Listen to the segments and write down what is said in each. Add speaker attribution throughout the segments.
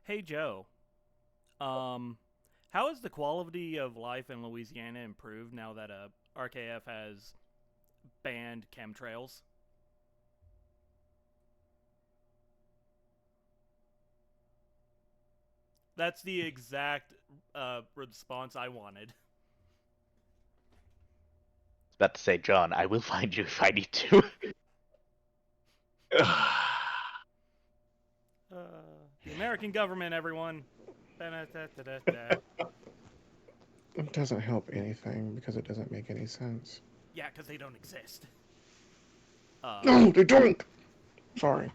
Speaker 1: Hey Joe, um, how has the quality of life in Louisiana improved now that RKF has banned chemtrails? That's the exact response I wanted.
Speaker 2: About to say, John, I will find you if I need to.
Speaker 1: The American government, everyone. Da-da-da-da-da-da.
Speaker 3: It doesn't help anything because it doesn't make any sense.
Speaker 1: Yeah, because they don't exist. Uh,
Speaker 3: No, they don't. Sorry.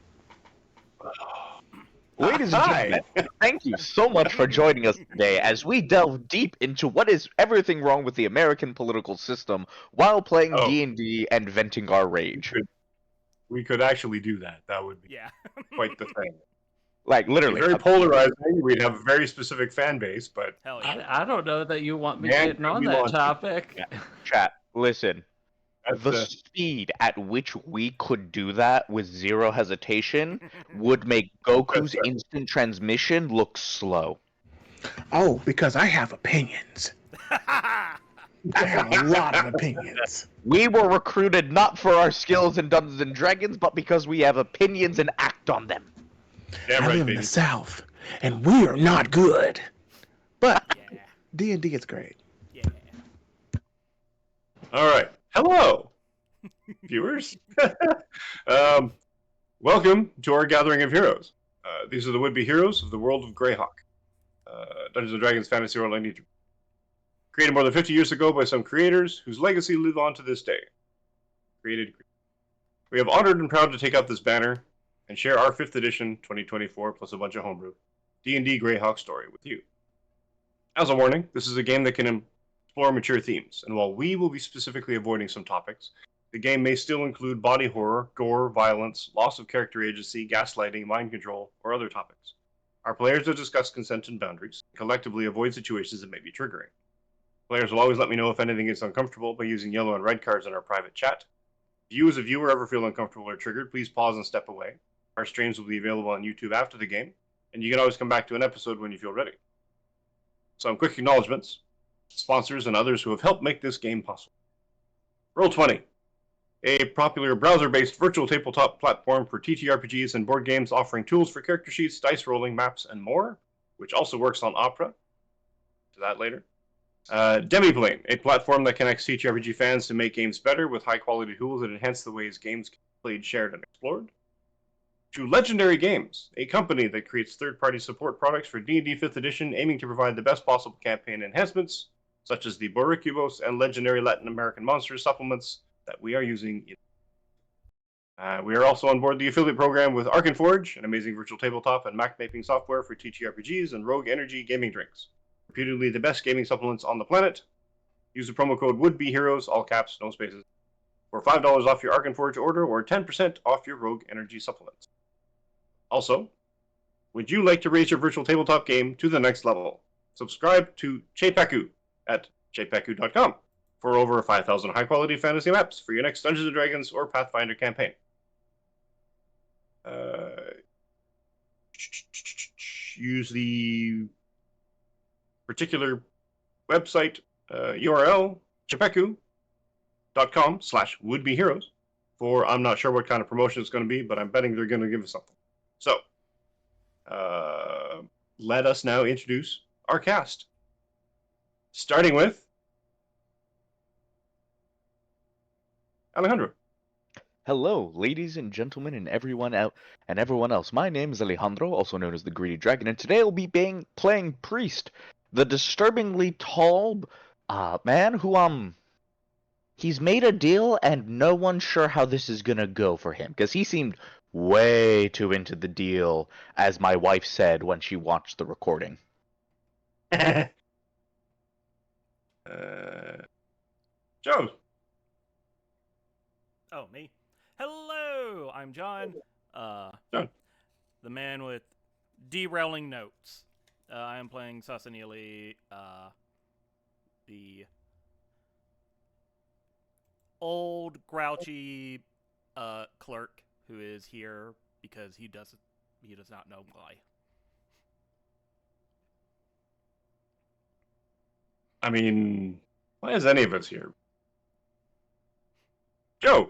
Speaker 2: Ladies and
Speaker 4: Hi.
Speaker 2: gentlemen, thank you so much for joining us today as we delve deep into what is everything wrong with the American political system while playing
Speaker 4: Oh,
Speaker 2: D&D and venting our
Speaker 4: we
Speaker 2: rage.
Speaker 4: could we could actually do that. That would be
Speaker 1: yeah.
Speaker 4: quite the thing.
Speaker 2: Like,
Speaker 4: It'd be
Speaker 2: literally.
Speaker 4: very polarizing. We'd have a very specific fan base, but
Speaker 1: Hell yeah.
Speaker 5: I don't know that you want me
Speaker 4: man,
Speaker 5: getting
Speaker 4: could
Speaker 5: on
Speaker 4: we
Speaker 5: that
Speaker 4: launch it?
Speaker 5: topic.
Speaker 2: Chat, listen.
Speaker 4: That's
Speaker 2: The speed at which we could do that with zero hesitation would make
Speaker 4: that's
Speaker 2: Goku's instant transmission look slow.
Speaker 3: Oh, because I have opinions. I have a lot of opinions.
Speaker 2: We were recruited not for our skills in Dungeons and Dragons, but because we have opinions and act on them.
Speaker 4: damn
Speaker 3: I
Speaker 4: right,
Speaker 3: live in the
Speaker 4: baby.
Speaker 3: South, and we are not good. But
Speaker 1: yeah.
Speaker 3: D&D is great.
Speaker 1: Yeah.
Speaker 4: All right. Hello, viewers. um, welcome to our gathering of heroes. These are the would-be heroes of the world of Greyhawk, Dungeons and Dragons fantasy role I created more than 50 years ago by some creators whose legacy live on to this day. Created. We have honored and proud to take up this banner and share our 5th edition 2024 plus a bunch of homebrew D&D Greyhawk story with you. As a warning, this is a game that can explore mature themes, and while we will be specifically avoiding some topics, the game may still include body horror, gore, violence, loss of character agency, gaslighting, mind control, or other topics. Our players will discuss consent and boundaries, and collectively avoid situations that may be triggering. Players will always let me know if anything is uncomfortable by using yellow and red cards in our private chat. If you as a viewer ever feel uncomfortable or triggered, please pause and step away. Our streams will be available on YouTube after the game, and you can always come back to an episode when you feel ready. Some quick acknowledgements, sponsors, and others who have helped make this game possible. Roll20, a popular browser-based virtual tabletop platform for TTRPGs and board games offering tools for character sheets, dice rolling, maps, and more, which also works on Opera. To that later. Demiplane, a platform that connects TTRPG fans to make games better with high-quality tools that enhance the ways games can be played, shared, and explored. To Legendary Games, a company that creates third-party support products for D&D 5th Edition, aiming to provide the best possible campaign enhancements, such as the Boricubos and Legendary Latin American Monsters supplements that we are using. We are also on board the affiliate program with Arkenforge, an amazing virtual tabletop and Mac mapping software for TTRPGs, and Rogue Energy gaming drinks, reputedly the best gaming supplements on the planet. Use the promo code WOULDBEHEROES, all caps, no spaces, for $5 off your Arkenforge order or 10% off your Rogue Energy supplements. Also, would you like to raise your virtual tabletop game to the next level? Subscribe to Chepaku at chepaku.com for over 5,000 high-quality fantasy maps for your next Dungeons & Dragons or Pathfinder campaign. Use the particular website URL, chepaku.com/wouldbeheroes for, I'm not sure what kind of promotion it's going to be, but I'm betting they're going to give us something. So, let us now introduce our cast. Starting with Alejandro.
Speaker 2: Hello, ladies and gentlemen, and everyone out and everyone else. My name is Alejandro, also known as the Greedy Dragon, and today I'll be playing Priest, the disturbingly tall man who he's made a deal and no one's sure how this is gonna go for him because he seemed way too into the deal, as my wife said when she watched the recording.
Speaker 4: Joe.
Speaker 1: Oh, me. Hello, I'm John.
Speaker 4: John.
Speaker 1: The man with derailing notes. I am playing Sasanili, the old grouchy clerk who is here because he does not know why.
Speaker 4: I mean, why is any of us here? Joe!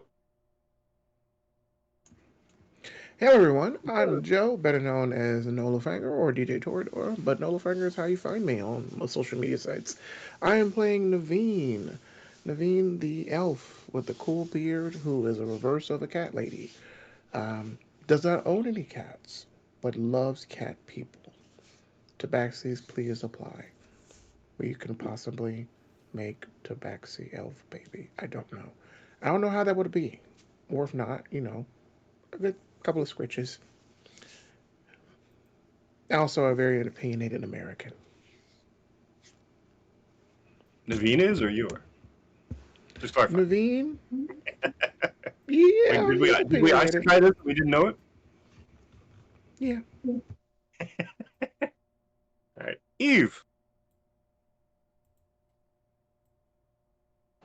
Speaker 3: Hello, everyone. I'm Joe, better known as Nolafanger or DJ Torador, but Nolafanger is how you find me on most social media sites. I am playing Naveen. Naveen, the elf with the cool beard, who is a reverse of a cat lady. Does not own any cats, but loves cat people. Tabaxi's please apply. We can possibly make Tabaxi elf baby. I don't know. I don't know how that would be. Or if not, a good couple of scritches. Also a very opinionated American.
Speaker 4: Naveen is or you are? Just clarify.
Speaker 3: Naveen?
Speaker 4: Wait,
Speaker 3: Yeah,
Speaker 4: did
Speaker 3: he's
Speaker 4: we
Speaker 3: opinionated.
Speaker 4: occupy this? We didn't know it?
Speaker 3: Yeah.
Speaker 4: Alright. Eve!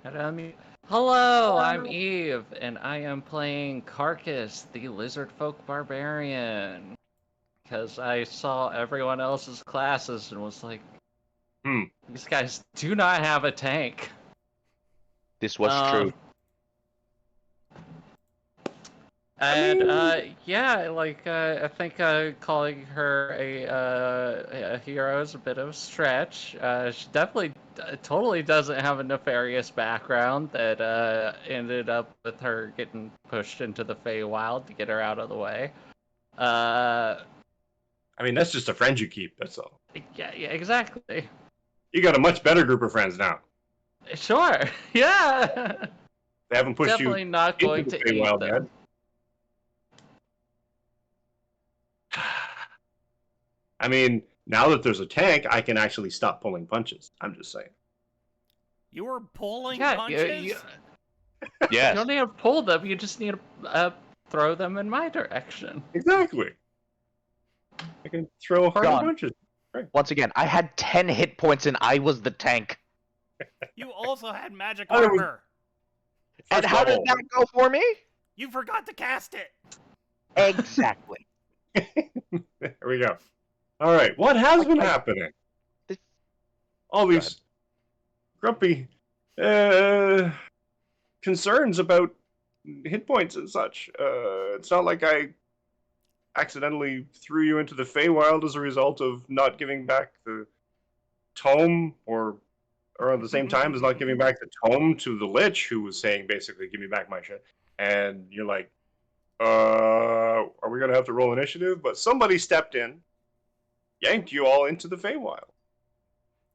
Speaker 5: Hello, I'm Eve, and I am playing Carcass, the lizard folk barbarian. Because I saw everyone else's classes and was like, these guys do not have a tank.
Speaker 2: This was true.
Speaker 5: And I think calling her a hero is a bit of a stretch. She definitely totally doesn't have a nefarious background that ended up with her getting pushed into the Feywild to get her out of the way.
Speaker 4: I mean, that's just a friend you keep, that's all.
Speaker 5: Yeah, exactly.
Speaker 4: You got a much better group of friends now.
Speaker 5: Sure, yeah.
Speaker 4: They haven't pushed
Speaker 5: Definitely
Speaker 4: you
Speaker 5: not going
Speaker 4: into the
Speaker 5: to eat
Speaker 4: Feywild
Speaker 5: them.
Speaker 4: yet. I mean, now that there's a tank, I can actually stop pulling punches. I'm just saying.
Speaker 1: You were pulling
Speaker 5: Yeah,
Speaker 1: punches?
Speaker 5: you
Speaker 2: Yes.
Speaker 5: don't need to pull them, you just need to throw them in my direction.
Speaker 4: Exactly. I can throw harder
Speaker 2: John.
Speaker 4: punches. Right.
Speaker 2: Once again, I had 10 hit points and I was the tank.
Speaker 1: You also had magic
Speaker 4: Oh, it was-
Speaker 1: armor.
Speaker 2: And
Speaker 4: First
Speaker 2: how did
Speaker 4: level.
Speaker 2: that go for me?
Speaker 1: You forgot to cast it.
Speaker 2: Exactly.
Speaker 4: There we go. All right, what has been happening?
Speaker 2: This-
Speaker 4: All these grumpy concerns about hit points and such. It's not like I accidentally threw you into the Feywild as a result of not giving back the tome, or at the same time as not giving back the tome to the Lich, who was saying basically, "Give me back my shit." And you're like, are we gonna have to roll initiative? But somebody stepped in, yanked you all into the Feywild.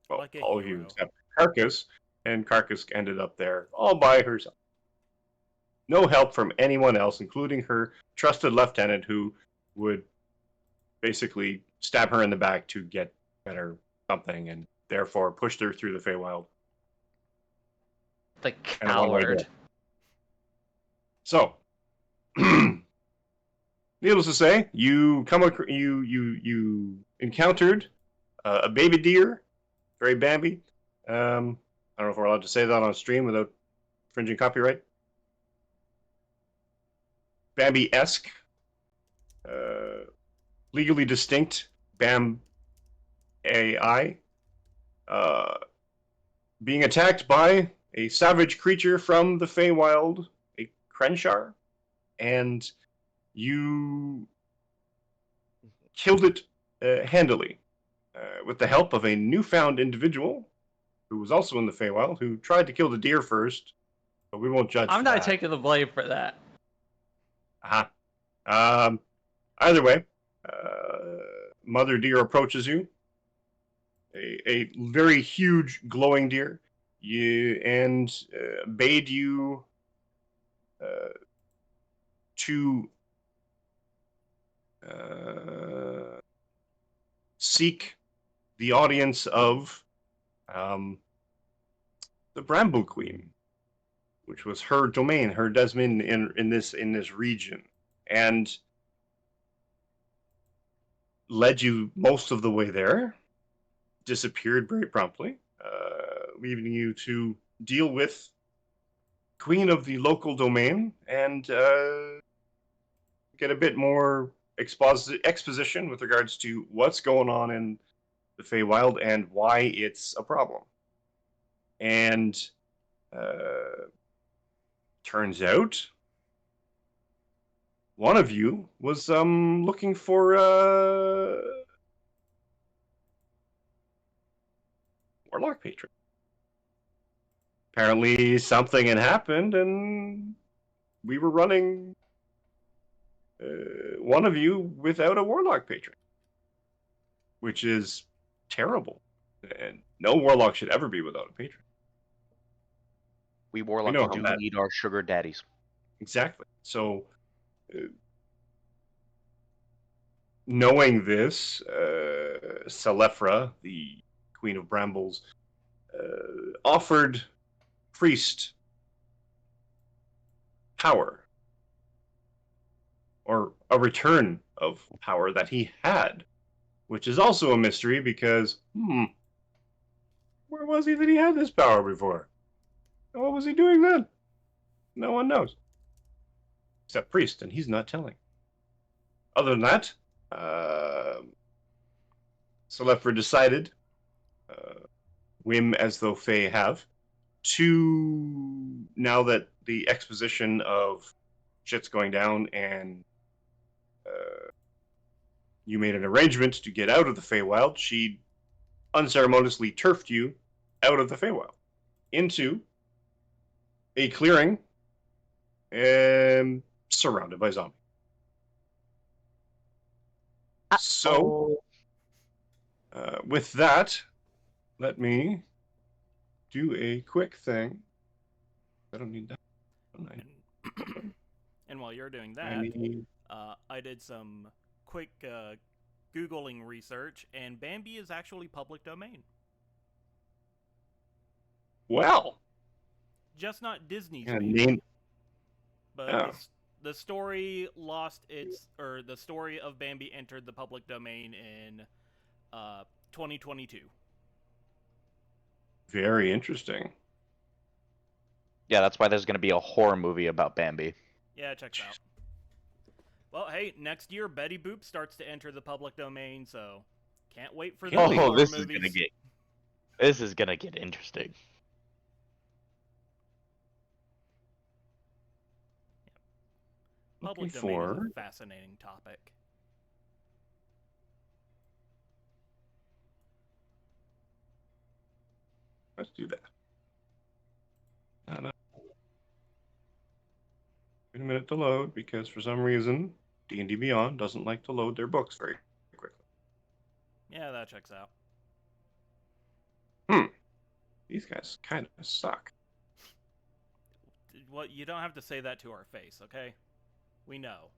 Speaker 4: Well,
Speaker 1: Like a
Speaker 4: all of you
Speaker 1: hero.
Speaker 4: except Carcass, and Carcass ended up there all by herself. No help from anyone else, including her trusted lieutenant, who would basically stab her in the back to get better something, and therefore pushed her through the Feywild.
Speaker 5: The
Speaker 4: And a one-way
Speaker 5: coward.
Speaker 4: door. So, needless to say, you encountered a baby deer, very Bambi. I don't know if we're allowed to say that on stream without infringing copyright. Bambi-esque, legally distinct Bam AI, being attacked by a savage creature from the Feywild, a Krenshar, and you killed it handily with the help of a newfound individual who was also in the Feywild, who tried to kill the deer first, but we won't judge.
Speaker 5: I'm not
Speaker 4: that.
Speaker 5: taking the blame for that.
Speaker 4: Either way, Mother Deer approaches you. A very huge glowing deer, and bade you to seek the audience of the Bramble Queen, which was her domain, her domain in this region, and led you most of the way there. Disappeared very promptly, leaving you to deal with Queen of the local domain and get a bit more exposition with regards to what's going on in the Feywild and why it's a problem. And turns out one of you was looking for Warlock Patron. Apparently something had happened, and we were running one of you without a Warlock Patron, which is terrible. And no Warlock should ever be without a patron.
Speaker 2: We
Speaker 4: know
Speaker 2: Warlocks
Speaker 4: how
Speaker 2: do
Speaker 4: bad-
Speaker 2: need our sugar daddies.
Speaker 4: Exactly. So, knowing this, Celefra, the Queen of Brambles, offered Priest power, or a return of power that he had, which is also a mystery because, where was he that he had this power before? What was he doing then? No one knows. Except Priest, and he's not telling. Other than that, Celefra decided, whim as though Fae have, to, now that the exposition of shit's going down and you made an arrangement to get out of the Feywild, she unceremoniously turfed you out of the Feywild into a clearing surrounded by zombies. So, with that, let me do a quick thing. I don't need that.
Speaker 1: And while you're doing
Speaker 4: I
Speaker 1: that,
Speaker 4: need...
Speaker 1: I did some quick Googling research, and Bambi is actually public domain.
Speaker 4: Well,
Speaker 1: Just not Disney's
Speaker 4: yeah,
Speaker 1: Bambi. But
Speaker 4: Oh.
Speaker 1: the story the story of Bambi entered the public domain in 2022.
Speaker 4: Very interesting.
Speaker 2: Yeah, that's why there's going to be a horror movie about Bambi.
Speaker 1: Yeah, it checks out. Well, hey, next year Betty Boop starts to enter the public domain, so can't wait for those horror
Speaker 2: This
Speaker 1: movies.
Speaker 2: is gonna get interesting.
Speaker 1: Public
Speaker 4: Looking
Speaker 1: domain is
Speaker 4: for...
Speaker 1: a fascinating topic.
Speaker 4: Let's do that. No. Wait a minute to load, because for some reason, D&D Beyond doesn't like to load their books very quickly.
Speaker 1: Yeah, that checks out.
Speaker 4: These guys kind of suck.
Speaker 1: Well, you don't have to say that to our face, okay? We know.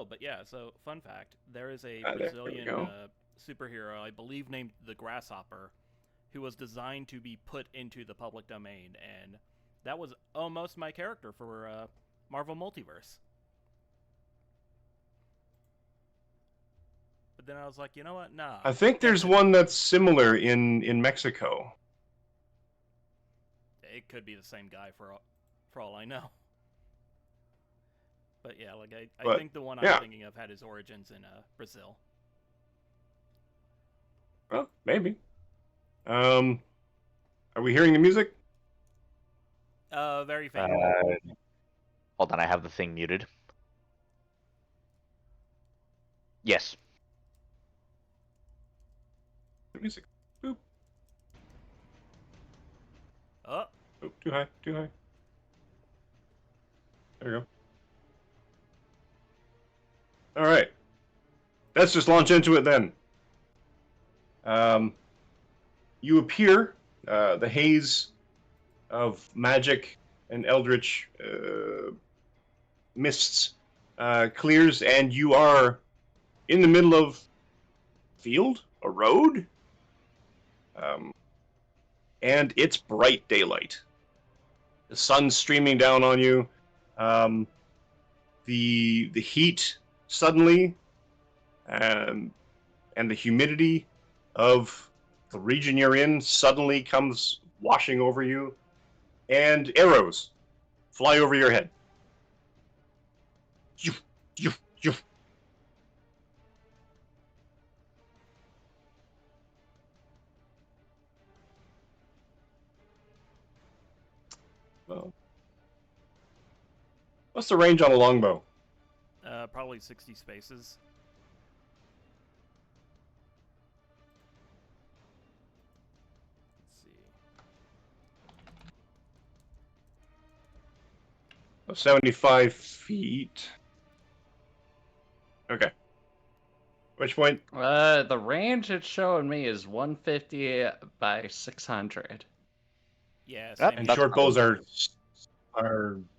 Speaker 1: But yeah, so fun fact, there is a
Speaker 4: There we
Speaker 1: Brazilian
Speaker 4: go.
Speaker 1: superhero, I believe named the Grasshopper, who was designed to be put into the public domain, and that was almost my character for Marvel Multiverse. But then I was like, you know what? Nah.
Speaker 4: I think there's one that's similar in Mexico.
Speaker 1: It could be the same guy for all I know. But yeah, like I think the one I'm thinking of had his origins in Brazil.
Speaker 4: Well, maybe. Are we hearing the music?
Speaker 1: Very faint.
Speaker 2: Hold on, I have the thing muted. Yes.
Speaker 4: The music. Boop.
Speaker 1: Oh.
Speaker 4: Oh, too high. There we go. All right. Let's just launch into it then. You appear, the haze of magic and eldritch mists clears, and you are in the middle of a road, and it's bright daylight. The sun's streaming down on you. The heat suddenly, and the humidity of the region you're in suddenly comes washing over you, and arrows fly over your head. What's the range on a longbow?
Speaker 1: Probably 60 spaces. Let's see.
Speaker 4: 75 feet. Okay. Which point?
Speaker 5: The range it's showing me is 150 by 600.
Speaker 1: Yeah,
Speaker 2: Yep,
Speaker 1: same
Speaker 4: And
Speaker 1: here.
Speaker 4: short bows are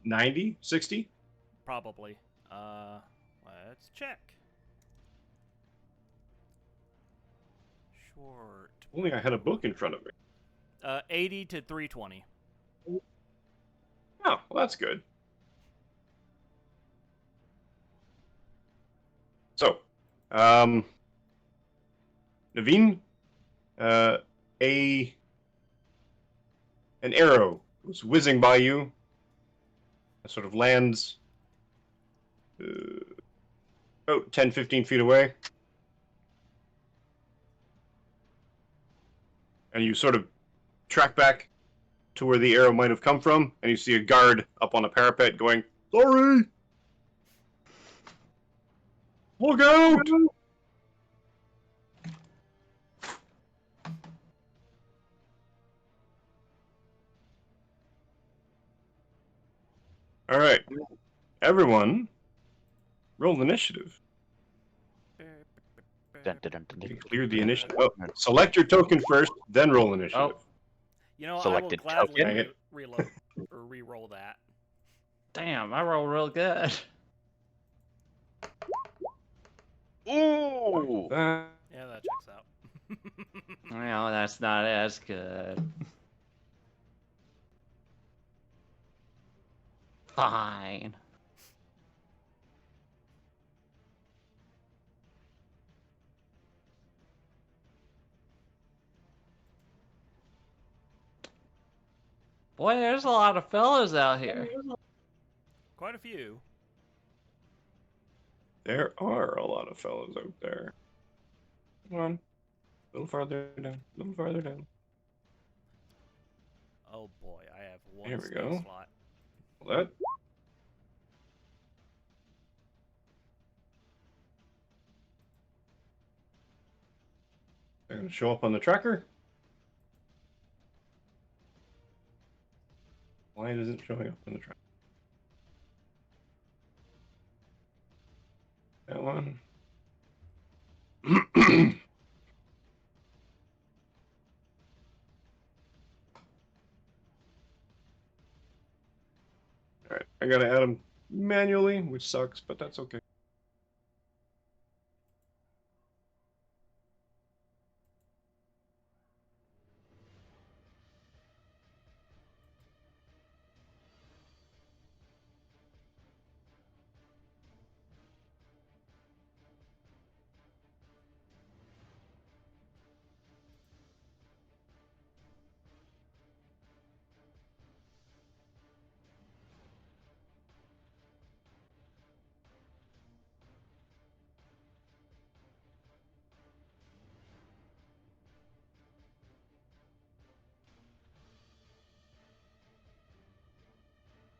Speaker 4: 90, 60?
Speaker 1: Probably. Let's check. Short.
Speaker 4: Only I had a book in front of me.
Speaker 1: 80 to 320.
Speaker 4: Oh, well, that's good. So, Naveen, an arrow was whizzing by you. It sort of lands about 10, 15 feet away. And you sort of track back to where the arrow might have come from, and you see a guard up on a parapet going, "Sorry! Look out!" All right, everyone, roll initiative.
Speaker 2: Dun, dun, dun, dun,
Speaker 4: You
Speaker 2: dun.
Speaker 4: clear the initiative. Oh, select your token first, then roll initiative.
Speaker 5: Oh.
Speaker 1: You know,
Speaker 2: Selected
Speaker 1: I will gladly
Speaker 2: token.
Speaker 1: reload or re-roll that.
Speaker 5: Damn, I roll real good.
Speaker 2: Ooh!
Speaker 1: Yeah, that checks out.
Speaker 5: Well, that's not as good. Fine. Boy, there's a lot of fellas out here.
Speaker 1: Quite a few.
Speaker 4: There are a lot of fellows out there. Come on. A little farther down. A little farther down.
Speaker 1: Oh boy, I have one
Speaker 4: There we
Speaker 1: space
Speaker 4: go.
Speaker 1: slot.
Speaker 4: That. They're going to show up on the tracker. Why isn't it showing up on the tracker? That one. Alright, I gotta add them manually, which sucks, but that's okay.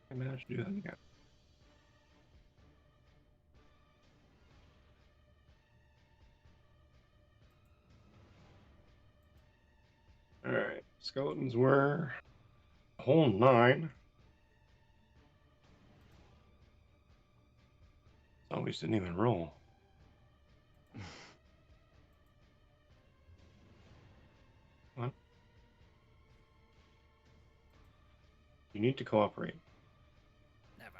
Speaker 4: I managed to do that again. Alright, skeletons were a whole 9. Zombies didn't even roll. What? You need to cooperate.
Speaker 1: Never.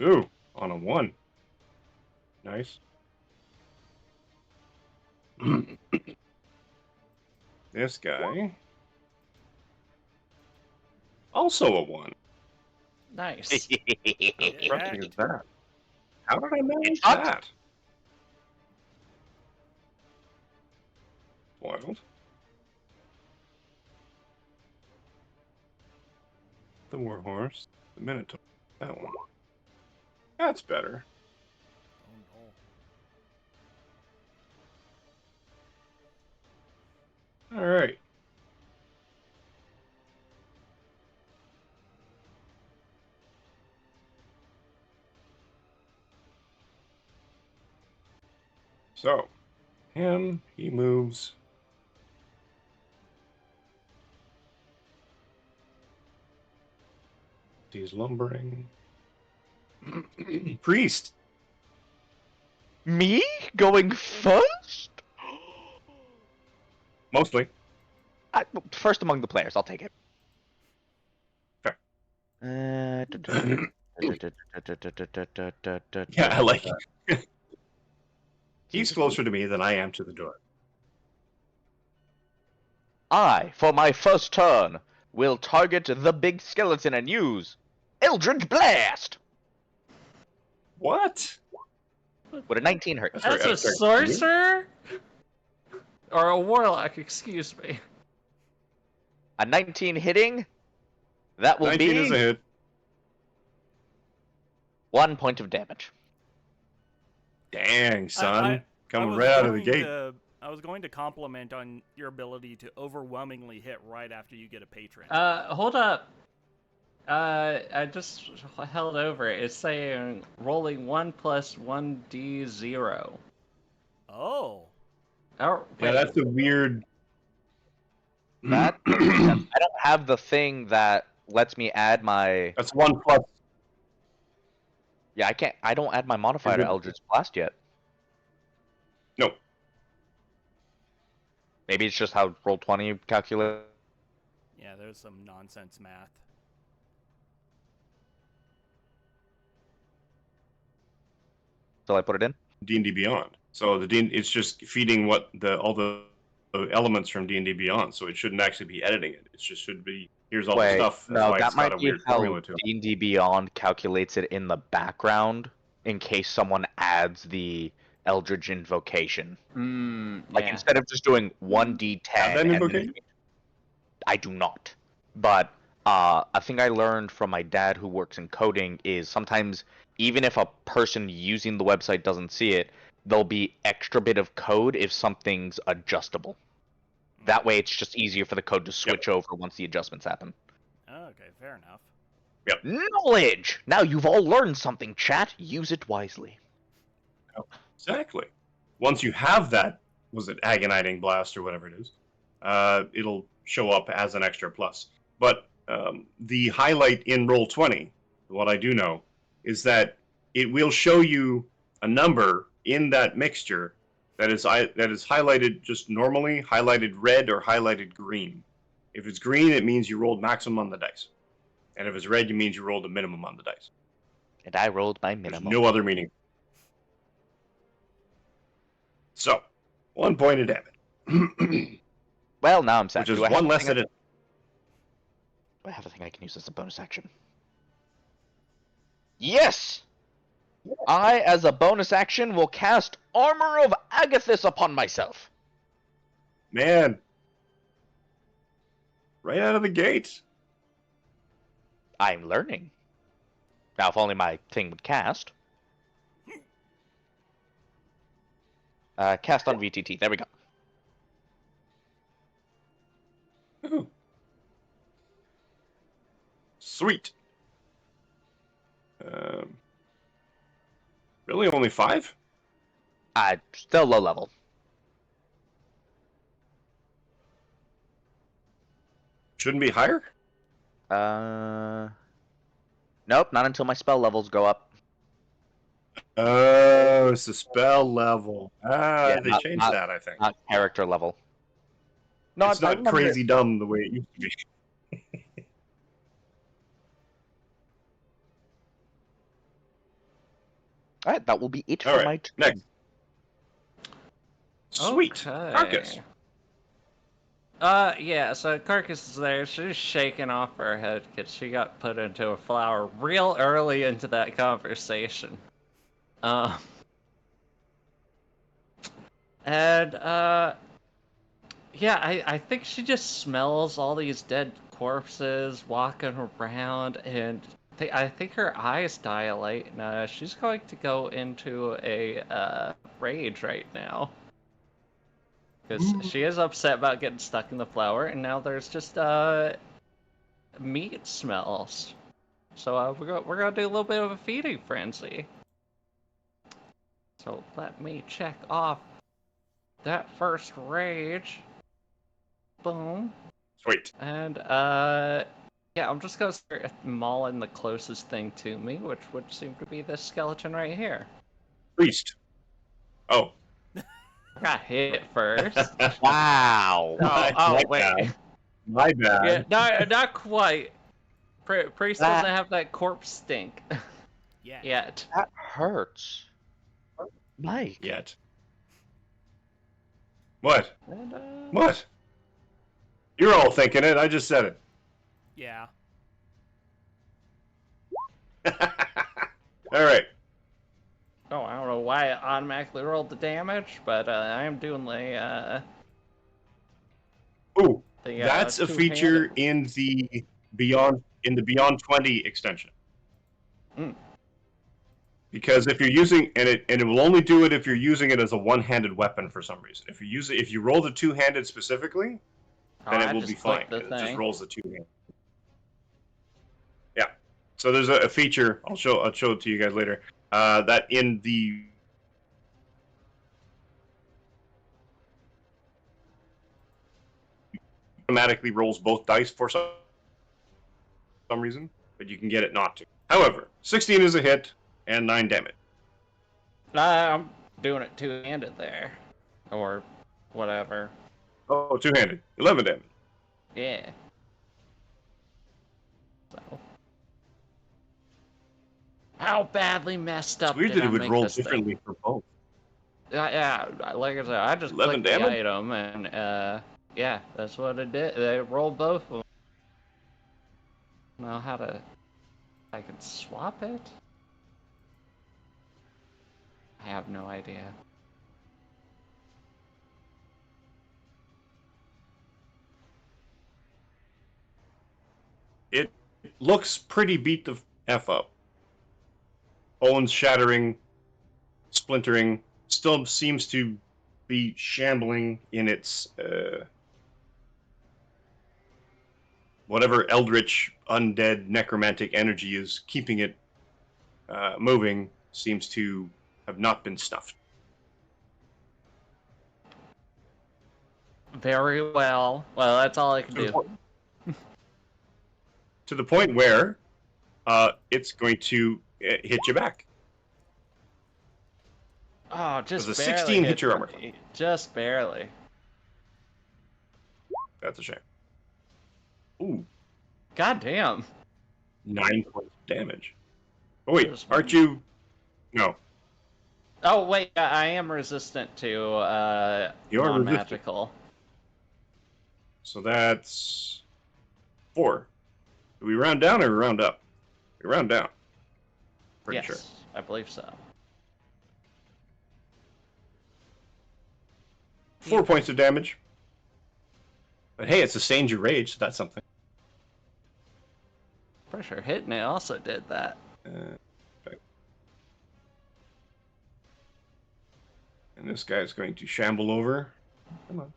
Speaker 4: Ooh, on a 1. Nice. This guy. Also a 1.
Speaker 5: Nice.
Speaker 4: How impressive is that? How did I manage
Speaker 2: What?
Speaker 4: that? Wild. The warhorse. The minotaur. That one. That's better.
Speaker 1: Oh no.
Speaker 4: Alright. So, him, he moves. He's lumbering. Priest.
Speaker 2: Me going first?
Speaker 4: Mostly.
Speaker 2: First among the players, I'll take it.
Speaker 4: Fair.
Speaker 2: Yeah,
Speaker 4: I like it. He's closer to me than I am to the door.
Speaker 2: I, for my first turn, will target the big skeleton and use Eldritch Blast!
Speaker 4: What?
Speaker 2: Would a 19 hurt?
Speaker 4: That's
Speaker 5: That's
Speaker 4: right,
Speaker 5: a sorcerer? Or a warlock, excuse me.
Speaker 2: A 19 hitting? That will
Speaker 4: 19 is a
Speaker 2: be
Speaker 4: hit.
Speaker 2: 1 point of damage.
Speaker 4: Dang, son.
Speaker 1: I
Speaker 4: Coming
Speaker 1: was
Speaker 4: right out of the
Speaker 1: going
Speaker 4: gate.
Speaker 1: I was going to compliment on your ability to overwhelmingly hit right after you get a patron.
Speaker 5: Hold up. I just held over it. It's saying rolling 1 plus 1d0.
Speaker 1: Oh.
Speaker 5: Oh,
Speaker 4: Yeah,
Speaker 5: wait.
Speaker 4: that's a weird.
Speaker 2: That makes sense. I don't have the thing that lets me add my...
Speaker 4: That's 1 plus.
Speaker 2: Yeah, I don't add my modifier to
Speaker 4: it-
Speaker 2: Eldritch Blast yet.
Speaker 4: No.
Speaker 2: Maybe it's just how Roll20 calculates.
Speaker 1: Yeah, there's some nonsense math.
Speaker 2: So I put it in?
Speaker 4: D&D Beyond. So it's just feeding all the elements from D&D Beyond. So it shouldn't actually be editing it. It just should be here's all the
Speaker 2: Wait,
Speaker 4: stuff. That's
Speaker 2: no,
Speaker 4: why
Speaker 2: that
Speaker 4: it's got
Speaker 2: might
Speaker 4: a
Speaker 2: be
Speaker 4: weird
Speaker 2: how
Speaker 4: formula to it.
Speaker 2: D&D Beyond calculates it in the background in case someone adds the Eldritch Invocation. Like,
Speaker 5: Yeah.
Speaker 2: instead of just doing 1d10
Speaker 4: Have that
Speaker 2: and then
Speaker 4: invocation?
Speaker 2: I do not. But a thing I learned from my dad who works in coding is sometimes even if a person using the website doesn't see it, there'll be extra bit of code if something's adjustable. That way it's just easier for the code to switch over once the adjustments happen.
Speaker 1: Okay, fair enough.
Speaker 2: Knowledge! Now you've all learned something, chat. Use it wisely.
Speaker 4: Exactly. Once you have that, was it Agonizing Blast or whatever it is, it'll show up as an extra plus. But the highlight in Roll20, what I do know, is that it will show you a number in that mixture that is highlighted just normally, highlighted red or highlighted green. If it's green, it means you rolled maximum on the dice. And if it's red, it means you rolled a minimum on the dice.
Speaker 2: And I rolled my
Speaker 4: There's
Speaker 2: minimum.
Speaker 4: no other meaning. So, 1 point of damage.
Speaker 2: Well, now I'm sad.
Speaker 4: Which is
Speaker 2: Do I have
Speaker 4: one
Speaker 2: a
Speaker 4: less
Speaker 2: thing
Speaker 4: than it.
Speaker 2: Do I have a thing I can use as a bonus action? Yes! I, as a bonus action, will cast Armor of Agathis upon myself.
Speaker 4: Man. Right out of the gate.
Speaker 2: I'm learning. Now, if only my thing would cast. Cast on VTT. There we go.
Speaker 4: Ooh. Sweet. Really, only 5?
Speaker 2: Still low level.
Speaker 4: Shouldn't be higher?
Speaker 2: Nope, not until my spell levels go up.
Speaker 4: Oh, it's the spell level.
Speaker 2: Yeah,
Speaker 4: they changed that, I think.
Speaker 2: Not character level. No,
Speaker 4: It's
Speaker 2: I
Speaker 4: not
Speaker 2: remember
Speaker 4: crazy dumb the way it used to be.
Speaker 2: Alright, that will be it for
Speaker 4: All right,
Speaker 2: my turn.
Speaker 4: next. Sweet.
Speaker 5: Okay.
Speaker 4: Carcass.
Speaker 5: Yeah, so Carcass is there. She's shaking off her head because she got put into a flower real early into that conversation. Yeah, I think she just smells all these dead corpses walking around, and I think her eyes dilate, and she's going to go into a rage right now. Because she is upset about getting stuck in the flower, and now there's just meat smells. So we're gonna do a little bit of a feeding frenzy. So let me check off that first rage. Boom.
Speaker 4: Sweet.
Speaker 5: And, yeah, I'm just gonna start mauling the closest thing to me, which would seem to be this skeleton right here.
Speaker 4: Priest. Oh.
Speaker 5: I got hit first.
Speaker 2: Wow.
Speaker 5: Oh, wait.
Speaker 4: bad. My bad.
Speaker 5: Yeah, not quite. Priest
Speaker 2: That-
Speaker 5: doesn't have that corpse stink
Speaker 1: Yeah.
Speaker 5: yet.
Speaker 2: That hurts. Mike.
Speaker 4: Yet. What?
Speaker 5: And,
Speaker 4: What? You're all thinking it. I just said it.
Speaker 1: Yeah.
Speaker 4: All right.
Speaker 5: Oh, I don't know why it automatically rolled the damage, but I am doing the
Speaker 4: Ooh, that's a
Speaker 5: two-handed.
Speaker 4: feature in the Beyond 20 extension.
Speaker 5: Mm.
Speaker 4: Because if you're using and it will only do it if you're using it as a one-handed weapon for some reason. If you roll the two-handed specifically, then
Speaker 5: I
Speaker 4: it will
Speaker 5: just
Speaker 4: be fine.
Speaker 5: clicked the
Speaker 4: It just
Speaker 5: thing.
Speaker 4: rolls the two-handed. Yeah. So there's a feature I'll show it to you guys later. That in the automatically rolls both dice for some reason, but you can get it not to. However, 16 is a hit and 9 damage.
Speaker 5: I'm doing it two-handed there, or whatever.
Speaker 4: Oh, two-handed, 11 damage.
Speaker 5: Yeah. So. How badly messed up
Speaker 4: It's weird
Speaker 5: did
Speaker 4: that it
Speaker 5: I
Speaker 4: would
Speaker 5: make
Speaker 4: roll
Speaker 5: this thing?
Speaker 4: differently for both.
Speaker 5: Yeah, like I said, I just
Speaker 4: 11
Speaker 5: clicked the
Speaker 4: damage?
Speaker 5: item, and yeah, that's what it did. They rolled both of them. Know how to? I can swap it. I have no idea.
Speaker 4: It looks pretty beat the F up. Bones shattering, splintering, still seems to be shambling in its whatever eldritch, undead, necromantic energy is keeping it moving, seems to have not been stuffed.
Speaker 5: Very well. Well, that's all I can do.
Speaker 4: To the point where it's going to hit you back.
Speaker 5: Oh, just
Speaker 4: Does a
Speaker 5: barely
Speaker 4: 16 hit your armor?
Speaker 5: Just barely.
Speaker 4: That's a shame. Ooh,
Speaker 5: God damn.
Speaker 4: 9 points of damage. Oh wait,
Speaker 5: Just
Speaker 4: aren't you? No,
Speaker 5: Oh wait, I am resistant to
Speaker 4: you are resistant.
Speaker 5: non-magical.
Speaker 4: So that's 4. Do we round down or we round up? We round down. Pretty
Speaker 5: Yes,
Speaker 4: sure.
Speaker 5: I believe so.
Speaker 4: 4 points of damage. But hey, it sustains your rage, so that's something.
Speaker 5: Pretty sure hitting it also did that.
Speaker 4: Okay. And this guy's going to shamble over. Come on.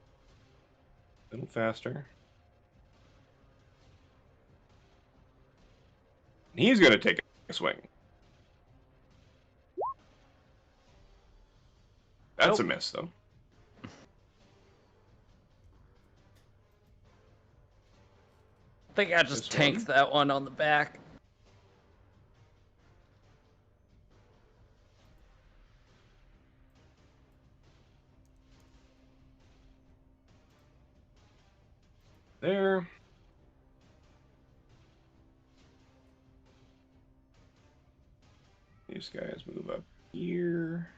Speaker 4: A little faster. And he's going to take a swing. That's a
Speaker 5: Nope.
Speaker 4: miss, though.
Speaker 5: I think I just
Speaker 4: This
Speaker 5: tanked
Speaker 4: one?
Speaker 5: that one on the back.
Speaker 4: There. These guys move up here.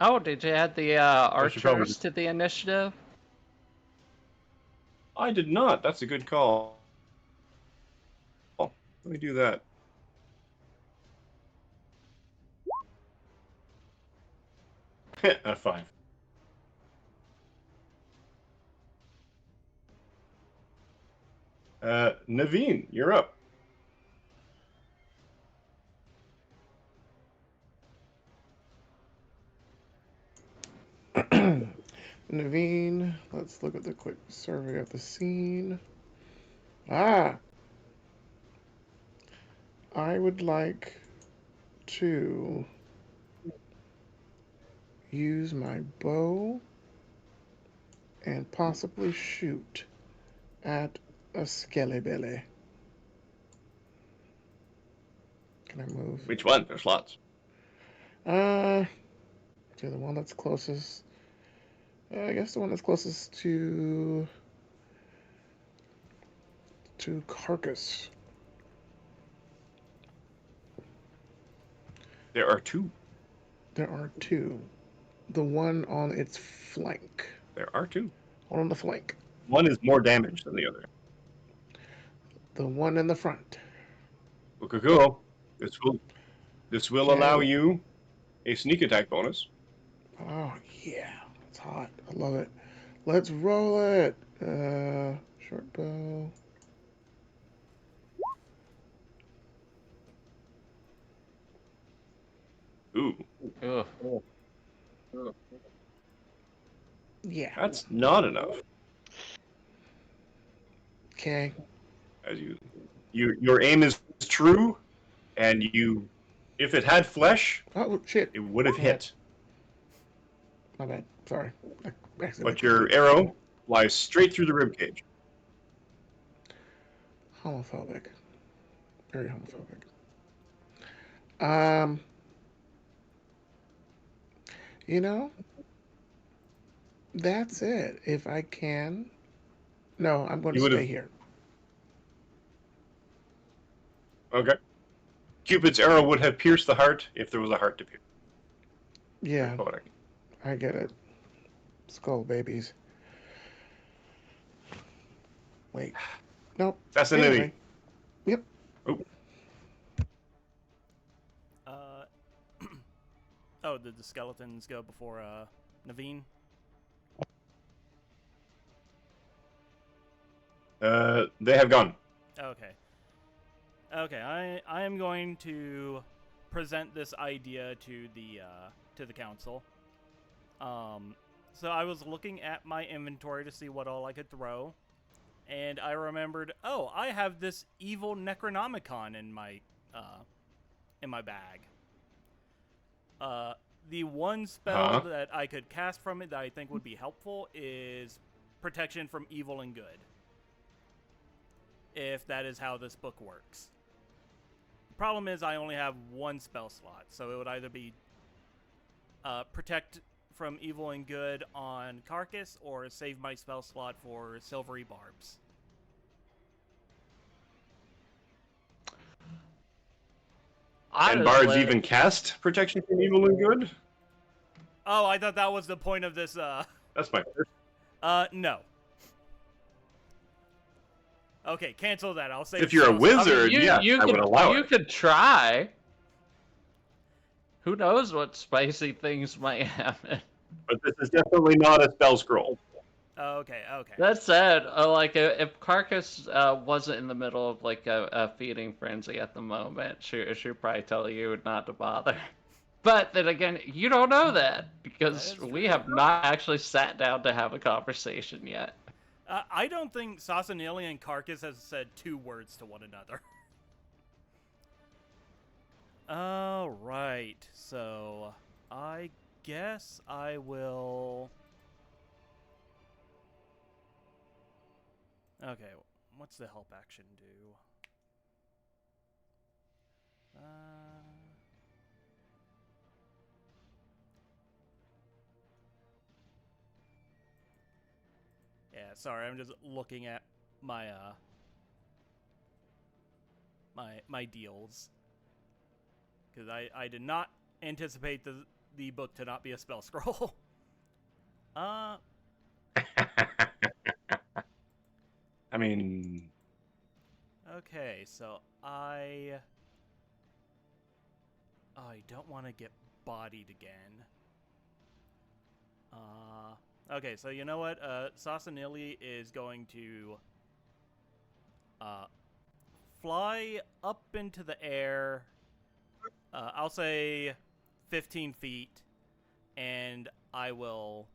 Speaker 5: Oh, did you add the
Speaker 4: should probably
Speaker 5: archers
Speaker 4: just-
Speaker 5: to the initiative?
Speaker 4: I did not. That's a good call. Let me do that. A 5. Naveen, you're up.
Speaker 3: Naveen, let's look at the quick survey of the scene. I would like to use my bow and possibly shoot at a skellybelly. Can I move?
Speaker 4: Which one? There's lots.
Speaker 3: Uh, to the one that's closest. I guess the one that's closest to Carcass.
Speaker 4: There are two.
Speaker 3: There are two. The one on its flank.
Speaker 4: There are two.
Speaker 3: One on the flank.
Speaker 4: One is more damage than the other.
Speaker 3: The one in the front.
Speaker 4: Cool. This will allow
Speaker 3: Okay.
Speaker 4: you a sneak attack bonus.
Speaker 3: Oh yeah, it's hot. I love it. Let's roll it. Short bow.
Speaker 4: Ooh,
Speaker 5: Ugh.
Speaker 3: Yeah.
Speaker 4: that's not enough.
Speaker 3: Okay.
Speaker 4: As your aim is true, and if it had flesh,
Speaker 3: Oh shit.
Speaker 4: it would have hit.
Speaker 3: My bad. Sorry. I accidentally
Speaker 4: But your arrow flies straight through the ribcage.
Speaker 3: homophobic. Very homophobic. Um. You know, that's it. If I can. No, I'm going to
Speaker 4: You would
Speaker 3: stay
Speaker 4: have.
Speaker 3: here.
Speaker 4: Okay. Cupid's arrow would have pierced the heart if there was a heart to pierce. Very
Speaker 3: Yeah,
Speaker 4: poetic.
Speaker 3: I get it. Skull babies. Wait. Nope.
Speaker 4: That's an
Speaker 3: Anyway.
Speaker 4: enemy.
Speaker 3: Yep.
Speaker 4: Oh,
Speaker 1: Oh, did the skeletons go before Naveen?
Speaker 4: they have gone.
Speaker 1: Okay. Okay, I am going to present this idea to the council. So I was looking at my inventory to see what all I could throw, and I remembered, oh, I have this evil Necronomicon in my bag. The one spell that I could cast from it that I think would be helpful is protection from evil and good. If that is how this book works. The problem is I only have one spell slot, so it would either be protect from evil and good on Carcass or save my spell slot for silvery barbs.
Speaker 4: And bards even cast protection from evil and good?
Speaker 1: Oh, I thought that was the point of this.
Speaker 4: That's my first.
Speaker 1: No. Okay, cancel that. I'll save.
Speaker 4: If you're a wizard, I would allow it.
Speaker 5: You could try. Who knows what spicy things might happen?
Speaker 4: But this is definitely not a spell scroll.
Speaker 1: Okay.
Speaker 5: That said, like if Carcass wasn't in the middle of like a feeding frenzy at the moment, she'd probably tell you not to bother. But then again, you don't know that because we have not actually sat down to have a conversation yet.
Speaker 1: I don't think Sassanili and Carcass has said two words to one another. Alright, so I guess I will... Okay, what's the help action do? Yeah, sorry, I'm just looking at my my deals. Because I did not anticipate the book to not be a spell scroll.
Speaker 4: I mean...
Speaker 1: Okay, so I don't want to get bodied again. Okay, so you know what? Sassanili is going to fly up into the air. I'll say 15 feet, and I will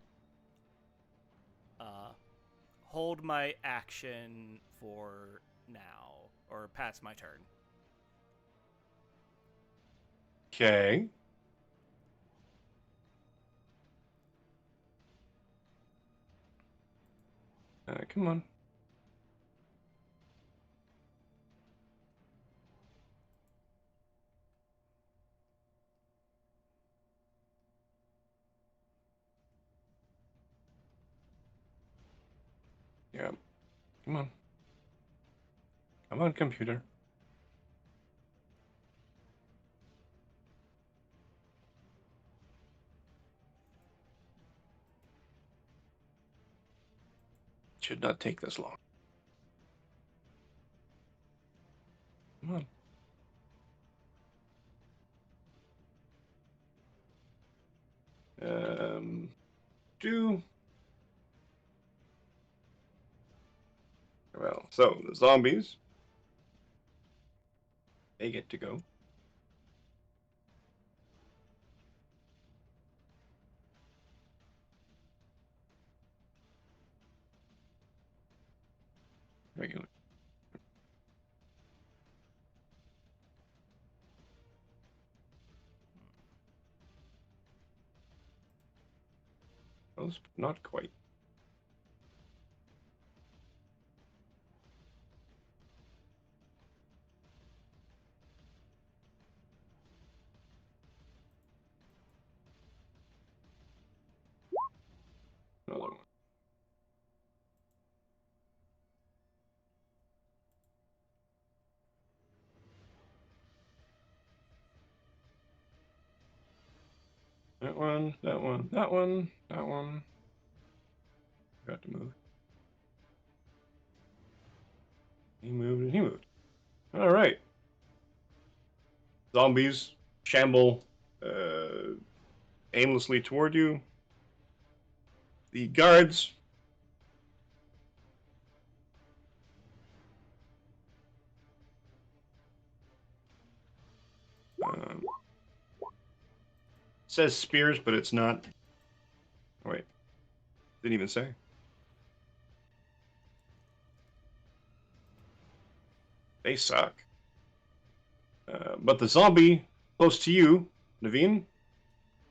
Speaker 1: hold my action for now, or pass my turn.
Speaker 4: Okay. Come on. Yeah. Come on. Come on, computer. Should not take this long. Come on. Do well. So the zombies, they get to go. Regular. Close, but not quite. Another one. That one, that one, that one, that one. Got to move. He moved and he moved. All right. Zombies shamble aimlessly toward you. The guards says spears, but it's not. Oh, wait, didn't even say. They suck. But the zombie close to you, Naveen,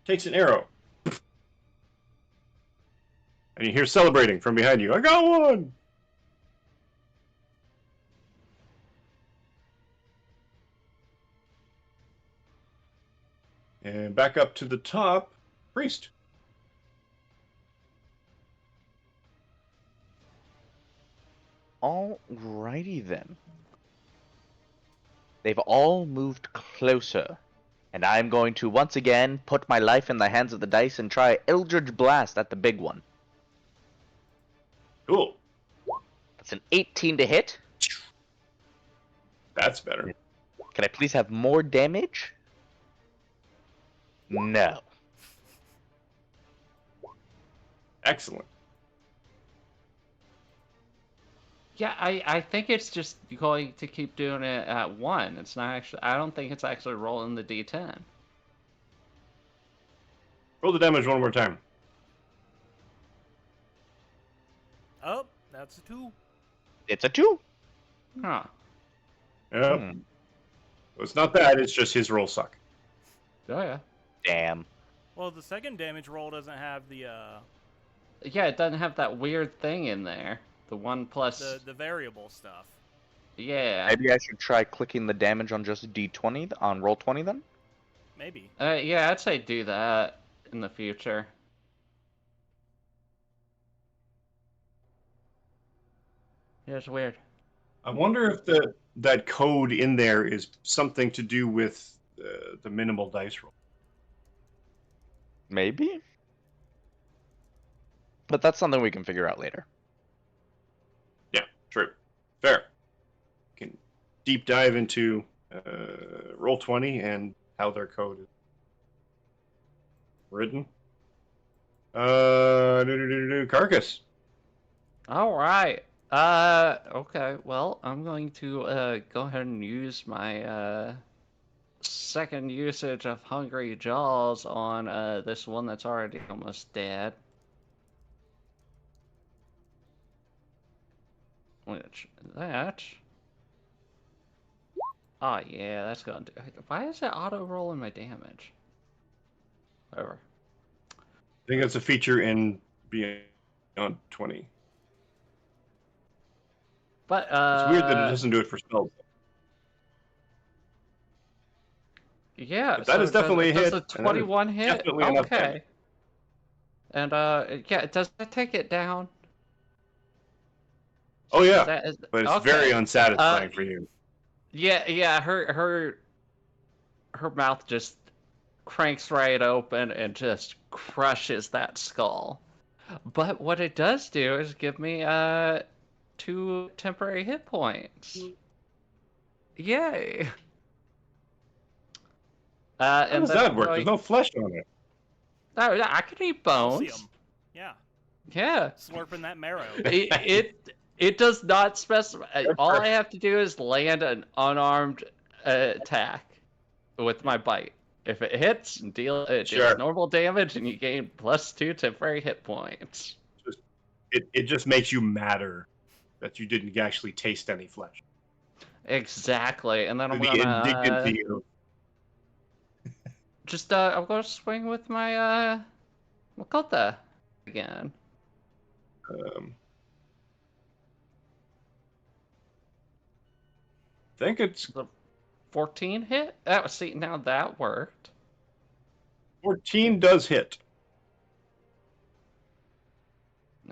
Speaker 4: takes an arrow. And you hear celebrating from behind you. I got one! And back up to the top, Priest.
Speaker 2: Alrighty then. They've all moved closer. And I'm going to once again put my life in the hands of the dice and try Eldritch Blast at the big one.
Speaker 4: Cool.
Speaker 2: That's an 18 to hit.
Speaker 4: That's better.
Speaker 2: Can I please have more damage? No.
Speaker 4: Excellent.
Speaker 5: Yeah, I think it's just going to keep doing it at 1. It's not actually. I don't think it's actually rolling the d10.
Speaker 4: Roll the damage one more time.
Speaker 1: Oh, that's a 2.
Speaker 2: It's a 2.
Speaker 5: Huh.
Speaker 4: Yep. It's not that, it's just his rolls suck.
Speaker 5: Oh yeah.
Speaker 2: Damn.
Speaker 1: Well, the second damage roll doesn't have the
Speaker 5: Yeah, it doesn't have that weird thing in there. The 1 plus.
Speaker 1: the variable stuff.
Speaker 5: Yeah.
Speaker 2: Maybe I should try clicking the damage on just D20 on roll 20 then?
Speaker 1: Maybe.
Speaker 5: Yeah, I'd say do that in the future. Yeah, it's weird.
Speaker 4: I wonder if that code in there is something to do with the minimal dice roll.
Speaker 2: Maybe? But that's something we can figure out later.
Speaker 4: Yeah, true. Fair. You can deep dive into roll 20 and how their code is written. Carcass.
Speaker 5: All right. Okay. Well, I'm going to go ahead and use my second usage of Hungry Jaws on this one that's already almost dead. Which that. Oh yeah, that's gonna do. Why is it auto rolling my damage? Whatever.
Speaker 4: I think that's a feature in Beyond 20.
Speaker 5: But
Speaker 4: It's weird that it doesn't do it for spells.
Speaker 5: yeah,
Speaker 4: But that is definitely a
Speaker 5: does
Speaker 4: hit.
Speaker 5: a
Speaker 4: and that is
Speaker 5: 21 hit?
Speaker 4: Definitely enough
Speaker 5: Okay.
Speaker 4: damage.
Speaker 5: And yeah, does that take it down?
Speaker 4: Oh yeah,
Speaker 5: That is
Speaker 4: but it's very
Speaker 5: okay.
Speaker 4: unsatisfying for you.
Speaker 5: Yeah, her mouth just cranks right open and just crushes that skull. But what it does do is give me 2 temporary hit points. Yay!
Speaker 4: How
Speaker 5: And
Speaker 4: does
Speaker 5: then
Speaker 4: that
Speaker 5: I'm
Speaker 4: work?
Speaker 5: going.
Speaker 4: There's no flesh on it.
Speaker 5: Oh, yeah, I can eat bones.
Speaker 1: Calcium. Yeah.
Speaker 5: Yeah.
Speaker 1: Slurping that marrow.
Speaker 5: It does not specify. All I have to do is land an unarmed attack with my bite. If it hits, it deals
Speaker 4: Sure.
Speaker 5: normal damage, and you gain +2 temporary hit points.
Speaker 4: It just makes you madder that you didn't actually taste any flesh.
Speaker 5: Exactly, and then I'm
Speaker 4: The
Speaker 5: gonna
Speaker 4: indignity of
Speaker 5: I'm gonna swing with my Makota again.
Speaker 4: I think it's
Speaker 5: The 14 hit. See, now that worked.
Speaker 4: 14 does hit.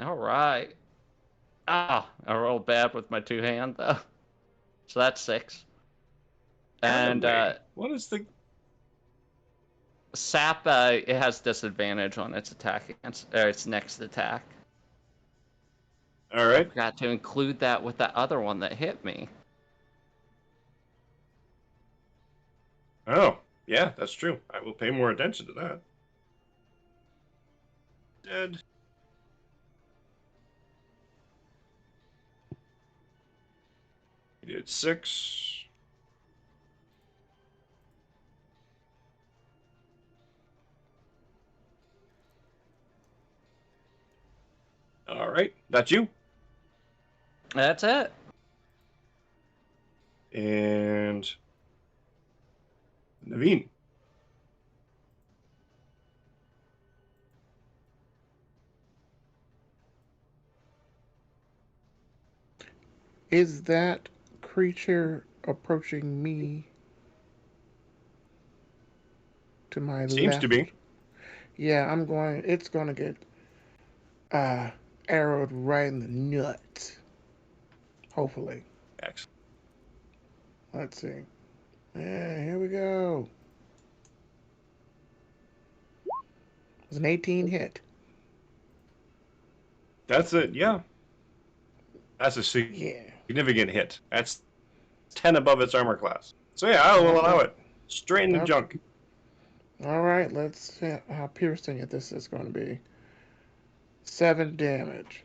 Speaker 5: All right. Ah, I rolled bad with my 2-hand though. So that's 6. And
Speaker 4: Wait, what is the
Speaker 5: Sap it has disadvantage on its attack against its next attack.
Speaker 4: All right?
Speaker 5: Forgot to include that with that other one that hit me.
Speaker 4: Oh, yeah, that's true. I will pay more attention to that. Dead. He did 6. All right, that's you.
Speaker 5: That's it.
Speaker 4: And Naveen.
Speaker 3: Is that creature approaching me to my
Speaker 4: Seems
Speaker 3: left?
Speaker 4: to be.
Speaker 3: Yeah, it's going to get arrowed right in the nuts. Hopefully.
Speaker 4: Excellent.
Speaker 3: Let's see. Yeah, here we go. It was an 18 hit.
Speaker 4: That's it, yeah. That's a
Speaker 3: Yeah.
Speaker 4: significant hit. That's 10 above its armor class. So yeah, I will allow it. Straight in the junk.
Speaker 3: All right, let's see how piercing this is going to be. 7 damage.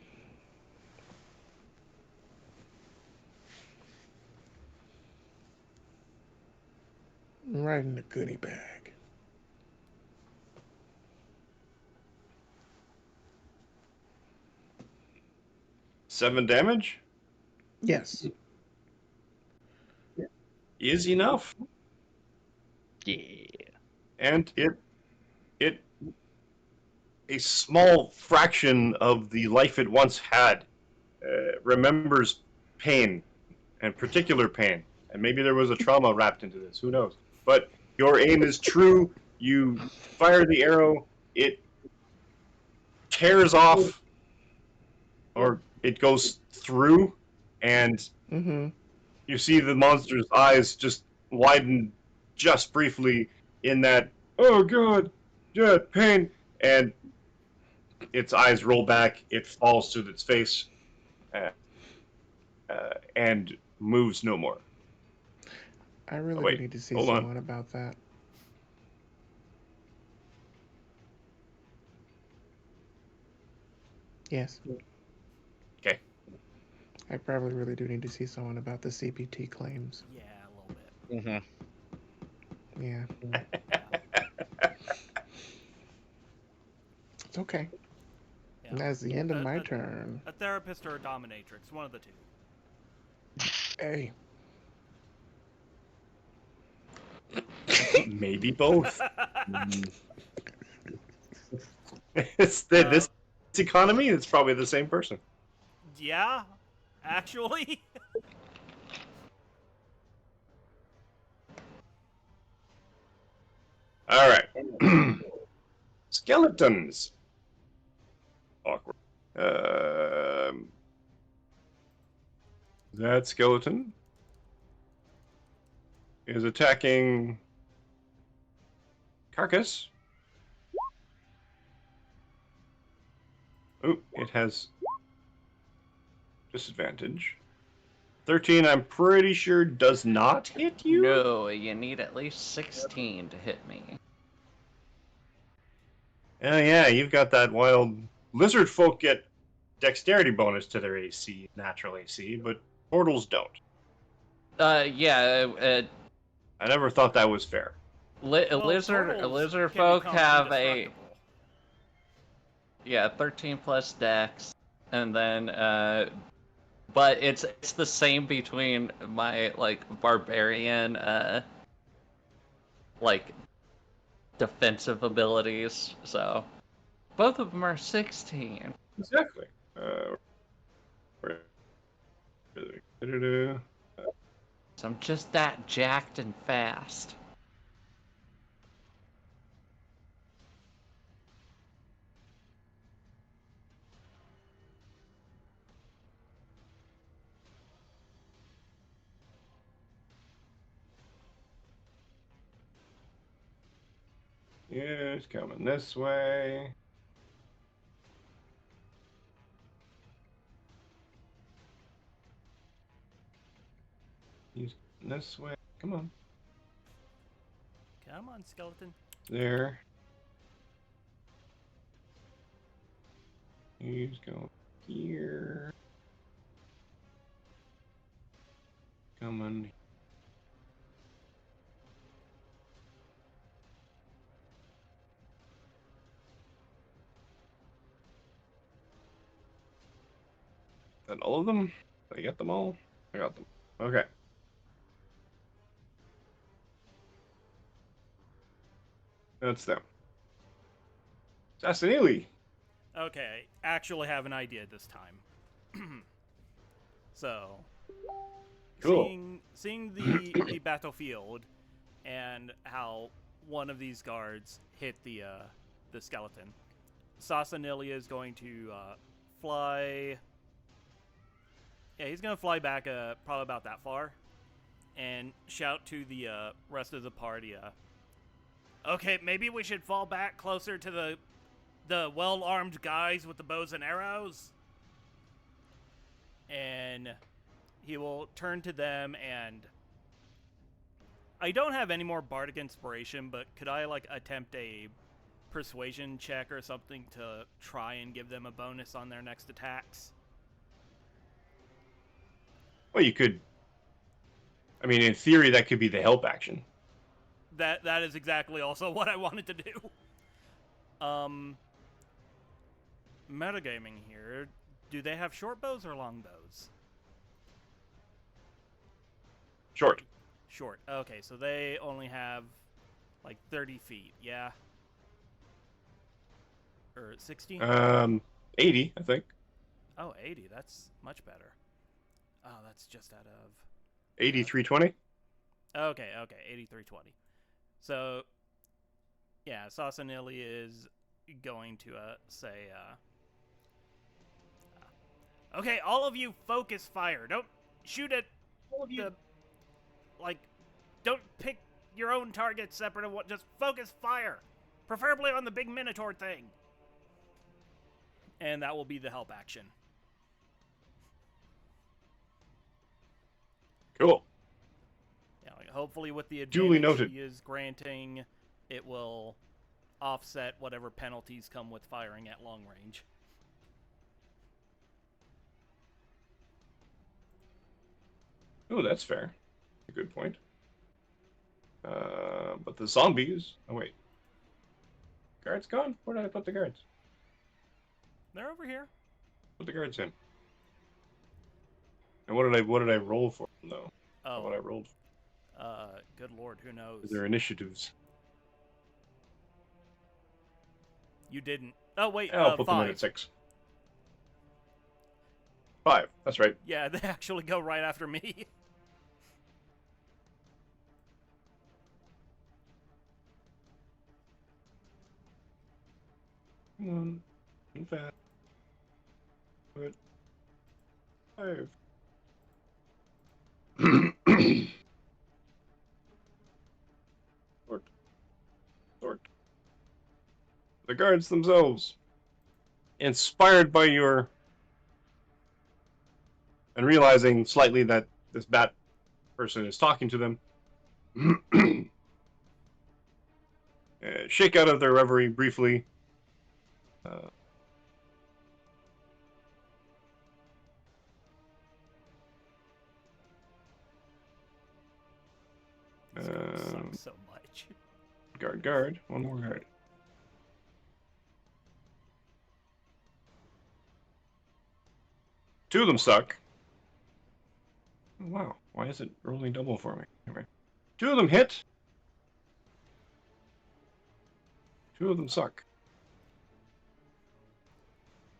Speaker 3: Right in the goodie bag.
Speaker 4: Seven damage
Speaker 3: Yes.
Speaker 4: is enough.
Speaker 2: Yeah.
Speaker 4: And it a small fraction of the life it once had remembers pain, and particular pain. And maybe there was a trauma wrapped into this, who knows. But your aim is true. You fire the arrow, it tears off, or it goes through, and you see the monster's eyes just widen just briefly in that, oh god, yeah, pain, and its eyes roll back, it falls to its face, and moves no more.
Speaker 3: I really
Speaker 4: wait,
Speaker 3: do need to see
Speaker 4: hold on.
Speaker 3: someone about that. Yes.
Speaker 4: Okay.
Speaker 3: I probably really do need to see someone about the CPT claims.
Speaker 1: Yeah, a little bit.
Speaker 2: Mm-hmm.
Speaker 3: Yeah. It's okay.
Speaker 1: Yeah.
Speaker 3: And that's the end of my turn.
Speaker 1: A therapist or a dominatrix, one of the two.
Speaker 3: Hey.
Speaker 4: Maybe both. This economy, it's probably the same person.
Speaker 1: Yeah, actually.
Speaker 4: All right. Skeletons. Awkward. That skeleton is attacking Carcass. Oh, it has disadvantage. 13, I'm pretty sure, does not hit you.
Speaker 5: No, you need at least 16 to hit me.
Speaker 4: Oh yeah, you've got that wild lizard folk get dexterity bonus to their AC, natural AC, but mortals don't.
Speaker 5: Yeah,
Speaker 4: I never thought that was fair.
Speaker 1: Well,
Speaker 5: lizard
Speaker 1: turtles can
Speaker 5: folk
Speaker 1: become
Speaker 5: have
Speaker 1: indestructible.
Speaker 5: 13 plus dex, and then but it's the same between my like barbarian like defensive abilities, so both of them are 16.
Speaker 4: Exactly. Where-
Speaker 5: So I'm just that jacked and fast.
Speaker 4: Yeah, it's coming this way. He's coming this way. Come on.
Speaker 1: Come on, skeleton.
Speaker 4: There. He's going here. Coming. Is that all of them? I got them all? I got them. Okay. That's them. Sassanili.
Speaker 1: Okay, I actually have an idea this time. So,
Speaker 4: Cool.
Speaker 1: seeing the battlefield and how one of these guards hit the skeleton, Sasanilia is going to fly. Yeah, he's gonna fly back probably about that far, and shout to the rest of the party. Okay, maybe we should fall back closer to the well-armed guys with the bows and arrows. And he will turn to them, and I don't have any more bardic inspiration, but could I like attempt a persuasion check or something to try and give them a bonus on their next attacks?
Speaker 4: Well, you could. I mean, in theory, that could be the help action.
Speaker 1: That is exactly also what I wanted to do. Metagaming here. Do they have short bows or long bows?
Speaker 4: Short.
Speaker 1: Short. Okay, so they only have like 30 feet, yeah? Or 60?
Speaker 4: 80, I think.
Speaker 1: Oh, 80. That's much better. Oh, that's just out of...
Speaker 4: 8320.
Speaker 1: Okay, 8320. So, yeah, Sassanili is going to say, okay, all of you focus fire. Don't shoot at the... Like, don't pick your own target separate of what... Just focus fire. Preferably on the big Minotaur thing. And that will be the help action.
Speaker 4: Cool.
Speaker 1: Yeah, like hopefully with the
Speaker 4: Duly
Speaker 1: advantage
Speaker 4: noted.
Speaker 1: he is granting, it will offset whatever penalties come with firing at long range.
Speaker 4: Oh, that's fair. A good point. But the zombies... Oh, wait. Guards gone? Where did I put the guards?
Speaker 1: They're over here.
Speaker 4: Put the guards in. And what did I roll for them, though?
Speaker 1: Oh,
Speaker 4: What I rolled for.
Speaker 1: good lord, who knows?
Speaker 4: Their initiatives.
Speaker 1: You didn't. Oh, wait,
Speaker 4: I'll put them in
Speaker 1: 5.
Speaker 4: at 6. 5. That's right.
Speaker 1: Yeah, they actually go right after me.
Speaker 4: on. Move fast. Good. 5. Sort. Sort. The guards themselves, inspired by your... and realizing slightly that this bat person is talking to them, shake out of their reverie briefly.
Speaker 1: This guy sucks so much.
Speaker 4: Guard. One more guard. Two of them suck. Oh, wow. Why is it rolling double for me? Anyway. Two of them hit. Two of them suck.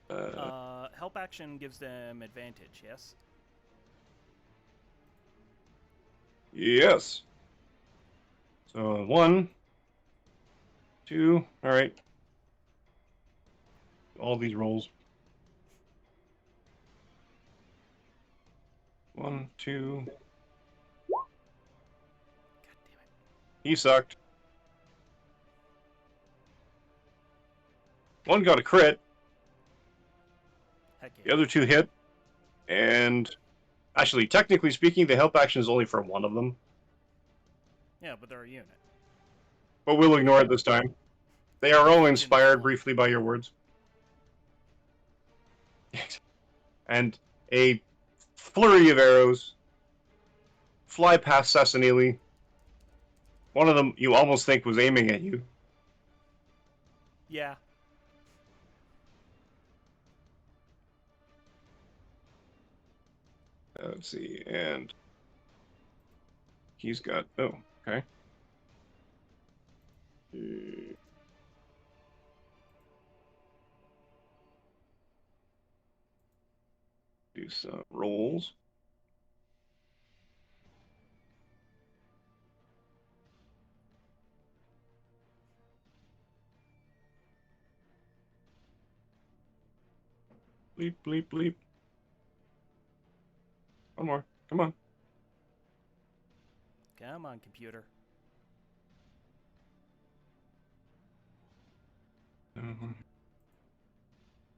Speaker 1: Help action gives them advantage, yes?
Speaker 4: Yes. So 1, 2. All right. All these rolls. 1, 2.
Speaker 1: God damn it.
Speaker 4: He sucked. One got a crit.
Speaker 1: Heck yeah.
Speaker 4: The other two hit. And actually, technically speaking, the help action is only for one of them.
Speaker 1: Yeah, but they're a unit.
Speaker 4: But we'll ignore it this time. They are all inspired briefly by your words. And a flurry of arrows fly past Sassanili. One of them you almost think was aiming at you.
Speaker 1: Yeah.
Speaker 4: Let's see, and he's got... Oh, okay. Do some rolls. Bleep, bleep, bleep. One more. Come on.
Speaker 1: Come on, computer.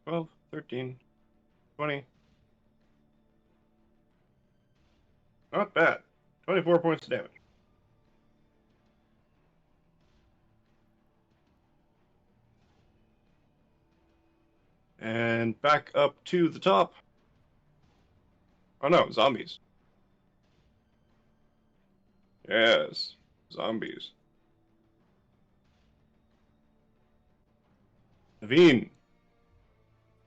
Speaker 4: 12, 13, 20. Not bad. 24 points of damage. And back up to the top. Oh no, zombies. Yes, zombies. Naveen,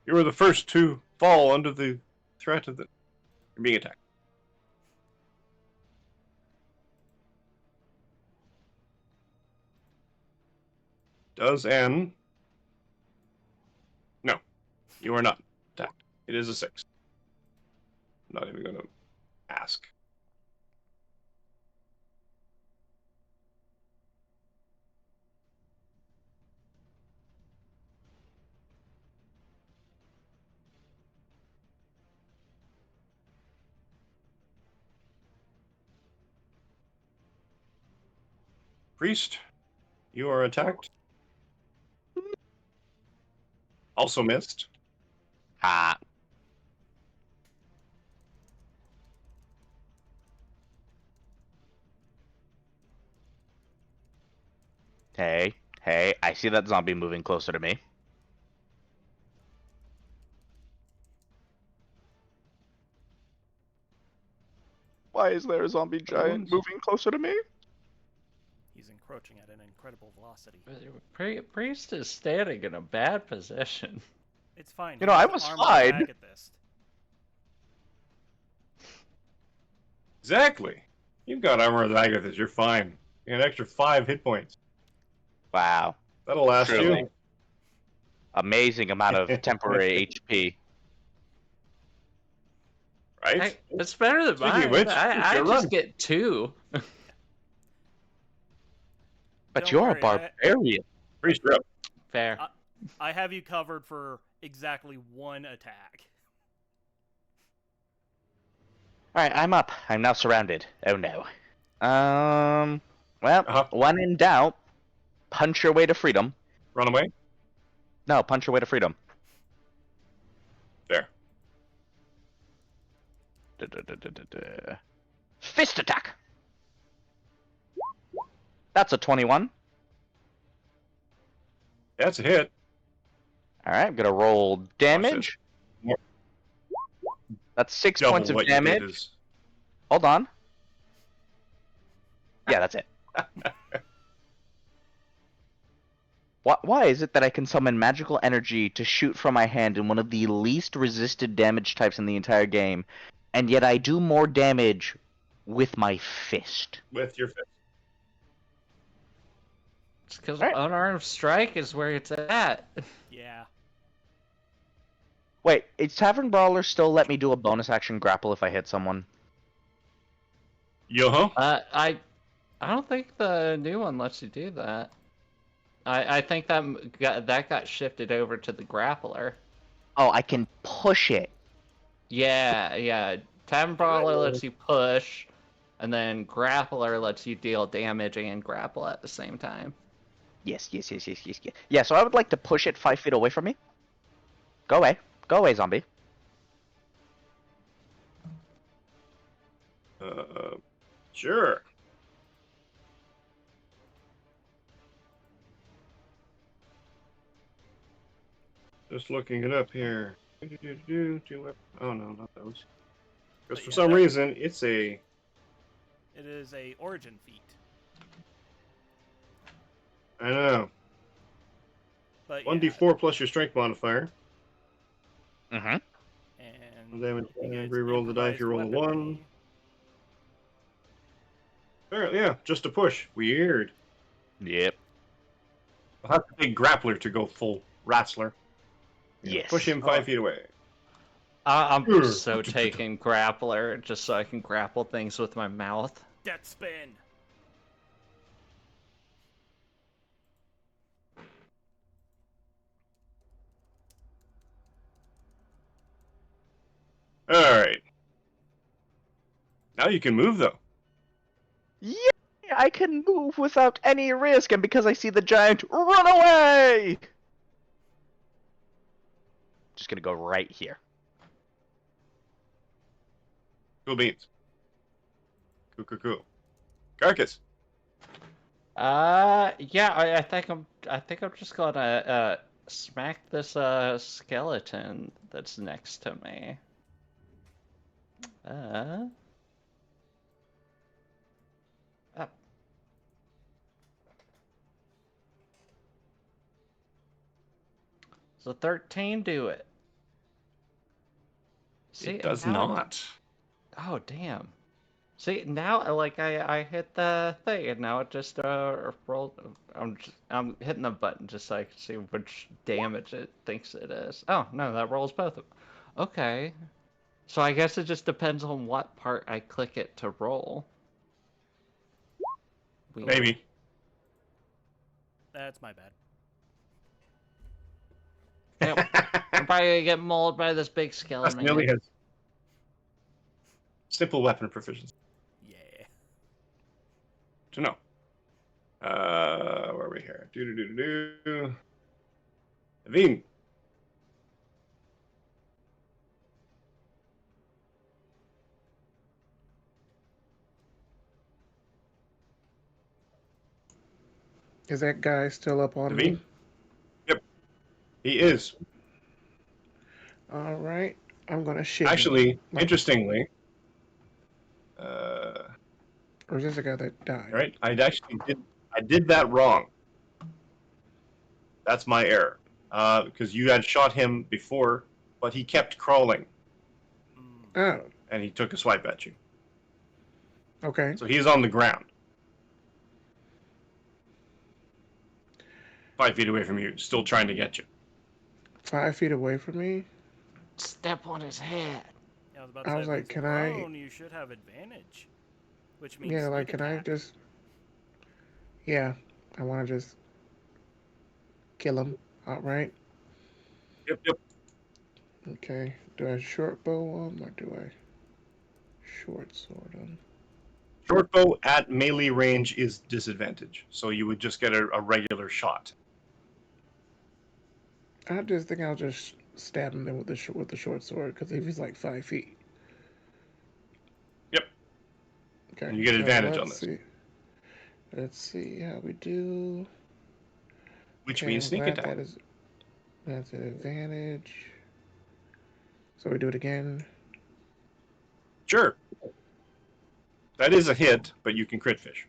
Speaker 4: you were the first to fall under the threat of being attacked. Does N? No, you are not attacked. It is a 6. I'm not even going to ask. Priest, you are attacked. Also missed.
Speaker 2: Ah. Hey, I see that zombie moving closer to me. Why is there a zombie giant moving closer to me?
Speaker 1: He's encroaching at an incredible velocity.
Speaker 5: Priest is standing in a bad position.
Speaker 1: It's fine.
Speaker 2: You know,
Speaker 1: he
Speaker 2: I
Speaker 1: has
Speaker 2: was
Speaker 1: armor
Speaker 2: fine.
Speaker 1: Agathist.
Speaker 4: Exactly. You've got armor of the Agathis. You're fine. You got an extra 5 hit points.
Speaker 2: Wow.
Speaker 4: That'll last
Speaker 2: Truly.
Speaker 4: you.
Speaker 2: Amazing amount of temporary HP.
Speaker 4: Right?
Speaker 5: Hey, it's better than
Speaker 4: Speaking of
Speaker 5: mine.
Speaker 4: which,
Speaker 5: I
Speaker 4: your
Speaker 5: just
Speaker 4: run.
Speaker 5: get 2.
Speaker 2: But
Speaker 1: Don't
Speaker 2: you're
Speaker 1: worry,
Speaker 2: a barbarian.
Speaker 4: Priest, you're up.
Speaker 5: Fair.
Speaker 1: I have you covered for exactly one attack.
Speaker 2: Alright, I'm up. I'm now surrounded. Oh no. Well,
Speaker 4: Uh-huh.
Speaker 2: when in doubt, punch your way to freedom.
Speaker 4: Run away.
Speaker 2: No, punch your way to freedom.
Speaker 4: There.
Speaker 2: Fist attack! That's a 21.
Speaker 4: That's a hit.
Speaker 2: Alright, I'm gonna roll
Speaker 4: Watch
Speaker 2: damage.
Speaker 4: this.
Speaker 2: That's 6
Speaker 4: Double
Speaker 2: points of
Speaker 4: what you
Speaker 2: damage.
Speaker 4: did is.
Speaker 2: Hold on. Yeah, that's it. Why is it that I can summon magical energy to shoot from my hand in one of the least resisted damage types in the entire game, and yet I do more damage with my fist?
Speaker 4: With your fist.
Speaker 5: It's because
Speaker 2: Alright.
Speaker 5: unarmed strike is where it's at.
Speaker 1: Yeah.
Speaker 2: Wait, is Tavern Brawler still let me do a bonus action grapple if I hit someone?
Speaker 4: Yo-ho?
Speaker 5: I don't think the new one lets you do that. I think that got shifted over to the grappler.
Speaker 2: Oh, I can push it.
Speaker 5: Yeah. Tavern Brawler lets you push, and then grappler lets you deal damage and grapple at the same time.
Speaker 2: Yes. Yeah, so I would like to push it 5 feet away from me. Go away. Go away, zombie.
Speaker 4: Sure. Just looking it up here. Oh no, not those. Because for
Speaker 1: Yeah,
Speaker 4: some
Speaker 1: that-
Speaker 4: reason, it's a.
Speaker 1: It is a origin feat.
Speaker 4: I know.
Speaker 1: But
Speaker 4: 1d4 plus your strength modifier.
Speaker 2: Mm-hmm.
Speaker 1: And
Speaker 4: Damage.
Speaker 1: he gets
Speaker 4: Reroll the die if you roll a
Speaker 1: improvised
Speaker 4: 1.
Speaker 1: weaponry.
Speaker 4: Apparently, yeah, just a push. Weird.
Speaker 2: Yep.
Speaker 4: I'll have to take grappler to go full Ratzler.
Speaker 2: Yes.
Speaker 4: Push him 5 feet away.
Speaker 5: I'm
Speaker 4: Ugh.
Speaker 5: so taking grappler just so I can grapple things with my mouth.
Speaker 1: Death spin.
Speaker 4: Alright. Now you can move, though.
Speaker 2: Yeah, I can move without any risk, and because I see the giant run away! Just gonna go right here.
Speaker 4: Cool beans. Cool. Carcass.
Speaker 5: Yeah, I think I'm just gonna smack this skeleton that's next to me. Up. So 13 do it. See,
Speaker 4: It does
Speaker 5: now-
Speaker 4: not.
Speaker 5: Oh damn. See, now like I hit the thing and now it just rolled. I'm hitting the button just so I can see which damage it thinks it is. Oh no, that rolls both of them. Okay. So I guess it just depends on what part I click it to roll. Weird.
Speaker 4: Maybe.
Speaker 1: That's my bad.
Speaker 5: Yep. I'm probably gonna get mauled by this big skeleton.
Speaker 4: That's nearly his. Simple weapon proficiency.
Speaker 1: Yeah.
Speaker 4: To know. Where are we here? Naveen.
Speaker 3: Is that guy still up on me?
Speaker 4: Naveen? Yep. He is.
Speaker 3: All right. I'm going to shit.
Speaker 4: Actually,
Speaker 3: him.
Speaker 4: interestingly,
Speaker 3: Or is this the guy that died?
Speaker 4: right? I did that wrong. That's my error. Because you had shot him before, but he kept crawling
Speaker 3: Oh,
Speaker 4: and he took a swipe at you.
Speaker 3: okay.
Speaker 4: So he's on the ground. 5 feet away from you, still trying to get you.
Speaker 3: 5 feet away from me?
Speaker 5: Step on his head.
Speaker 1: Yeah, I was about
Speaker 3: I
Speaker 1: to
Speaker 3: was
Speaker 1: say,
Speaker 3: like,
Speaker 1: if he's
Speaker 3: can I-
Speaker 1: prone, you should have advantage. Which means
Speaker 3: Yeah, like,
Speaker 1: sneak
Speaker 3: can I
Speaker 1: attack.
Speaker 3: just... Yeah, I want to just kill him. All right.
Speaker 4: Yep, yep.
Speaker 3: Okay. Do I short bow or do I short sword them?
Speaker 4: Short bow at melee range is disadvantage, so you would just get a regular shot.
Speaker 3: I just think I'll just stab him then with the short sword because if he's like 5 feet.
Speaker 4: Yep,
Speaker 3: Okay.
Speaker 4: and you get
Speaker 3: So
Speaker 4: advantage on this,
Speaker 3: let's see how we do.
Speaker 4: which
Speaker 3: Okay,
Speaker 4: means
Speaker 3: I'm
Speaker 4: sneak
Speaker 3: glad
Speaker 4: attack.
Speaker 3: that's an advantage. So we do it again.
Speaker 4: Sure, that is a hit, but you can crit fish.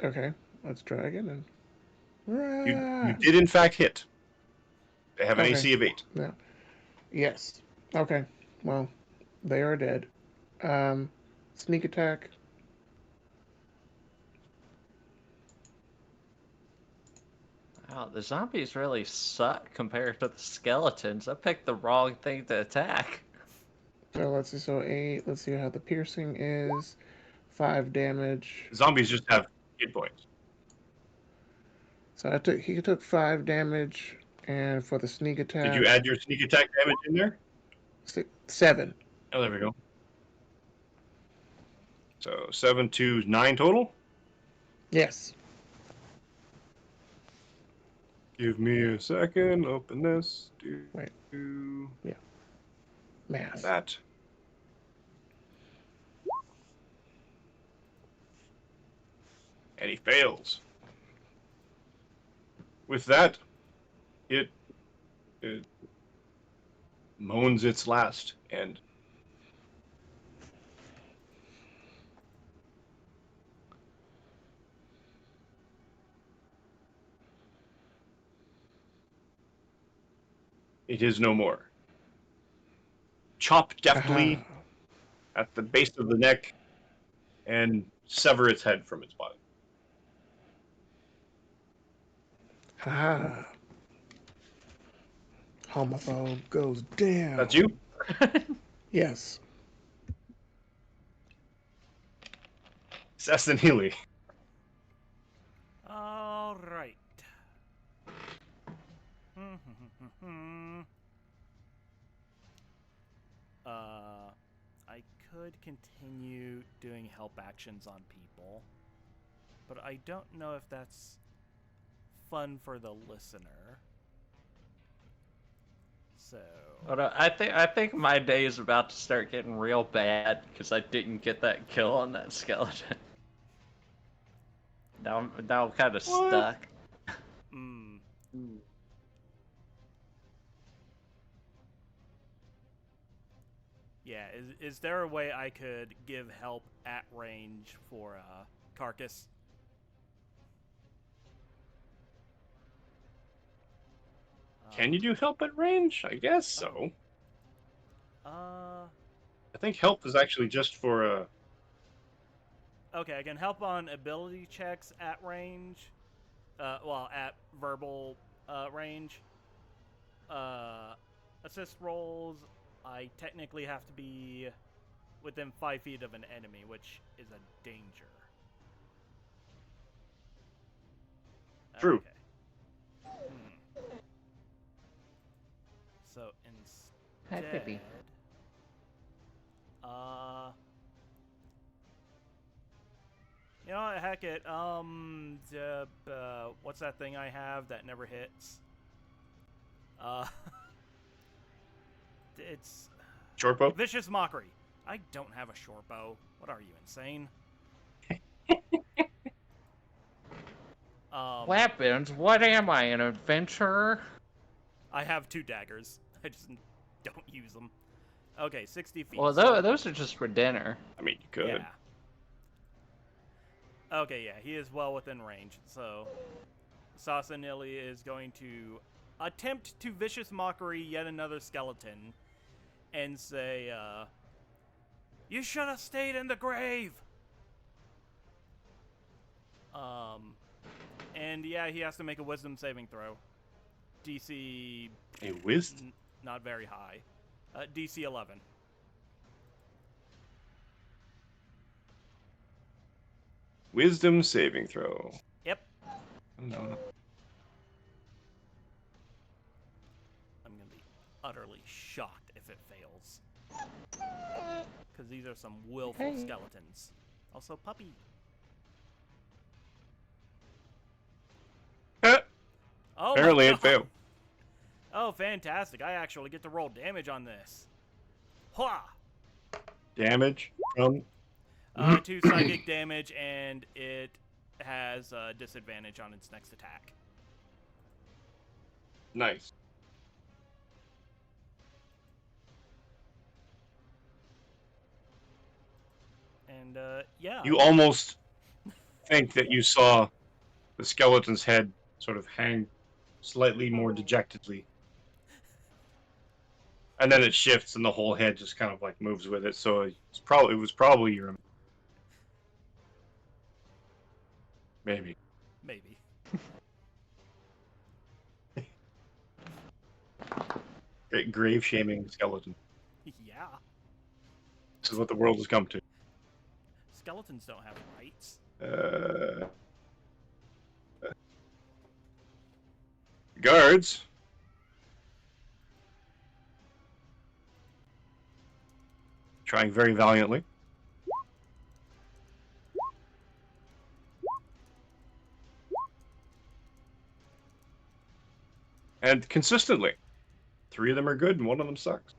Speaker 3: Okay, let's try again.
Speaker 4: You did in fact hit. They have an
Speaker 3: Okay.
Speaker 4: AC of 8.
Speaker 3: No. Yes. Okay. Well, they are dead. Um, sneak attack.
Speaker 5: Wow, the zombies really suck compared to the skeletons. I picked the wrong thing to attack.
Speaker 3: So let's see. So 8. Let's see how the piercing is. 5 damage.
Speaker 4: Zombies just have hit points.
Speaker 3: So he took 5 damage, and for the sneak
Speaker 4: Did you
Speaker 3: attack,
Speaker 4: add your sneak attack damage in there?
Speaker 3: 7.
Speaker 4: Oh, there we go. So 7 to 9 total.
Speaker 3: Yes.
Speaker 4: Give me a second. Open this.
Speaker 3: Wait.
Speaker 4: Do
Speaker 3: Yeah. Math.
Speaker 4: that. And he fails. With that, it moans its last, and it is no more. Chop
Speaker 3: Haha.
Speaker 4: deftly at the base of the neck and sever its head from its body.
Speaker 3: Haha. Homophobe goes down.
Speaker 4: That's you?
Speaker 3: Yes.
Speaker 4: Sess and Healy.
Speaker 1: All right. I could continue doing help actions on people, but I don't know if that's fun for the listener. So,
Speaker 5: But I think my day is about to start getting real bad because I didn't get that kill on that skeleton. Now I'm kind of
Speaker 4: What?
Speaker 5: stuck.
Speaker 1: yeah, is there a way I could give help at range for Carcass?
Speaker 4: Can you do help at range? I guess so.
Speaker 1: Uh,
Speaker 4: I think help is actually just for
Speaker 1: okay, I can help on ability checks at range. Well, at verbal range. Assist rolls, I technically have to be within 5 feet of an enemy, which is a danger.
Speaker 4: True.
Speaker 1: Okay. So
Speaker 5: Hi,
Speaker 1: instead,
Speaker 5: Pippi.
Speaker 1: you know what, heck it, what's that thing I have that never hits? It's
Speaker 4: short bow.
Speaker 1: Vicious Mockery. I don't have a short bow. What are you, insane?
Speaker 5: Weapons? What am I, an adventurer?
Speaker 1: I have 2 daggers. I just don't use them. Okay, 60 feet.
Speaker 5: Well, those are just for dinner.
Speaker 4: I mean, you could.
Speaker 1: Yeah. Okay, yeah, he is well within range. So, Sasanili is going to attempt to Vicious Mockery yet another skeleton and say, you should have stayed in the grave! And yeah, he has to make a wisdom saving throw. DC...
Speaker 4: A wisdom?
Speaker 1: Not very high. DC 11.
Speaker 4: Wisdom saving throw.
Speaker 1: Yep.
Speaker 4: No.
Speaker 1: utterly shocked if it fails. Because these are some willful skeletons. Also, puppy. Oh,
Speaker 4: Apparently
Speaker 1: my
Speaker 4: it failed.
Speaker 1: Oh, fantastic. I actually get to roll damage on this. Hwah!
Speaker 4: Damage from...
Speaker 1: 2 psychic damage, and it has disadvantage on its next attack.
Speaker 4: Nice.
Speaker 1: And, yeah.
Speaker 4: You almost think that you saw the skeleton's head sort of hang slightly more dejectedly. And then it shifts and the whole head just kind of like moves with it, so it was probably your... Maybe.
Speaker 1: Maybe.
Speaker 4: Great grave-shaming skeleton.
Speaker 1: Yeah.
Speaker 4: This is what the world has come to.
Speaker 1: Skeletons don't have rights.
Speaker 4: Guards. Trying very valiantly. And consistently. 3 of them are good and 1 of them sucks.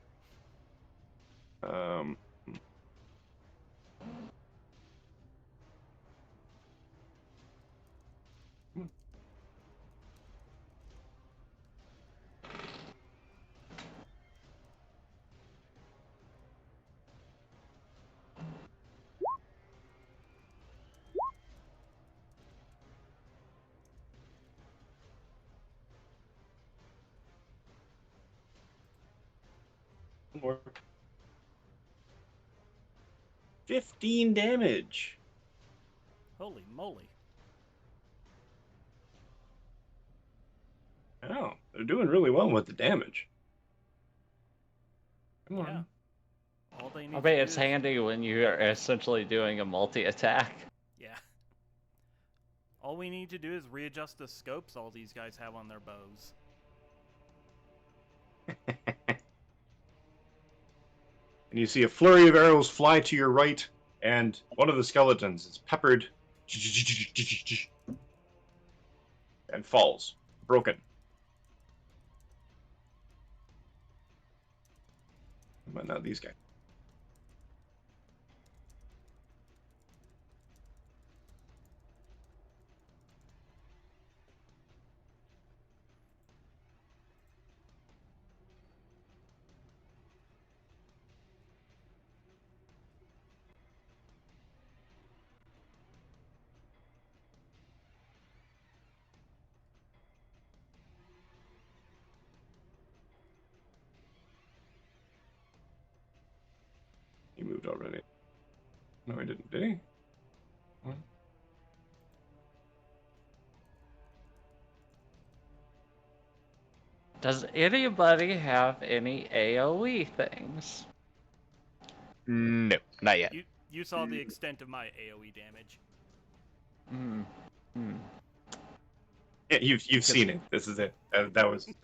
Speaker 4: More. 15 damage.
Speaker 1: Holy moly.
Speaker 4: Oh, they're doing really well with the damage. Come on.
Speaker 1: Yeah. All they need
Speaker 5: I
Speaker 1: to
Speaker 5: bet
Speaker 1: do
Speaker 5: it's
Speaker 1: is...
Speaker 5: handy when you're essentially doing a multi-attack.
Speaker 1: Yeah. All we need to do is readjust the scopes all these guys have on their bows.
Speaker 4: And you see a flurry of arrows fly to your right, and one of the skeletons is peppered and falls, broken. But not these guys. He moved already. No, he didn't. Did he? What?
Speaker 5: Does anybody have any AoE things?
Speaker 2: No, not yet.
Speaker 1: You saw the extent of my AoE damage.
Speaker 4: Yeah, you've seen it. This is it. That was it.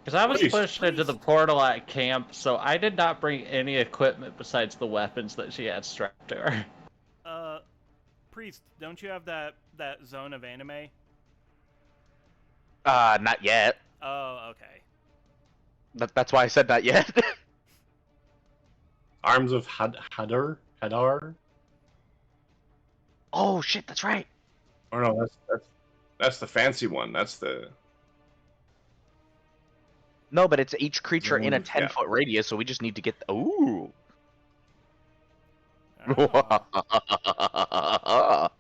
Speaker 5: Because I was
Speaker 4: Priest.
Speaker 5: pushed into the portal at camp, so I did not bring any equipment besides the weapons that she had strapped to her.
Speaker 1: Priest, don't you have that zone of anime?
Speaker 2: Not yet.
Speaker 1: Oh, okay.
Speaker 2: That's why I said not yet.
Speaker 4: Arms of Hadar.
Speaker 2: Oh shit, that's right.
Speaker 4: Oh no, that's the fancy one. That's the...
Speaker 2: No, but it's each creature in a
Speaker 4: Yeah.
Speaker 2: 10-foot radius, so we just need to get. Ooh.
Speaker 1: Ah.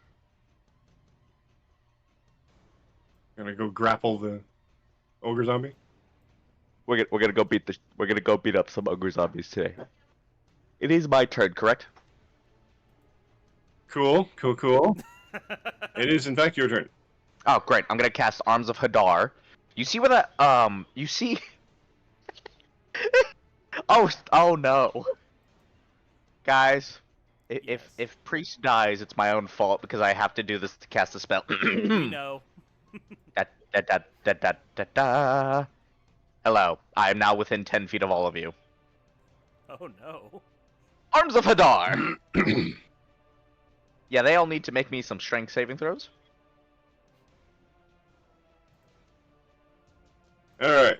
Speaker 4: Gonna go grapple the ogre zombie.
Speaker 2: We're gonna go beat up some ogre zombies today. It is my turn, correct?
Speaker 4: Cool. It is in fact your turn.
Speaker 2: Oh, great. I'm gonna cast Arms of Hadar. You see where that you see? oh no. Guys,
Speaker 1: Yes.
Speaker 2: if Priest dies, it's my own fault because I have to do this to cast a spell.
Speaker 1: We know.
Speaker 2: Da. Hello. I am now within 10 feet of all of you.
Speaker 1: Oh no.
Speaker 2: Arms of Hadar! Yeah, they all need to make me some strength saving throws.
Speaker 4: Alright.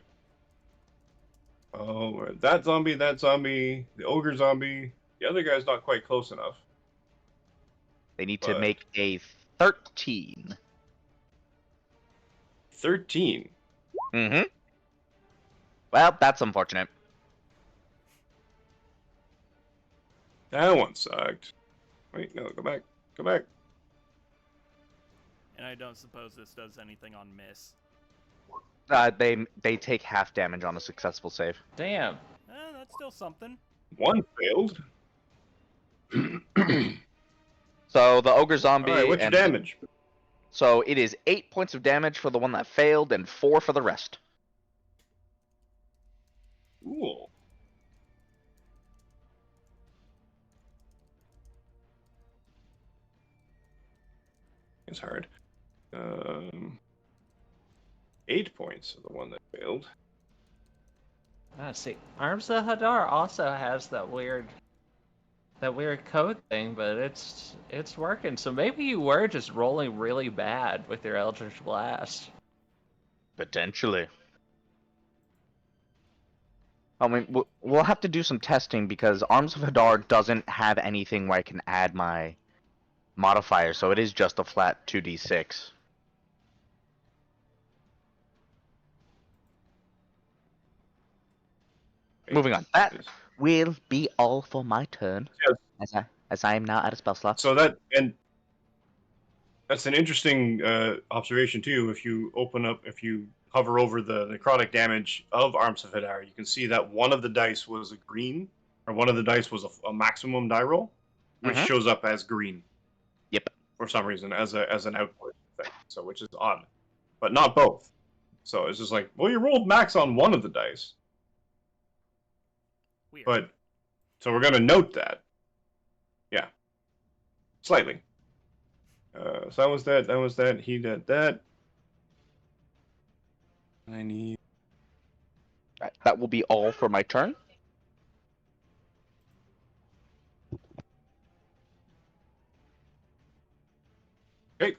Speaker 4: Oh, that zombie, the ogre zombie. The other guy's not quite close enough.
Speaker 2: They need to
Speaker 4: But-
Speaker 2: make a 13.
Speaker 4: 13.
Speaker 2: Mm-hmm. Well, that's unfortunate.
Speaker 4: That one sucked. Wait, no, go back. Go back.
Speaker 1: And I don't suppose this does anything on miss.
Speaker 2: They take half damage on a successful save.
Speaker 5: Damn.
Speaker 1: That's still something.
Speaker 4: One failed.
Speaker 2: So the ogre zombie.
Speaker 4: Alright, what's your
Speaker 2: and
Speaker 4: damage?
Speaker 2: So it is 8 points of damage for the one that failed, and 4 for the rest.
Speaker 4: Cool. It's hard. 8 points for the one that failed.
Speaker 5: See, Arms of Hadar also has that weird code thing, but it's working. So maybe you were just rolling really bad with your Eldritch Blast.
Speaker 2: Potentially. I mean, we'll have to do some testing because Arms of Hadar doesn't have anything where I can add my modifier, so it is just a flat 2d6. Moving on. That will be all for my turn.
Speaker 4: Yes.
Speaker 2: As I am now out of spell slots.
Speaker 4: So that's an interesting observation too. If you hover over the necrotic damage of Arms of Hadar, you can see that one of the dice was a green, or one of the dice was a maximum die roll, which
Speaker 2: Mhm.
Speaker 4: shows up as green.
Speaker 2: Yep.
Speaker 4: For some reason, as an output thing. So which is odd, but not both. So it's just like, well, you rolled max on one of the dice,
Speaker 1: Weird.
Speaker 4: but so we're gonna note that. Yeah. Slightly. So that was that. That was that. He did that. I need.
Speaker 2: Right, that will be all for my turn.
Speaker 4: Okay.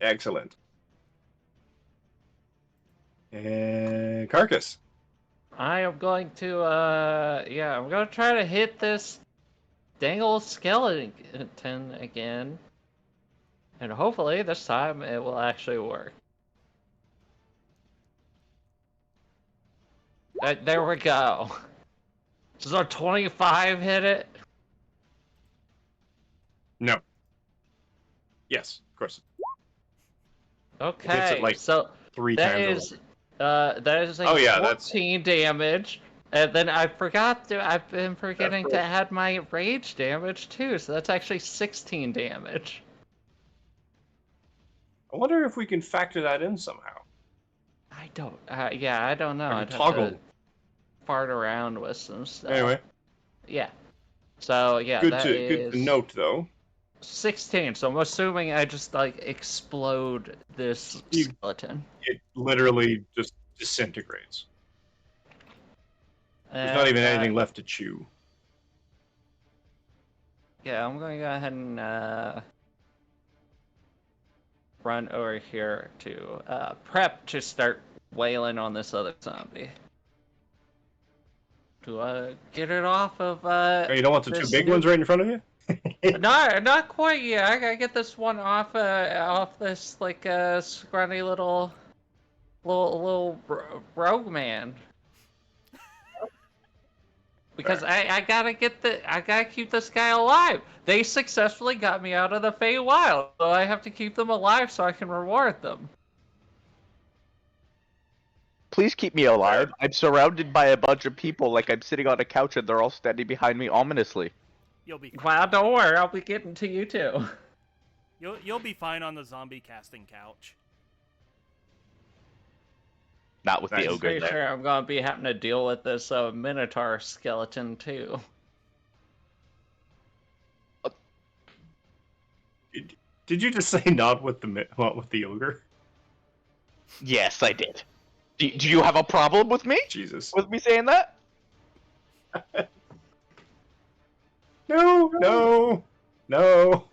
Speaker 4: Excellent. And Carcass.
Speaker 5: I am going to, I'm going to try to hit this dang old skeleton again. And hopefully this time it will actually work. There we go. Does our 25 hit it?
Speaker 4: No. Yes, of course.
Speaker 5: Okay,
Speaker 4: Hits it like
Speaker 5: so
Speaker 4: 3
Speaker 5: that
Speaker 4: times.
Speaker 5: is, that is like
Speaker 4: Oh, yeah, that's-
Speaker 5: 14 damage. And then I've been forgetting to add my rage damage too, so that's actually 16 damage.
Speaker 4: I wonder if we can factor that in somehow.
Speaker 5: I don't, I don't know.
Speaker 4: Or
Speaker 5: I'd have
Speaker 4: toggle.
Speaker 5: to fart around with some stuff.
Speaker 4: Anyway,
Speaker 5: Yeah. So yeah,
Speaker 4: good
Speaker 5: that
Speaker 4: to
Speaker 5: is
Speaker 4: note though.
Speaker 5: 16. So I'm assuming I just like explode this
Speaker 4: You-
Speaker 5: skeleton.
Speaker 4: It literally just disintegrates. There's not
Speaker 5: And,
Speaker 4: even anything left to chew.
Speaker 5: Yeah, I'm going to go ahead and run over here to prep to start wailing on this other zombie. To get it off of
Speaker 4: Oh, you don't want the 2
Speaker 5: this
Speaker 4: big
Speaker 5: new-
Speaker 4: ones right in front of you?
Speaker 5: Not quite yet. I gotta get this one off this like scrawny little rogue man. Because I gotta keep this guy alive. They successfully got me out of the Feywild, so I have to keep them alive so I can reward them.
Speaker 2: Please keep me alive. I'm surrounded by a bunch of people like I'm sitting on a couch and they're all standing behind me ominously.
Speaker 1: You'll be
Speaker 5: Well, don't worry, I'll be getting to you too.
Speaker 1: you'll be fine on the zombie casting couch.
Speaker 2: Not with the
Speaker 4: Nice.
Speaker 2: ogre
Speaker 5: Pretty
Speaker 2: there.
Speaker 5: sure I'm gonna be having to deal with this Minotaur skeleton too.
Speaker 4: Did you just say not with the ogre?
Speaker 2: Yes, I did. Do you have a problem with me?
Speaker 4: Jesus.
Speaker 2: With me saying that?
Speaker 4: No, no, no.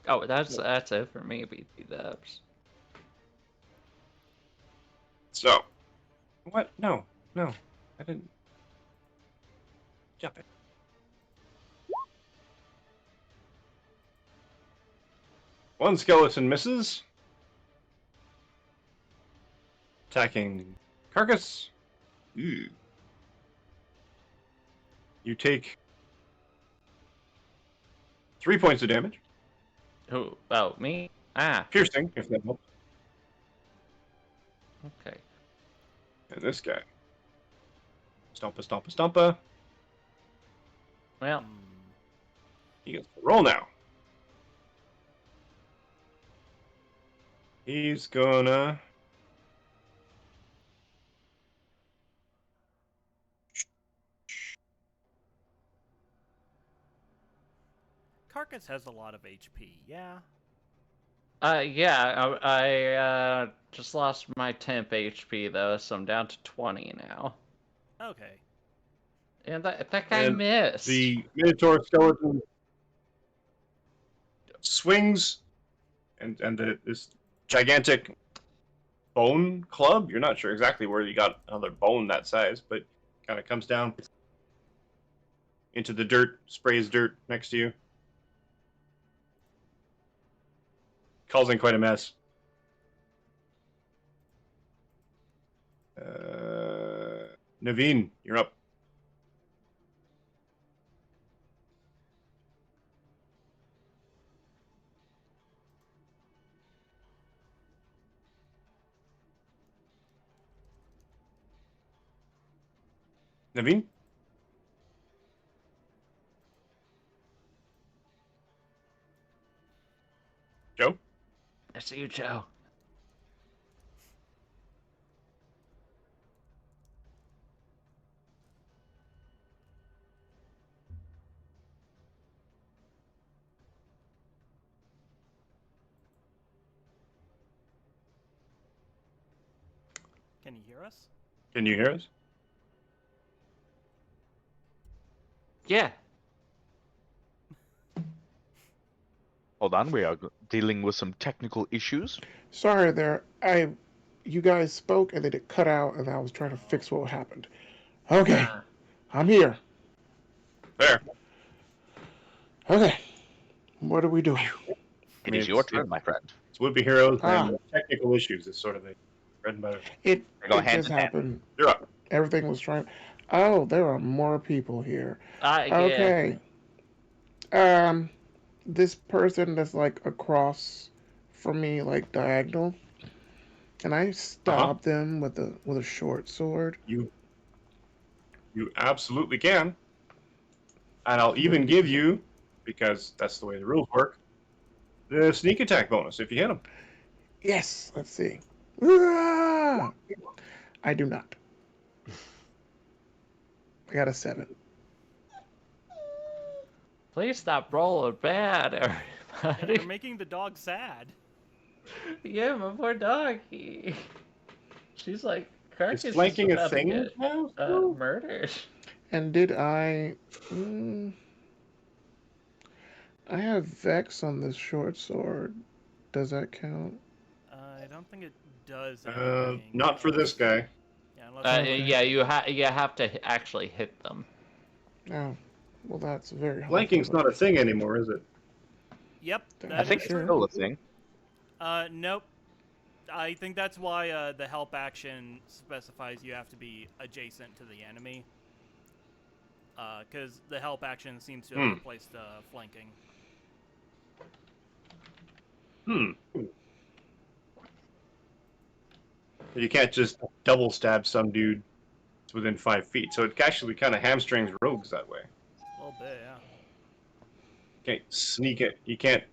Speaker 5: Oh, that's it for me, BT Dubs.
Speaker 4: So, what? No, no, I didn't. Jump it. One skeleton misses. Attacking carcass. Ooh. You take 3 points of damage.
Speaker 5: Who? Oh, me? Ah,
Speaker 4: Piercing, if that helps.
Speaker 5: okay.
Speaker 4: And this guy. Stompa, stompa, stompa.
Speaker 5: Well,
Speaker 1: Hmm.
Speaker 4: He gets to roll now. He's gonna...
Speaker 1: Carcass has a lot of HP, yeah?
Speaker 5: yeah, I just lost my temp HP though, so I'm down to 20 now.
Speaker 1: Okay.
Speaker 5: And that guy
Speaker 4: And
Speaker 5: missed.
Speaker 4: the Minotaur skeleton swings, and this gigantic bone club. You're not sure exactly where you got another bone that size, but kind of comes down into the dirt, sprays dirt next to you, causing quite a mess. Naveen, you're up. Naveen? Joe?
Speaker 5: I see you, Joe.
Speaker 1: Can you hear us?
Speaker 4: Can you hear us?
Speaker 5: Yeah.
Speaker 2: Hold on, we are dealing with some technical issues.
Speaker 3: Sorry there. You guys spoke and then it cut out, and I was trying to fix what happened. Okay, I'm here.
Speaker 4: There.
Speaker 3: Okay, what are we doing?
Speaker 2: It is your turn, my friend.
Speaker 4: It's would-be heroes
Speaker 3: Ah.
Speaker 4: and technical issues is sort of the bread and butter.
Speaker 3: It
Speaker 2: They go
Speaker 3: it
Speaker 2: hand
Speaker 3: just
Speaker 2: in hand.
Speaker 3: happened.
Speaker 4: You're up.
Speaker 3: Everything was trying. Oh, there are more people here.
Speaker 5: Yeah.
Speaker 3: Okay. This person that's like across from me, like diagonal. Can I stab them with a short sword?
Speaker 4: You absolutely can. And I'll even give you, because that's the way the rules work, the sneak attack bonus if you hit him.
Speaker 3: Yes. Let's see. Ah! I do not. I got a 7.
Speaker 5: Please stop rolling bad,
Speaker 1: Yeah,
Speaker 5: everybody.
Speaker 1: you're making the dog sad.
Speaker 5: Yeah, my poor dog. She's like, Carcass is
Speaker 4: flanking a
Speaker 5: about to
Speaker 4: thing
Speaker 5: get
Speaker 4: now, still?
Speaker 5: murdered.
Speaker 3: And did I? I have Vex on this short sword. Does that count?
Speaker 1: I don't think it does anything.
Speaker 4: Not for this guy.
Speaker 1: Yeah, unless
Speaker 3: Okay.
Speaker 5: Yeah, you have to actually hit them.
Speaker 3: Oh, well, that's very helpful.
Speaker 4: Flanking's not a thing anymore, is it?
Speaker 1: Yep,
Speaker 3: Thank
Speaker 1: that
Speaker 2: I think
Speaker 1: is
Speaker 2: it's
Speaker 3: Sure.
Speaker 2: still a thing.
Speaker 1: Nope. I think that's why the help action specifies you have to be adjacent to the enemy. Because the help action seems to have replaced flanking.
Speaker 4: You can't just double stab some dude that's within 5 feet. So it actually kind of hamstrings rogues that way.
Speaker 1: A little bit, yeah.
Speaker 4: You can't sneak it. You can't,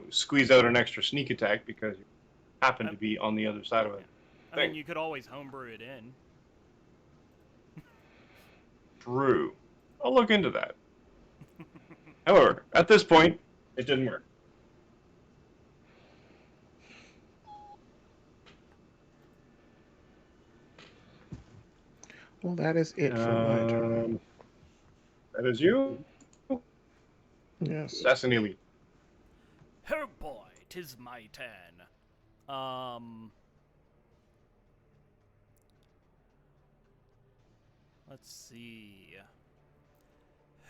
Speaker 4: squeeze out an extra sneak attack because you happen to be on the other side of it.
Speaker 1: I mean, you could always homebrew it in.
Speaker 4: True. I'll look into that. However, at this point, it didn't work.
Speaker 3: Well, that is it for my turn.
Speaker 4: That is you,
Speaker 3: Yes.
Speaker 4: Assassin Elite.
Speaker 1: Oh boy, 'tis my turn. Let's see.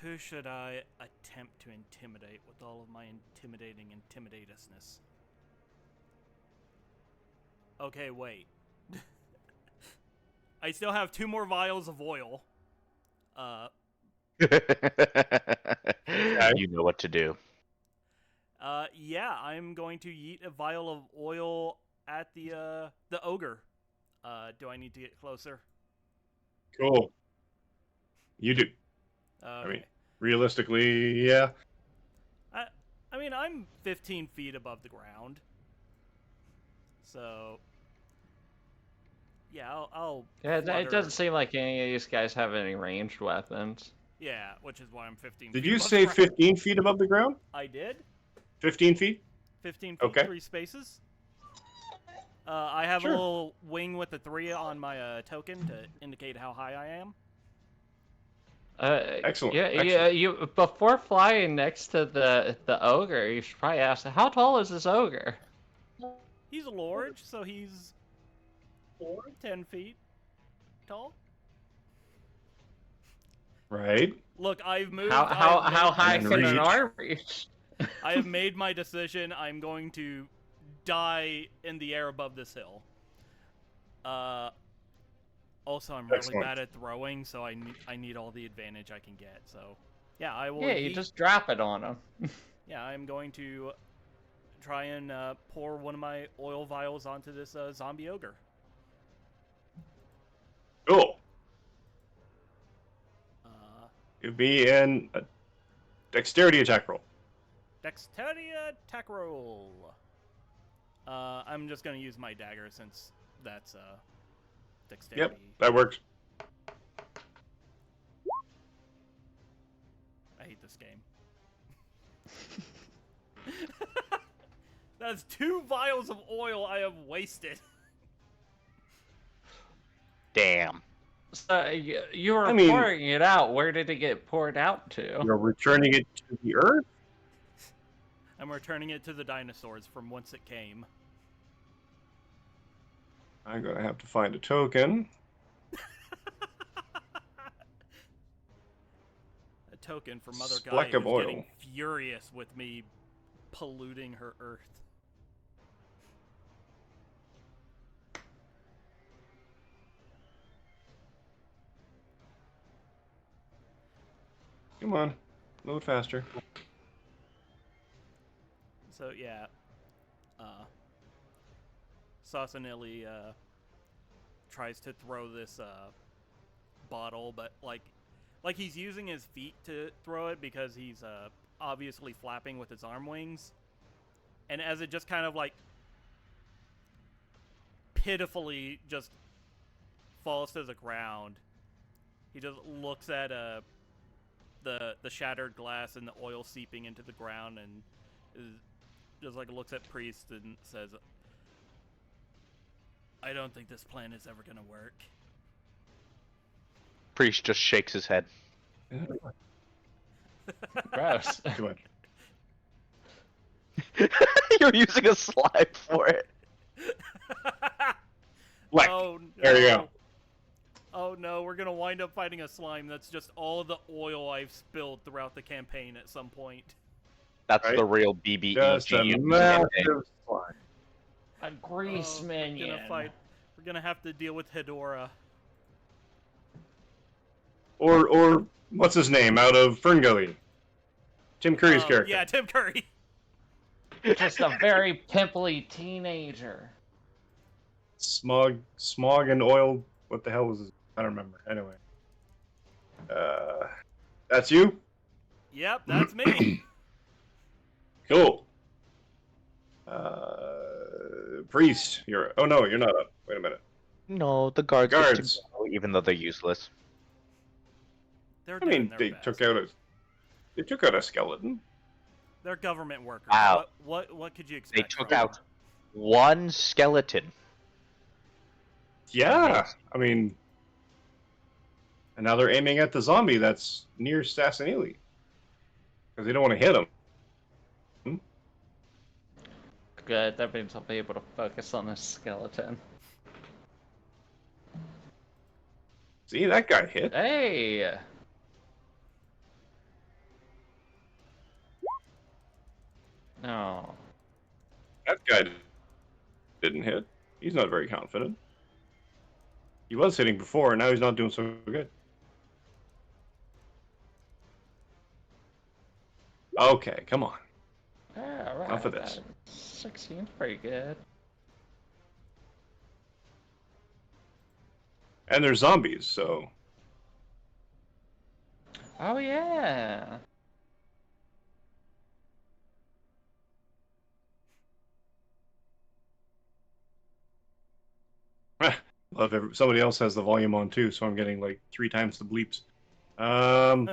Speaker 1: Who should I attempt to intimidate with all of my intimidating intimidatusness? Okay, wait. I still have 2 more vials of oil.
Speaker 2: You know what to do.
Speaker 1: Yeah, I'm going to yeet a vial of oil at the ogre. Do I need to get closer?
Speaker 4: Cool. You do.
Speaker 1: Okay.
Speaker 4: I mean, realistically, yeah.
Speaker 1: I mean, I'm 15 feet above the ground. So, yeah, I'll
Speaker 5: Yeah, it
Speaker 1: flutter.
Speaker 5: doesn't seem like any of these guys have any ranged weapons.
Speaker 1: Yeah, which is why I'm 15
Speaker 4: Did
Speaker 1: feet
Speaker 4: you
Speaker 1: above
Speaker 4: say
Speaker 1: the ground.
Speaker 4: 15 feet above the ground?
Speaker 1: I did.
Speaker 4: 15 feet?
Speaker 1: 15 feet,
Speaker 4: Okay.
Speaker 1: 3 spaces. I have
Speaker 4: Sure.
Speaker 1: a little wing with the 3 on my token to indicate how high I am.
Speaker 4: Excellent.
Speaker 5: Yeah,
Speaker 4: Excellent.
Speaker 5: you before flying next to the ogre, you should probably ask, how tall is this ogre?
Speaker 1: He's large, so he's 10 feet tall.
Speaker 4: Right.
Speaker 1: Look, I've moved.
Speaker 5: How high
Speaker 4: And
Speaker 5: can an
Speaker 4: reach.
Speaker 5: arm reach?
Speaker 1: I have made my decision. I'm going to die in the air above this hill. Also, I'm really
Speaker 4: Excellent.
Speaker 1: bad at throwing, so I need all the advantage I can get. So, yeah, I will.
Speaker 5: Yeah, you just drop it on him.
Speaker 1: Yeah, I'm going to try and pour one of my oil vials onto this zombie ogre.
Speaker 4: Cool.
Speaker 1: It'd
Speaker 4: be a dexterity attack roll.
Speaker 1: Dexterity attack roll. I'm just gonna use my dagger since that's dexterity.
Speaker 4: Yep, that works.
Speaker 1: I hate this game. That's 2 vials of oil I have wasted.
Speaker 2: Damn.
Speaker 5: So you were
Speaker 4: I mean-
Speaker 5: pouring it out. Where did it get poured out to?
Speaker 4: You're returning it to the earth?
Speaker 1: I'm returning it to the dinosaurs from whence it came.
Speaker 4: I'm gonna have to find a token.
Speaker 1: A token for Mother
Speaker 4: Speck
Speaker 1: Gaia
Speaker 4: of
Speaker 1: who's
Speaker 4: oil.
Speaker 1: getting furious with me polluting her earth.
Speaker 4: Come on, load faster.
Speaker 1: So yeah, Sassanelli tries to throw this bottle, but like he's using his feet to throw it because he's obviously flapping with his arm wings, and as it just kind of like pitifully just falls to the ground, he just looks at the shattered glass and the oil seeping into the ground, and just like looks at Priest and says, "I don't think this plan is ever gonna work."
Speaker 2: Priest just shakes his head.
Speaker 5: Gross.
Speaker 4: Too much.
Speaker 2: You're using a slime for it.
Speaker 4: Black.
Speaker 1: Oh no!
Speaker 4: There you go.
Speaker 1: Oh no! We're gonna wind up fighting a slime that's just all of the oil I've spilled throughout the campaign at some point.
Speaker 2: That's
Speaker 4: Right.
Speaker 2: the real BBEG.
Speaker 4: Just a
Speaker 2: campaign.
Speaker 4: massive slime.
Speaker 5: A grease
Speaker 1: Oh,
Speaker 5: minion.
Speaker 1: We're gonna fight. We're gonna have to deal with Hedora.
Speaker 4: Or what's his name out of Ferngully? Tim Curry's character.
Speaker 1: Yeah, Tim Curry.
Speaker 5: Just a very pimply teenager.
Speaker 4: Smog and oil. What the hell was his? I don't remember. Anyway. That's you?
Speaker 1: Yep, that's me.
Speaker 4: Cool. Priest, you're. Oh no, you're not up. Wait a minute.
Speaker 2: No, the guards get to
Speaker 4: Guards.
Speaker 2: go, even though they're useless.
Speaker 1: They're
Speaker 4: I
Speaker 1: doing
Speaker 4: mean,
Speaker 1: their
Speaker 4: they
Speaker 1: best.
Speaker 4: took out a skeleton.
Speaker 1: They're government workers.
Speaker 2: Wow.
Speaker 1: What could you
Speaker 2: They
Speaker 1: expect?
Speaker 2: took
Speaker 1: from
Speaker 2: out
Speaker 1: them?
Speaker 2: one skeleton.
Speaker 4: Yeah,
Speaker 2: Amazing.
Speaker 4: I mean, And now they're aiming at the zombie that's near Stassanili. Because they don't want to hit him.
Speaker 5: Good, that means I'll be able to focus on this skeleton.
Speaker 4: See, that guy hit.
Speaker 5: Hey! No.
Speaker 4: That guy didn't hit. He's not very confident. He was hitting before, and now he's not doing so good. Okay, come on.
Speaker 5: Yeah, alright.
Speaker 4: Enough of this.
Speaker 5: 16's pretty good.
Speaker 4: And they're zombies, so...
Speaker 5: Oh, yeah!
Speaker 4: Somebody else has the volume on too, so I'm getting like 3 times the bleeps.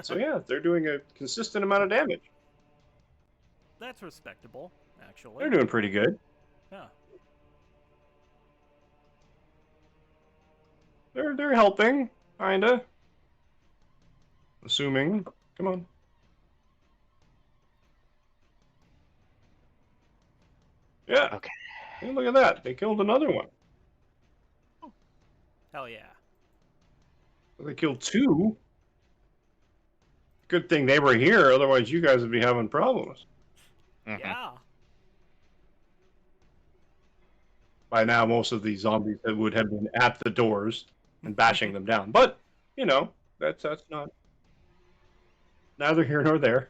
Speaker 4: So yeah, they're doing a consistent amount of damage.
Speaker 1: That's respectable, actually.
Speaker 4: They're doing pretty good.
Speaker 1: Yeah.
Speaker 4: They're helping, kinda. Assuming. Come on. Yeah.
Speaker 2: Okay.
Speaker 4: Hey, look at that. They killed another one.
Speaker 1: Hell yeah.
Speaker 4: They killed 2. Good thing they were here, otherwise you guys would be having problems.
Speaker 2: Mhm.
Speaker 1: Yeah.
Speaker 4: By now, most of these zombies would have been at the doors and bashing them down. But, you know, that's not... Neither here nor there.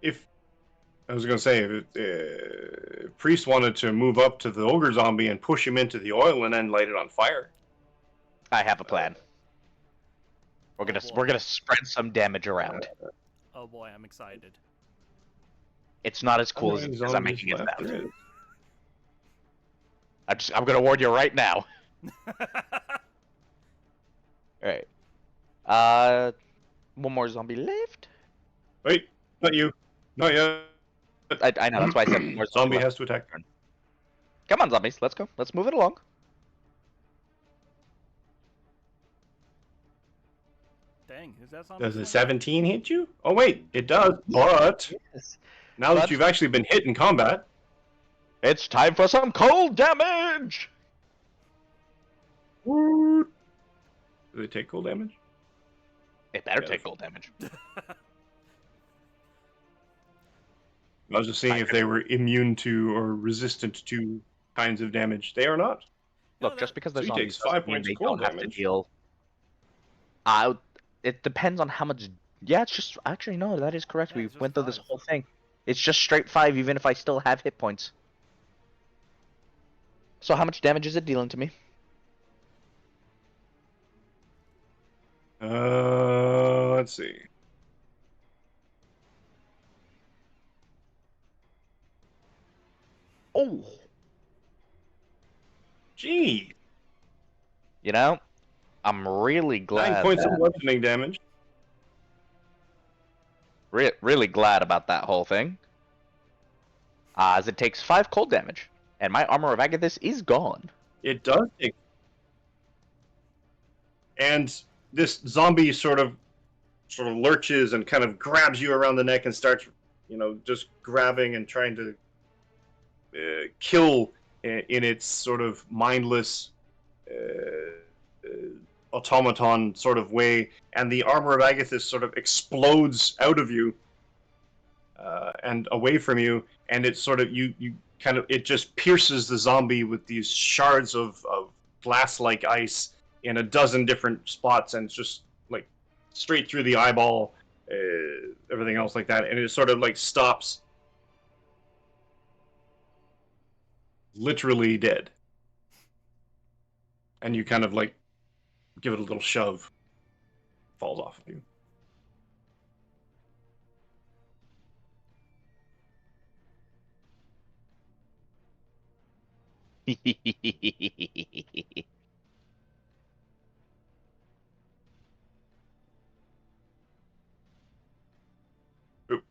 Speaker 4: If I was going to say, if Priest wanted to move up to the ogre zombie and push him into the oil and then light it on fire.
Speaker 2: I have a plan. We're gonna spread some damage around.
Speaker 1: Oh boy, I'm excited.
Speaker 2: It's not as cool as I'm making it sound. I'm gonna warn you right now. Alright. One more zombie left.
Speaker 4: Wait, not you. Not yet.
Speaker 2: I know, that's why I said more
Speaker 4: Zombie
Speaker 2: left.
Speaker 4: has to attack.
Speaker 2: Come on, zombies, let's go. Let's move it along.
Speaker 1: Dang, is that something?
Speaker 4: Does a 17 hit you? Oh wait, it does. But
Speaker 2: Yes.
Speaker 4: now that you've actually been hit in combat,
Speaker 2: It's time for some cold damage!
Speaker 4: do they take cold damage?
Speaker 2: It better
Speaker 4: Yeah,
Speaker 2: take cold damage.
Speaker 4: I was just seeing if they were immune to or resistant to kinds of damage. They are not.
Speaker 2: Look, just because they're
Speaker 4: So he
Speaker 2: zombies
Speaker 4: takes 5
Speaker 2: doesn't mean
Speaker 4: points
Speaker 2: they
Speaker 4: of cold
Speaker 2: don't have to
Speaker 4: damage.
Speaker 2: deal. It depends on how much. Yeah, it's just actually no, that is correct.
Speaker 1: Yeah,
Speaker 2: We
Speaker 1: it's just
Speaker 2: went through this
Speaker 1: 5.
Speaker 2: whole thing. It's just straight 5, even if I still have hit points. So how much damage is it dealing to me?
Speaker 4: Let's see.
Speaker 2: Oh,
Speaker 4: Gee,
Speaker 2: you know, I'm really
Speaker 4: 9
Speaker 2: glad.
Speaker 4: points of bludgeoning damage.
Speaker 2: Really glad about that whole thing. As it takes 5 cold damage, and my armor of Agathis is gone.
Speaker 4: It does take. And this zombie sort of lurches and kind of grabs you around the neck and starts, just grabbing and trying to kill in its sort of mindless automaton sort of way. And the armor of Agathis sort of explodes out of you and away from you, and it's sort of it just pierces the zombie with these shards of glass-like ice in a dozen different spots, and it's just like straight through the eyeball, everything else like that, and it sort of like stops, literally dead, and you kind of like give it a little shove, falls off of you. Oop.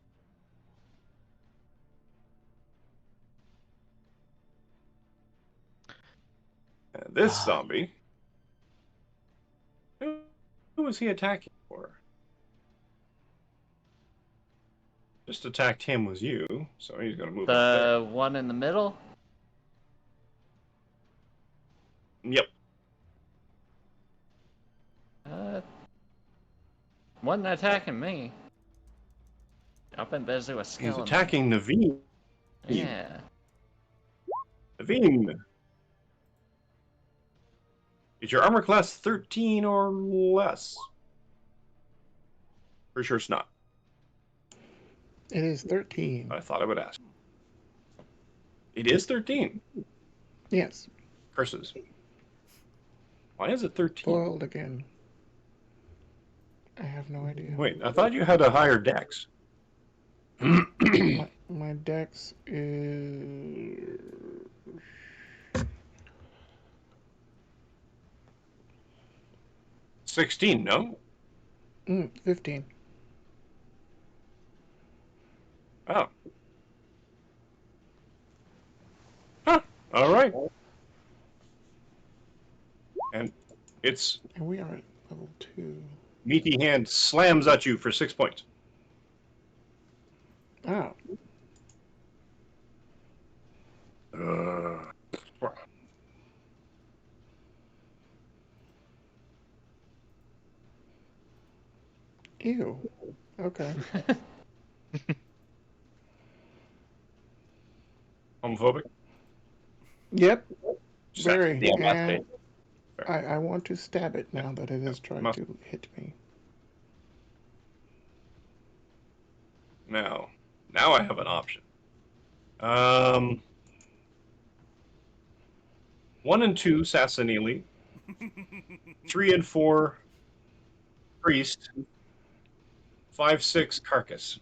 Speaker 4: This zombie. Who was he attacking for? Just attacked him was you, so he's gonna move up there.
Speaker 5: The one in the middle?
Speaker 4: Yep.
Speaker 5: Wasn't attacking me. I've been busy with
Speaker 4: He's
Speaker 5: skeleton.
Speaker 4: attacking Naveen.
Speaker 5: Yeah.
Speaker 4: Naveen. Is your armor class 13 or less? For sure it's not.
Speaker 3: It is 13.
Speaker 4: I thought I would ask. It is 13.
Speaker 3: Yes.
Speaker 4: Curses. Why is it 13?
Speaker 3: Foiled again. I have no idea.
Speaker 4: Wait, I thought you had a higher dex.
Speaker 3: My dex is
Speaker 4: 16, no?
Speaker 3: 15.
Speaker 4: Oh. Huh. All right. And its
Speaker 3: And we are at level 2.
Speaker 4: meaty hand slams at you for 6 points.
Speaker 3: Oh. Ew. Okay.
Speaker 4: Homophobic?
Speaker 3: Yep.
Speaker 4: Just
Speaker 3: Very.
Speaker 4: asking.
Speaker 2: Yeah, must be.
Speaker 3: And I want to stab it now that it has tried
Speaker 4: Must-
Speaker 3: to hit me.
Speaker 4: Now I have an option. 1 and 2 Sassanili. 3 and 4 Priest. 5, 6 Carcass.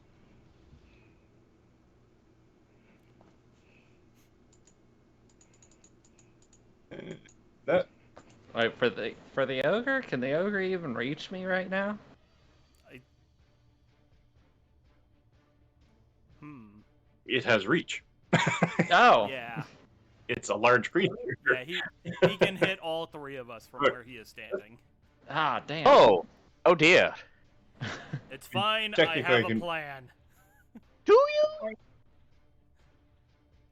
Speaker 4: That
Speaker 5: Wait, for the ogre? Can the ogre even reach me right now?
Speaker 4: it has reach.
Speaker 5: Oh.
Speaker 1: Yeah.
Speaker 4: It's a large creature.
Speaker 1: Yeah, he can hit all three of us from
Speaker 4: Look.
Speaker 1: where he is standing.
Speaker 5: Ah, damn.
Speaker 2: Oh dear.
Speaker 1: It's fine. I
Speaker 4: Technically,
Speaker 1: have
Speaker 4: I
Speaker 1: a
Speaker 4: can-
Speaker 1: plan.
Speaker 2: Do you?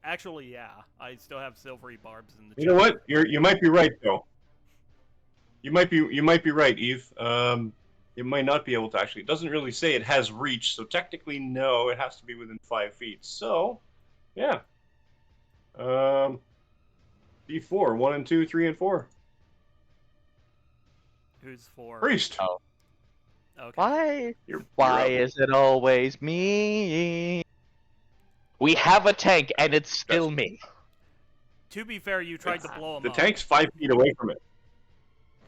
Speaker 1: Actually, yeah. I still have silvery barbs in the
Speaker 4: You know what? You might be right though. You might be right, Eve. It might not be able to actually. It doesn't really say it has reach, so technically no, it has to be within 5 feet. So, yeah. D4, 1 and 2, 3 and 4.
Speaker 1: Who's for?
Speaker 4: Priest.
Speaker 2: Oh.
Speaker 1: Okay.
Speaker 2: Why?
Speaker 4: You're
Speaker 2: Why
Speaker 4: up.
Speaker 2: is it always me? We have a tank, and it's still me.
Speaker 1: To be fair, you tried to blow him
Speaker 4: The
Speaker 1: up.
Speaker 4: tank's 5 feet away from it.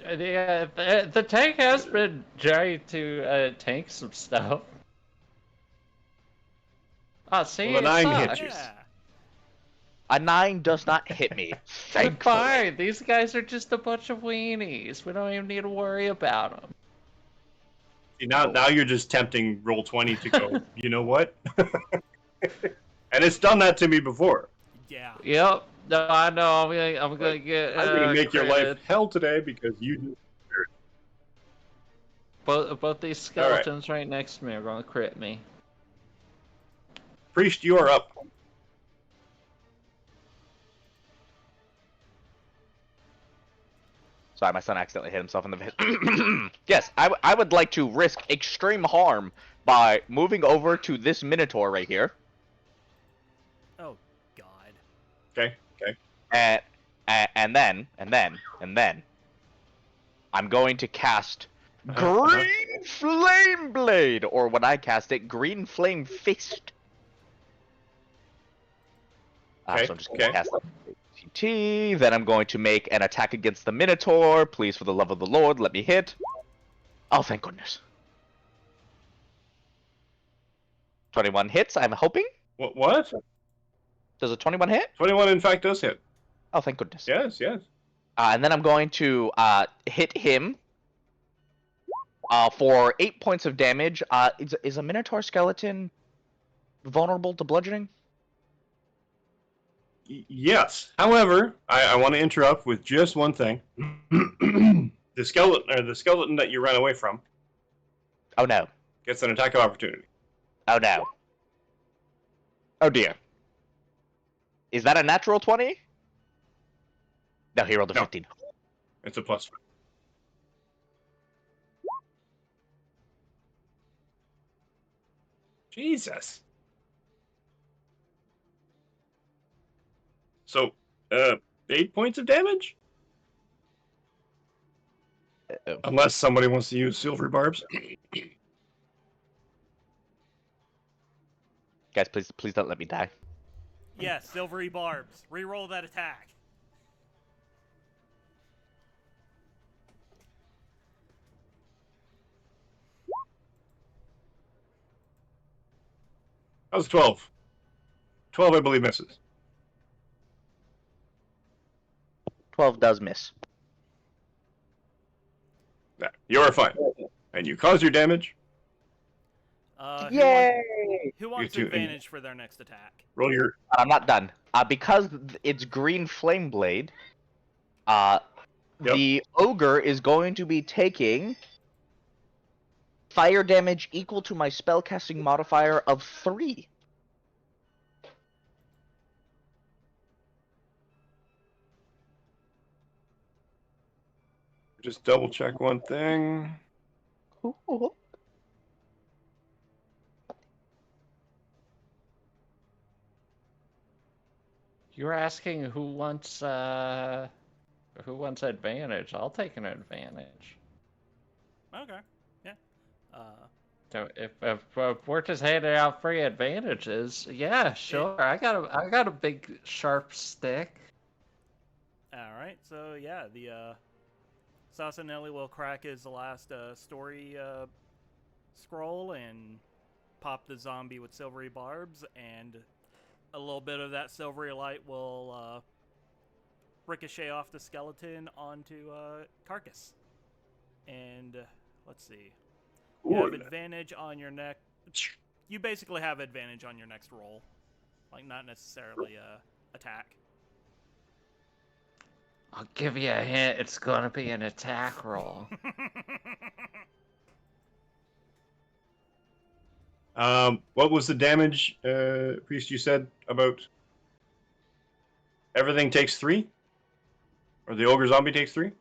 Speaker 5: The tank has been trying to tank some stuff. Oh, see,
Speaker 4: Well, the
Speaker 5: it
Speaker 4: 9
Speaker 5: sucks.
Speaker 4: hit you.
Speaker 1: Yeah.
Speaker 2: A 9 does not hit me.
Speaker 5: We're
Speaker 2: Thankfully.
Speaker 5: fine. These guys are just a bunch of weenies. We don't even need to worry about them.
Speaker 4: See, now you're just tempting Roll20 to go, you know what? And it's done that to me before.
Speaker 1: Yeah.
Speaker 5: Yep. No, I know. I'm gonna get.
Speaker 4: I'm going to make your
Speaker 5: critted.
Speaker 4: life hell today because you...
Speaker 5: Both these skeletons right next to me are gonna crit me.
Speaker 4: Priest, you are up.
Speaker 2: Sorry, my son accidentally hit himself in the face. Yes, I would like to risk extreme harm by moving over to this Minotaur right here.
Speaker 1: Oh God.
Speaker 4: Okay.
Speaker 2: And then I'm going to cast Green Flame Blade, or when I cast it, Green Flame Fist.
Speaker 4: Okay,
Speaker 2: So I'm just going to cast TT, then I'm going to make an attack against the Minotaur. Please, for the love of the Lord, let me hit. Oh, thank goodness. 21 hits, I'm hoping.
Speaker 4: What?
Speaker 2: Does a 21 hit?
Speaker 4: 21 in fact does hit.
Speaker 2: Oh, thank goodness.
Speaker 4: Yes.
Speaker 2: And then I'm going to hit him for 8 points of damage. Is a Minotaur skeleton vulnerable to bludgeoning?
Speaker 4: Yes. However, I want to interrupt with just one thing. The skeleton that you ran away from
Speaker 2: Oh no.
Speaker 4: gets an attack of opportunity.
Speaker 2: Oh no. Oh dear. Is that a natural 20? No, he rolled a
Speaker 4: No.
Speaker 2: 15.
Speaker 4: It's a plus. Jesus. So, 8 points of damage?
Speaker 2: Uh-oh.
Speaker 4: Unless somebody wants to use silvery barbs.
Speaker 2: Guys, please don't let me die.
Speaker 1: Yes, silvery barbs. Reroll that attack.
Speaker 4: That was 12. 12, I believe, misses.
Speaker 2: 12 does miss.
Speaker 4: Yeah, you are fine. And you caused your damage.
Speaker 2: Yay!
Speaker 1: Who wants
Speaker 4: You two-
Speaker 1: advantage for their next attack?
Speaker 4: Roll your.
Speaker 2: I'm not done. Because it's green flame blade, the ogre is going to be taking fire damage equal to my spellcasting modifier of 3.
Speaker 4: Just double check one thing.
Speaker 2: Ooh.
Speaker 5: You're asking who wants advantage. I'll take an advantage.
Speaker 1: Okay. Yeah.
Speaker 5: So if we're just handing out free advantages, yeah, sure. I got a big sharp stick.
Speaker 1: All right. So yeah, the Sasanelli will crack his last story scroll and pop the zombie with silvery barbs, and a little bit of that silvery light will ricochet off the skeleton onto Carcass. And let's see. You have advantage on your next. You basically have advantage on your next roll, like not necessarily attack.
Speaker 5: I'll give you a hint. It's gonna be an attack roll.
Speaker 4: What was the damage, Priest, you said about everything takes 3? Or the ogre zombie takes 3?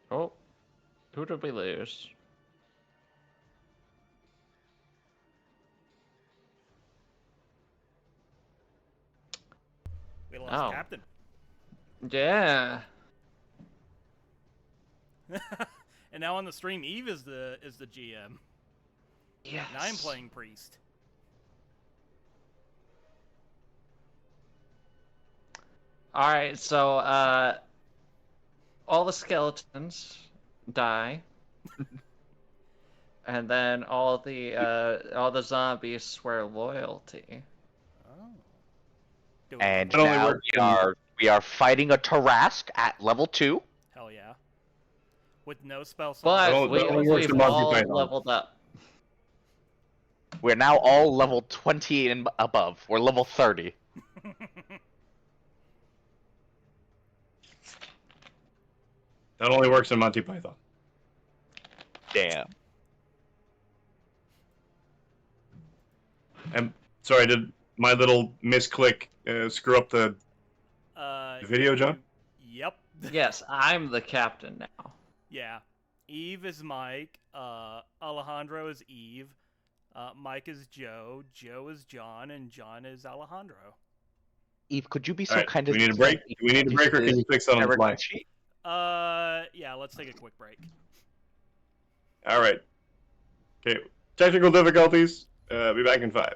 Speaker 5: Oh, who did we lose?
Speaker 1: We lost
Speaker 5: Oh.
Speaker 1: Captain.
Speaker 5: Yeah.
Speaker 1: And now on the stream, Eve is the GM.
Speaker 5: Yes.
Speaker 1: And I'm playing Priest.
Speaker 5: All right, so all the skeletons die, and then all the zombies swear loyalty.
Speaker 1: Oh. Do
Speaker 2: And
Speaker 4: It only
Speaker 2: now
Speaker 4: works
Speaker 2: we are fighting a Tarask at level 2.
Speaker 1: Hell yeah. With no spell slot.
Speaker 5: But
Speaker 4: That only works
Speaker 5: we've
Speaker 4: in Monty
Speaker 5: all
Speaker 4: Python.
Speaker 5: leveled up.
Speaker 2: We're now all level 20 and above. We're level 30.
Speaker 4: That only works in Monty Python.
Speaker 2: Damn.
Speaker 4: And sorry, did my little misclick screw up the video, John?
Speaker 1: Yep.
Speaker 5: Yes, I'm the captain now.
Speaker 1: Yeah. Eve is Mike. Alejandro is Eve. Mike is Joe. Joe is John. And John is Alejandro.
Speaker 2: Eve, could you be so
Speaker 4: All right,
Speaker 2: kind
Speaker 4: do
Speaker 2: as
Speaker 4: we need a break? Do we need a break, or can you fix that on the fly?
Speaker 1: Yeah, let's take a quick break.
Speaker 4: All right. Okay. Technical difficulties. Be back in 5.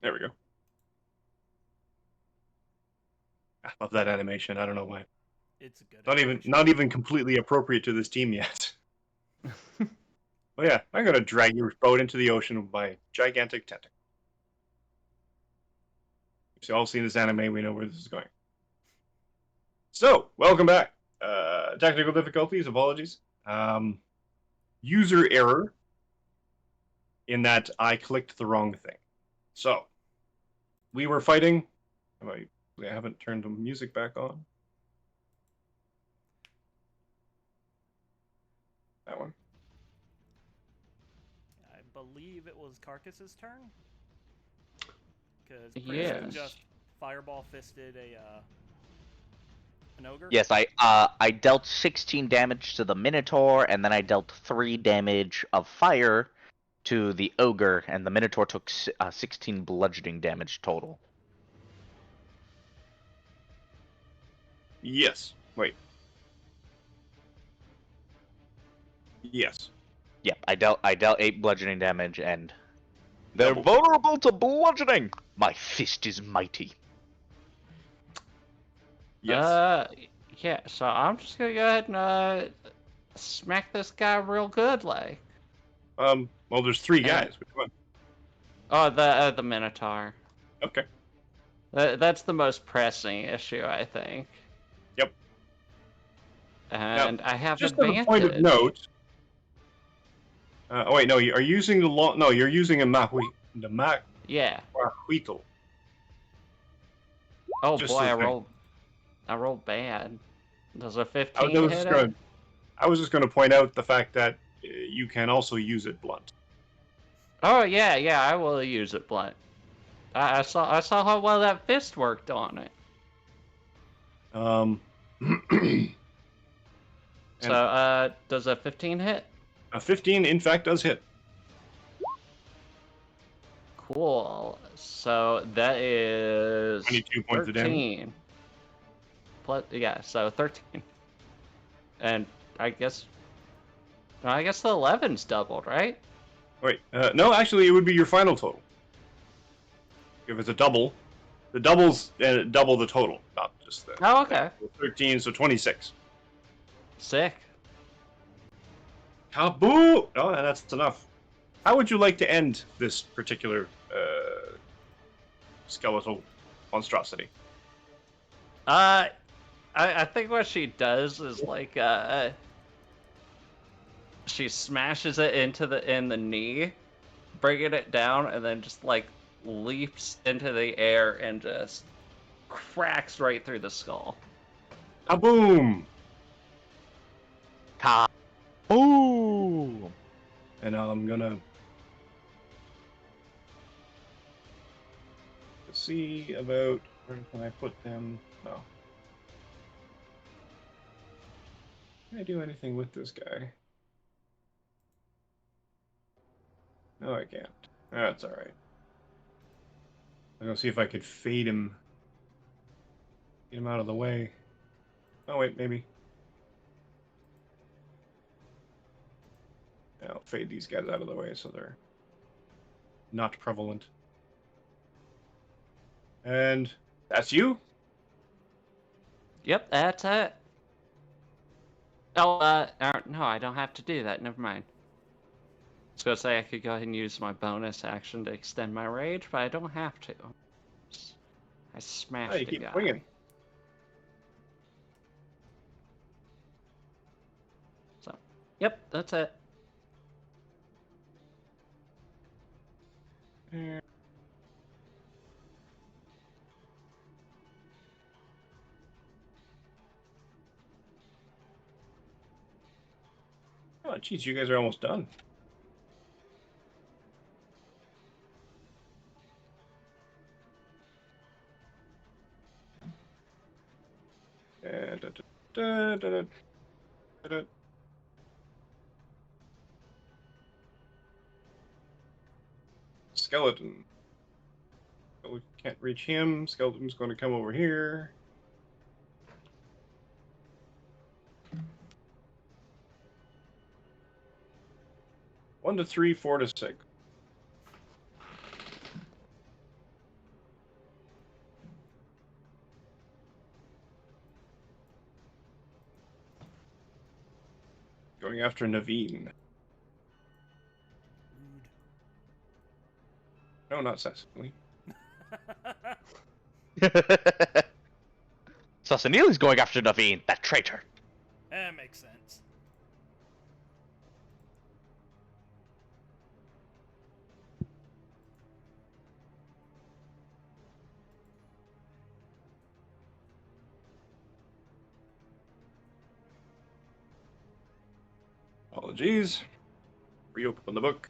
Speaker 4: There we go. I love that animation. I don't know why.
Speaker 1: It's a good.
Speaker 4: Not even completely appropriate to this team yet. But yeah, I'm gonna drag your boat into the ocean with my gigantic tentacle. We've all seen this anime. We know where this is going. So, welcome back. Technical difficulties. Apologies. User error. In that I clicked the wrong thing. So, we were fighting. I haven't turned the music back on. That one.
Speaker 1: I believe it was Carcass's turn. Because
Speaker 5: Yes.
Speaker 1: just fireball fisted an ogre.
Speaker 2: Yes, I dealt 16 damage to the Minotaur, and then I dealt 3 damage of fire to the ogre, and the Minotaur took 16 bludgeoning damage total.
Speaker 4: Yes. Wait. Yes.
Speaker 2: Yep, I dealt 8 bludgeoning damage, and they're
Speaker 4: Double.
Speaker 2: vulnerable to bludgeoning. My fist is mighty.
Speaker 4: Yes.
Speaker 5: Yeah, so I'm just gonna go ahead and smack this guy real good, like.
Speaker 4: Well, there's 3 guys. Which one?
Speaker 5: Oh, the Minotaur.
Speaker 4: Okay.
Speaker 5: That's the most pressing issue, I think.
Speaker 4: Yep.
Speaker 5: And I have
Speaker 4: Just as
Speaker 5: advantage.
Speaker 4: a point of note. Oh wait, no. Are you using the long? No, you're using a
Speaker 5: Yeah.
Speaker 4: Mahuitl.
Speaker 5: Oh
Speaker 4: Just
Speaker 5: boy,
Speaker 4: the thing.
Speaker 5: I rolled bad. Does a
Speaker 4: I
Speaker 5: 15
Speaker 4: was
Speaker 5: hit
Speaker 4: just
Speaker 5: it?
Speaker 4: gonna. I was just gonna point out the fact that you can also use it blunt.
Speaker 5: Oh yeah, I will use it blunt. I saw how well that fist worked on it. So does a 15 hit?
Speaker 4: A 15, in fact, does hit.
Speaker 5: Cool. So that is
Speaker 4: 22 points of damage.
Speaker 5: 13. Plus, yeah, so 13. And I guess the 11's doubled, right?
Speaker 4: Wait, no, actually, it would be your final total. If it's a double, the doubles double the total, not just the.
Speaker 5: Oh, okay.
Speaker 4: 13, so 26.
Speaker 5: Sick.
Speaker 4: Kaboo! Oh, that's enough. How would you like to end this particular skeletal monstrosity?
Speaker 5: I think what she does is like she smashes it in the knee, bringing it down, and then just like leaps into the air and just cracks right through the skull.
Speaker 4: Kaboom!
Speaker 2: Kaboom!
Speaker 4: And I'm gonna see about where can I put them. No. Can I do anything with this guy? No, I can't. That's alright. I'm gonna see if I could fade him. Get him out of the way. Oh, wait, maybe. Yeah, I'll fade these guys out of the way so they're not prevalent. And that's you?
Speaker 5: Yep, that's it. Oh, no, I don't have to do that. Never mind. I was gonna say I could go ahead and use my bonus action to extend my rage, but I don't have to. I smashed
Speaker 4: You
Speaker 5: the
Speaker 4: keep
Speaker 5: guy.
Speaker 4: swinging.
Speaker 5: So, yep, that's it.
Speaker 4: Oh, jeez, you guys are almost done. Skeleton. We can't reach him. Skeleton's going to come over here. One to 3, 4 to 6. after Naveen.
Speaker 1: Rude.
Speaker 4: No, not Cecily.
Speaker 2: Sasanili's going after Naveen, that traitor.
Speaker 1: That makes sense.
Speaker 4: Apologies. Reopen the book.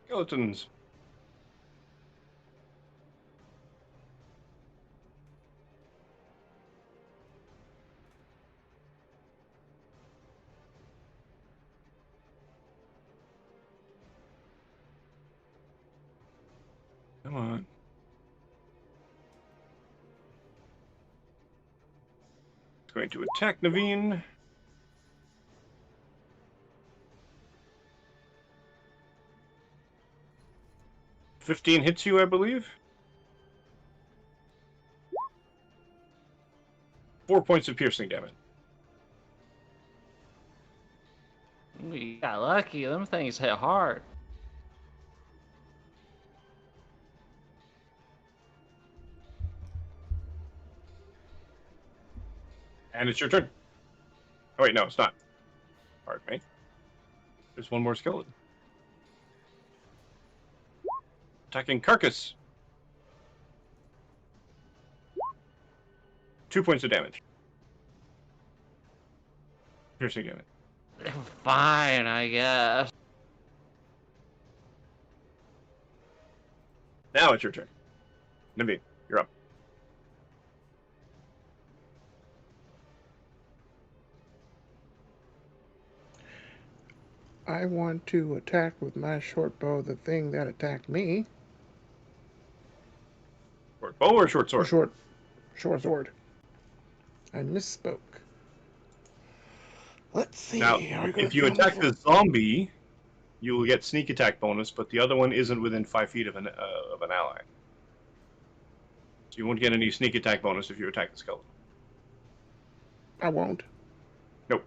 Speaker 4: Skeletons. Come on. It's going to attack Naveen. $15 hits you, I believe. 4 points of piercing damage.
Speaker 5: You got lucky. Them things hit hard.
Speaker 4: And it's your turn. Oh wait, no, it's not. Pardon me. There's one more skeleton. Attacking Carcass. 2 points of damage. Piercing damage.
Speaker 5: Fine, I guess.
Speaker 4: Now it's your turn. Naveen, you're up.
Speaker 3: I want to attack with my short bow the thing that attacked me.
Speaker 4: Short bow or short
Speaker 3: Or
Speaker 4: sword?
Speaker 3: short sword. I misspoke. Let's see.
Speaker 4: Now,
Speaker 3: Are we gonna
Speaker 4: if you
Speaker 3: kill him
Speaker 4: attack
Speaker 3: before-
Speaker 4: the zombie, you will get sneak attack bonus, but the other one isn't within 5 feet of an ally. So you won't get any sneak attack bonus if you attack the skeleton.
Speaker 3: I won't.
Speaker 4: Nope.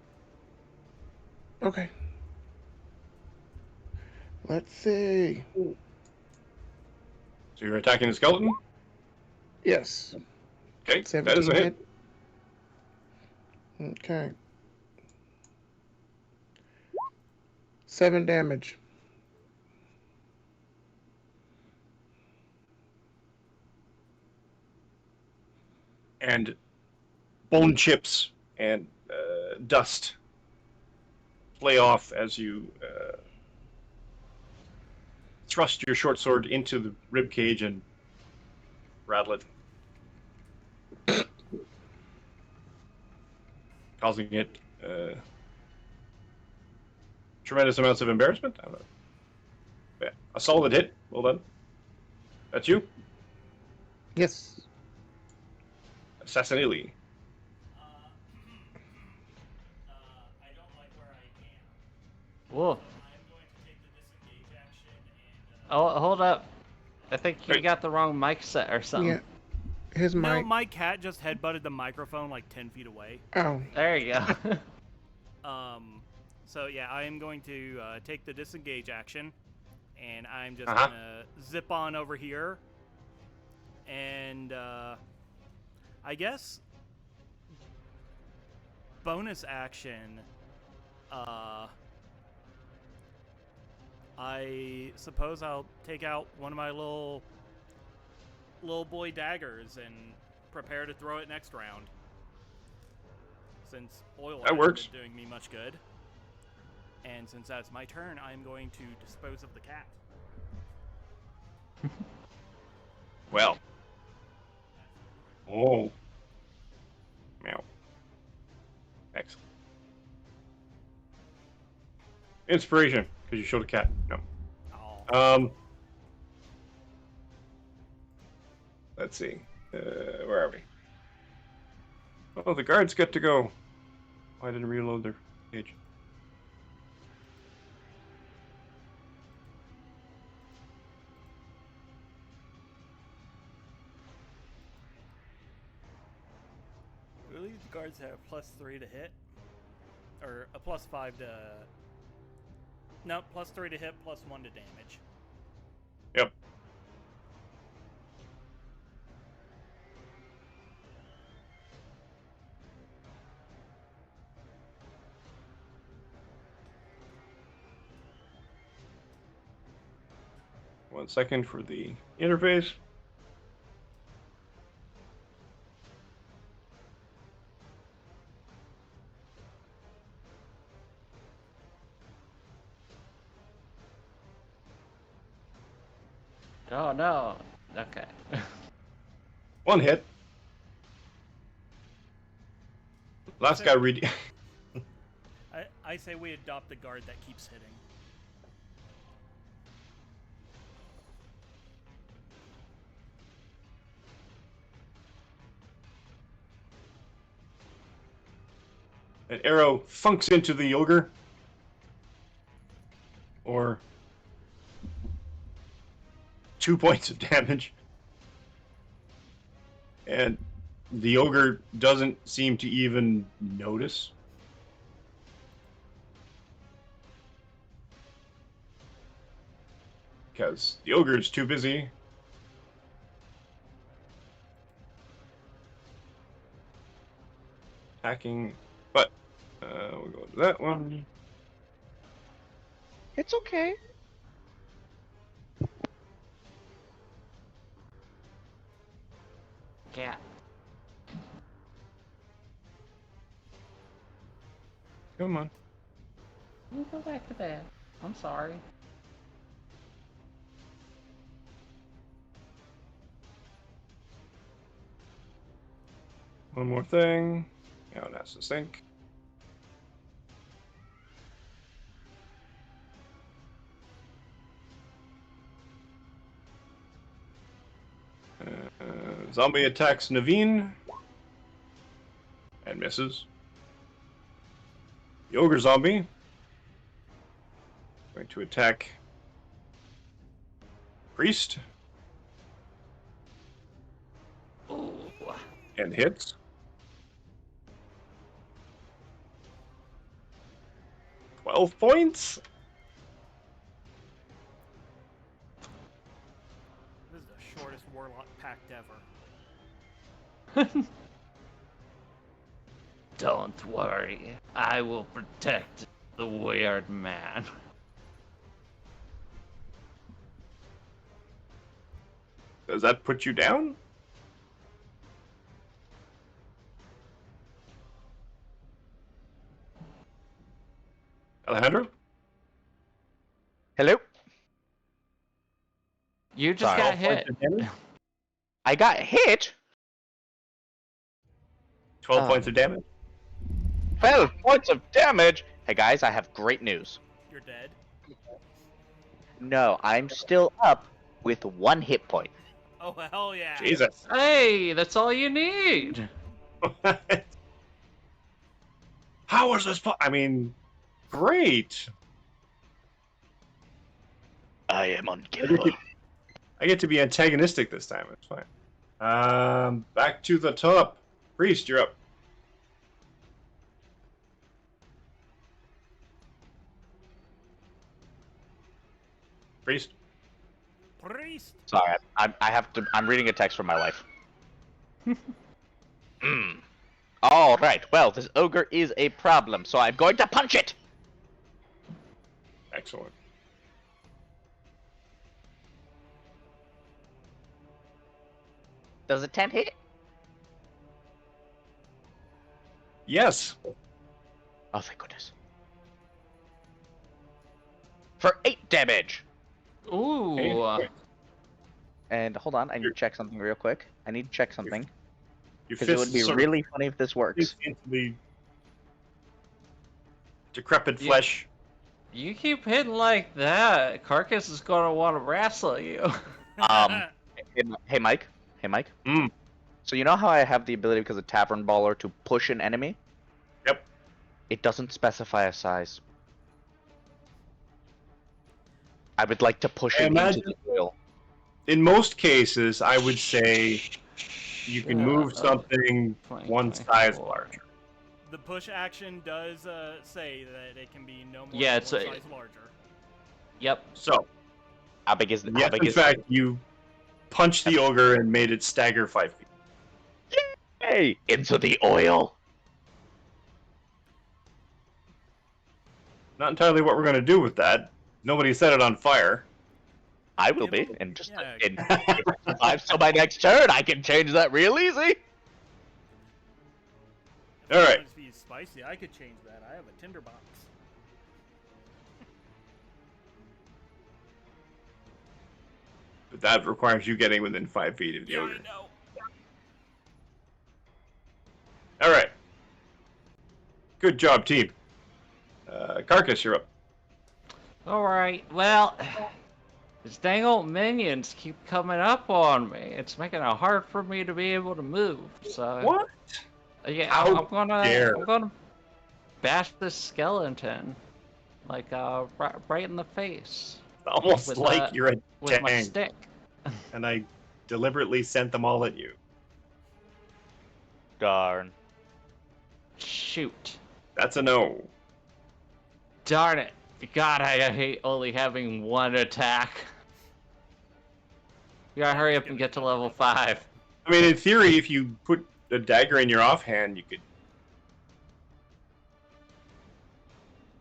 Speaker 3: Okay. Let's see.
Speaker 4: So you're attacking the skeleton?
Speaker 3: Yes.
Speaker 4: Okay, that
Speaker 3: 17
Speaker 4: is a hit.
Speaker 3: Okay. 7 damage.
Speaker 4: And bone chips and dust play off as you thrust your short sword into the rib cage and rattle it, causing it tremendous amounts of embarrassment. I don't know. Yeah, a solid hit. Well done. That's you,
Speaker 3: Yes.
Speaker 4: Assassinili.
Speaker 1: I don't like where I am.
Speaker 5: Whoa.
Speaker 1: I'm going to take the disengage action and.
Speaker 5: Oh, hold up. I think you
Speaker 4: Wait.
Speaker 5: got the wrong mic set or something.
Speaker 3: Yeah. His
Speaker 1: No,
Speaker 3: mic.
Speaker 1: my cat just headbutted the microphone like 10 feet away.
Speaker 3: Oh.
Speaker 5: There you go.
Speaker 1: So yeah, I am going to take the disengage action, and I'm just
Speaker 4: Uh-huh.
Speaker 1: gonna zip on over here, and I guess bonus action. I suppose I'll take out one of my little boy daggers and prepare to throw it next round. Since oil
Speaker 4: That
Speaker 1: hasn't
Speaker 4: works.
Speaker 1: been doing me much good. And since that's my turn, I'm going to dispose of the cat.
Speaker 4: Well. Oh. Meow. Excellent. Inspiration, because you showed a cat. No.
Speaker 1: Oh.
Speaker 4: Let's see. Where are we? Oh, the guards get to go. Why didn't reload their page?
Speaker 1: Really? The Guards have +3 to hit, or a +5 to. No, +3 to hit, +1 to damage.
Speaker 4: Yep. One second for the interface.
Speaker 5: Oh no. Okay.
Speaker 4: One hit. Last guy read.
Speaker 1: I say we adopt the guard that keeps hitting.
Speaker 4: An arrow funks into the ogre. Or 2 points of damage. And the ogre doesn't seem to even notice. Because the ogre is too busy. Attacking. But we'll go to that one.
Speaker 2: It's okay.
Speaker 5: Cat.
Speaker 4: Come on.
Speaker 5: Let me go back to bed. I'm sorry.
Speaker 4: One more thing. Now it has to sync. Zombie attacks Naveen and misses. The ogre zombie going to attack priest
Speaker 5: Ooh.
Speaker 4: and hits. $12 points.
Speaker 1: This is the shortest warlock pact ever.
Speaker 5: Don't worry. I will protect the weird man.
Speaker 4: Does that put you down? Alejandro?
Speaker 2: Hello?
Speaker 5: You just
Speaker 2: Sorry.
Speaker 5: got hit.
Speaker 2: I got hit?
Speaker 4: 12 points of damage.
Speaker 2: 12 points of damage? Hey guys, I have great news.
Speaker 1: You're dead.
Speaker 2: No, I'm still up with 1 hit point.
Speaker 1: Oh, hell yeah.
Speaker 4: Jesus.
Speaker 5: Hey, that's all you need.
Speaker 4: How was this? I mean, great.
Speaker 2: I am unkillable.
Speaker 4: I get to be antagonistic this time. It's fine. Back to the top. Priest, you're up. Priest.
Speaker 1: Priest.
Speaker 2: Sorry, I'm reading a text from my wife. Alright, well, this ogre is a problem, so I'm going to punch it!
Speaker 4: Excellent.
Speaker 2: Does a 10 hit?
Speaker 4: Yes.
Speaker 2: Oh, thank goodness. For 8 damage!
Speaker 5: Ooh.
Speaker 2: And hold on, I need to check something real quick. I need to check something.
Speaker 4: You
Speaker 2: Because it would be really funny if this works.
Speaker 4: into the decrepit flesh.
Speaker 5: You keep hitting like that, Carcass is gonna want to wrestle you.
Speaker 2: Hey Mike? Hey Mike?
Speaker 4: Mm.
Speaker 2: So you know how I have the ability because of Tavern Baller to push an enemy?
Speaker 4: Yep.
Speaker 2: It doesn't specify a size. I would like to push it into the soil.
Speaker 4: In most cases, I would say you can move something
Speaker 5: 20,
Speaker 4: one
Speaker 5: 24.
Speaker 4: size larger.
Speaker 1: The push action does say that it can be no more
Speaker 5: Yeah,
Speaker 1: than one
Speaker 5: it's a-
Speaker 1: size larger.
Speaker 5: Yep.
Speaker 4: So,
Speaker 2: How big is the? How
Speaker 4: yes,
Speaker 2: big
Speaker 4: in
Speaker 2: is?
Speaker 4: fact, you punched the ogre and made it stagger 5 feet.
Speaker 2: Hey, into the oil.
Speaker 4: Not entirely what we're going to do with that. Nobody set it on fire.
Speaker 2: I will
Speaker 1: Yeah,
Speaker 2: be,
Speaker 1: but-
Speaker 2: and just
Speaker 1: yeah.
Speaker 2: in so my next turn, I can change that real easy.
Speaker 1: If
Speaker 4: All right.
Speaker 1: it wants to be spicy, I could change that. I have a tinderbox.
Speaker 4: But that requires you getting within 5 feet of the
Speaker 1: Yeah,
Speaker 4: ogre.
Speaker 1: I know.
Speaker 4: All right. Good job, team. Carcass, you're up.
Speaker 5: Alright, well, these dang old minions keep coming up on me. It's making it hard for me to be able to move. So
Speaker 4: What?
Speaker 5: yeah,
Speaker 4: How dare.
Speaker 5: I'm gonna bash this skeleton, like right in the face
Speaker 4: Almost
Speaker 5: with,
Speaker 4: like you're a
Speaker 5: with my
Speaker 4: tank,
Speaker 5: stick.
Speaker 4: and I deliberately sent them all at you.
Speaker 2: Darn.
Speaker 5: Shoot.
Speaker 4: That's a no.
Speaker 5: Darn it. God, I hate only having one attack. You gotta hurry up and get to level 5.
Speaker 4: I mean, in theory, if you put a dagger in your offhand, you could.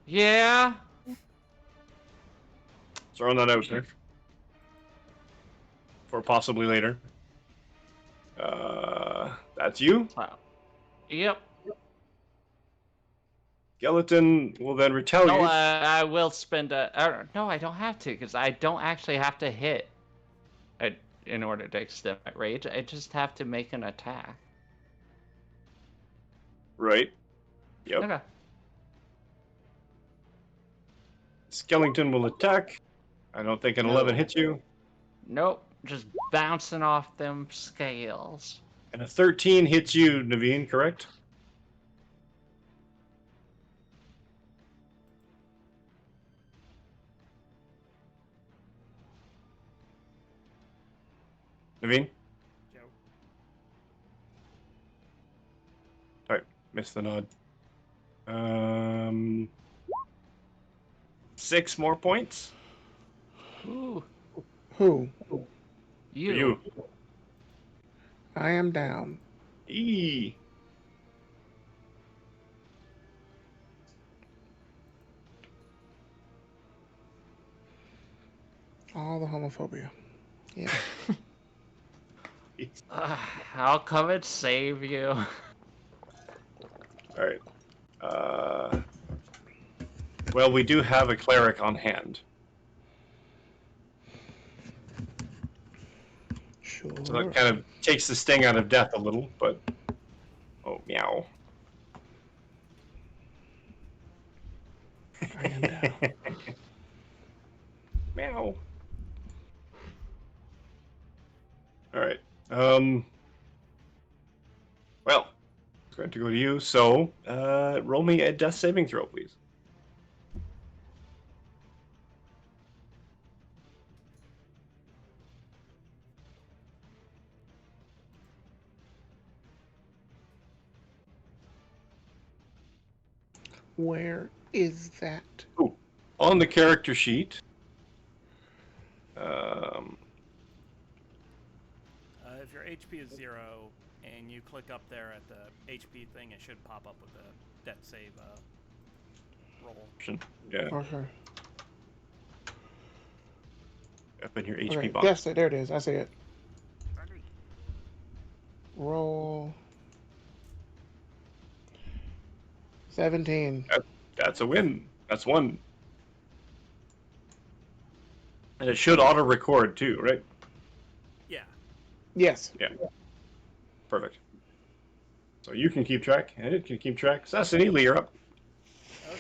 Speaker 5: Yeah.
Speaker 4: Throwing that out there. For possibly later. That's you.
Speaker 5: Yep.
Speaker 4: Skeleton will then
Speaker 5: No,
Speaker 4: retaliate.
Speaker 5: I will spend a. No, I don't have to, because I don't actually have to hit in order to extend my rage. I just have to make an attack.
Speaker 4: Right. Yep.
Speaker 5: Okay.
Speaker 4: Skeleton will attack. I don't think an 11 hits you.
Speaker 5: Nope. Just bouncing off them scales.
Speaker 4: And a 13 hits you, Naveen, correct? Naveen?
Speaker 1: Joe.
Speaker 4: Alright, missed the nod. 6 more points.
Speaker 5: Ooh.
Speaker 3: Who?
Speaker 4: For
Speaker 5: You.
Speaker 4: you.
Speaker 3: I am down.
Speaker 4: Eee.
Speaker 3: All the homophobia. Yeah.
Speaker 5: I'll come and save you.
Speaker 4: Alright. Well, we do have a cleric on hand.
Speaker 3: Sure.
Speaker 4: So that kind of takes the sting out of death a little, but... Oh, meow.
Speaker 3: I am down.
Speaker 4: Meow. Alright. Well, it's going to go to you, so roll me a death saving throw, please.
Speaker 3: Where is that?
Speaker 4: On the character sheet,
Speaker 1: If your HP is 0 and you click up there at the HP thing, it should pop up with a death save roll.
Speaker 4: yeah,
Speaker 3: Okay.
Speaker 4: up in your HP
Speaker 3: Okay.
Speaker 4: box.
Speaker 3: Yes, there it is. I see it. Roll. 17.
Speaker 4: That's a win. That's one. And it should auto-record too, right?
Speaker 1: Yeah.
Speaker 3: Yes.
Speaker 4: Perfect. So you can keep track, and it can keep track. Sassanili, you're up.
Speaker 1: Okay.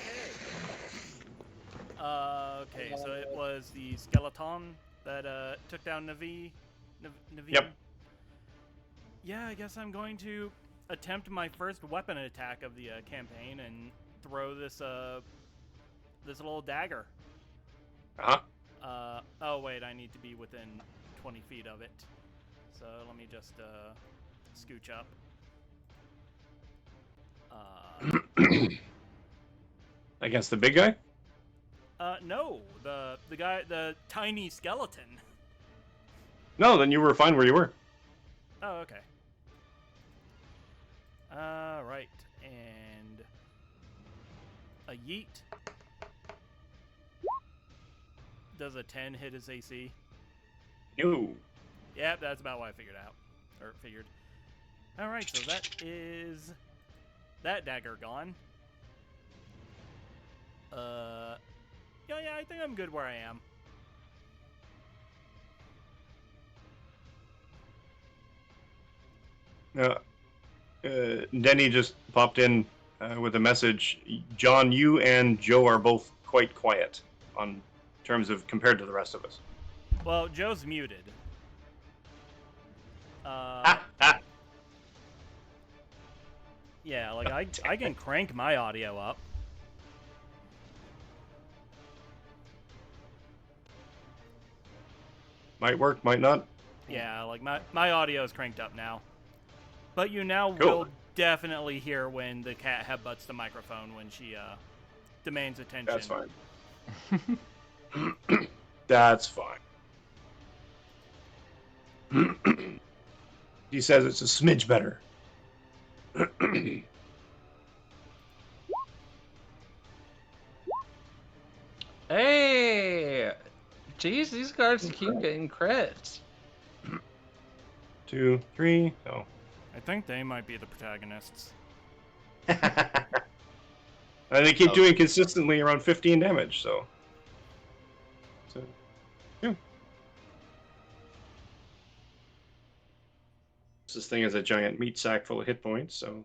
Speaker 1: Okay, so it was the skeleton that took down Naveen.
Speaker 4: Yep.
Speaker 1: Yeah, I guess I'm going to attempt my first weapon attack of the campaign and throw this this little dagger.
Speaker 4: Uh-huh.
Speaker 1: Oh wait, I need to be within 20 feet of it. So let me just scooch up.
Speaker 4: Against the big guy?
Speaker 1: No, the guy, the tiny skeleton.
Speaker 4: No, then you were fine where you were.
Speaker 1: Oh, okay. Right, and a yeet. Does a 10 hit his AC?
Speaker 4: No.
Speaker 1: Yep, that's about what I figured out. Or figured. Alright, so that is that dagger gone. Yeah, I think I'm good where I am.
Speaker 4: Denny just popped in with a message. John, you and Joe are both quite quiet on terms of compared to the rest of us.
Speaker 1: Well, Joe's muted. Yeah, like I can crank my audio up.
Speaker 4: Might work, might not.
Speaker 1: Yeah, like my audio is cranked up now. But you now
Speaker 4: Cool.
Speaker 1: will definitely hear when the cat headbutts the microphone when she demands attention.
Speaker 4: That's fine. That's fine. He says it's a smidge better.
Speaker 5: Hey! Jeez, these guards keep getting crits.
Speaker 4: 2, 3. Oh.
Speaker 1: I think they might be the protagonists.
Speaker 4: And they keep doing consistently around 15 damage, so. Yeah. This thing is a giant meat sack full of hit points, so.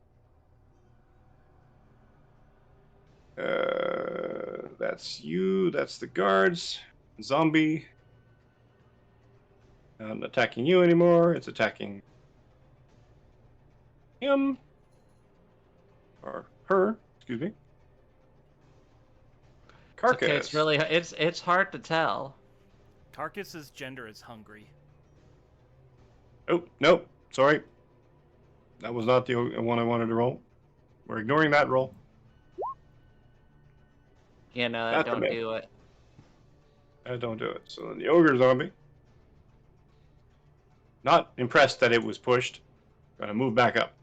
Speaker 4: That's you, that's the guards. Zombie. Not attacking you anymore, it's attacking him. Or her, excuse me. Carcass.
Speaker 5: Okay, it's really it's hard to tell.
Speaker 1: Carcass's gender is hungry.
Speaker 4: Oh, nope, sorry. That was not the one I wanted to roll. We're ignoring that roll.
Speaker 5: You know,
Speaker 4: That's
Speaker 5: don't
Speaker 4: a
Speaker 5: do it.
Speaker 4: Don't do it. So then the ogre zombie. Not impressed that it was pushed. Gonna move back up.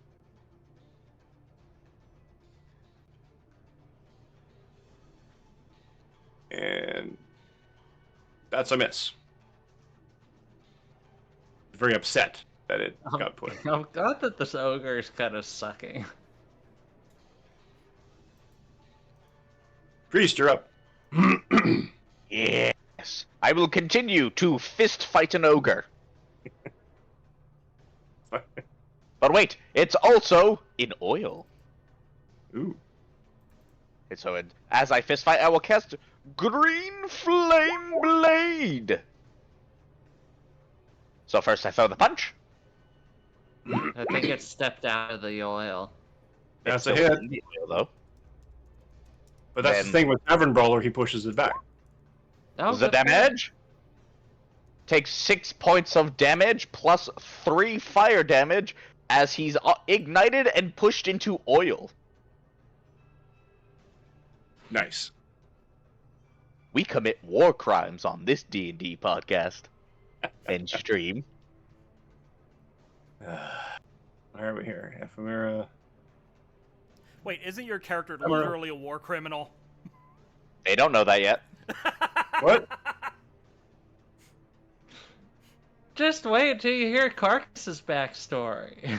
Speaker 4: And that's a miss. Very upset that it got put.
Speaker 5: I'm glad that this ogre is kind of sucking.
Speaker 4: Priest, you're up.
Speaker 2: Yes, I will continue to fist fight an ogre. But wait, it's also in oil.
Speaker 4: Ooh.
Speaker 2: And so, as I fist fight, I will cast Green Flame Blade. So first I throw the punch.
Speaker 5: I think it's stepped out of the oil.
Speaker 4: That's
Speaker 2: It's
Speaker 4: a
Speaker 2: still
Speaker 4: hit.
Speaker 2: in the oil, though.
Speaker 4: But that's
Speaker 2: Then-
Speaker 4: the thing with Tavern Brawler, he pushes it back.
Speaker 5: Oh,
Speaker 2: The
Speaker 5: good point.
Speaker 2: damage takes 6 points of damage plus 3 fire damage as he's ignited and pushed into oil.
Speaker 4: Nice.
Speaker 2: We commit war crimes on this D&D podcast and stream.
Speaker 4: Where are we here? Ephemera.
Speaker 1: Wait, isn't your character
Speaker 4: I'm a-
Speaker 1: literally a war criminal?
Speaker 2: They don't know that yet.
Speaker 4: What?
Speaker 5: Just wait until you hear Carcass's backstory.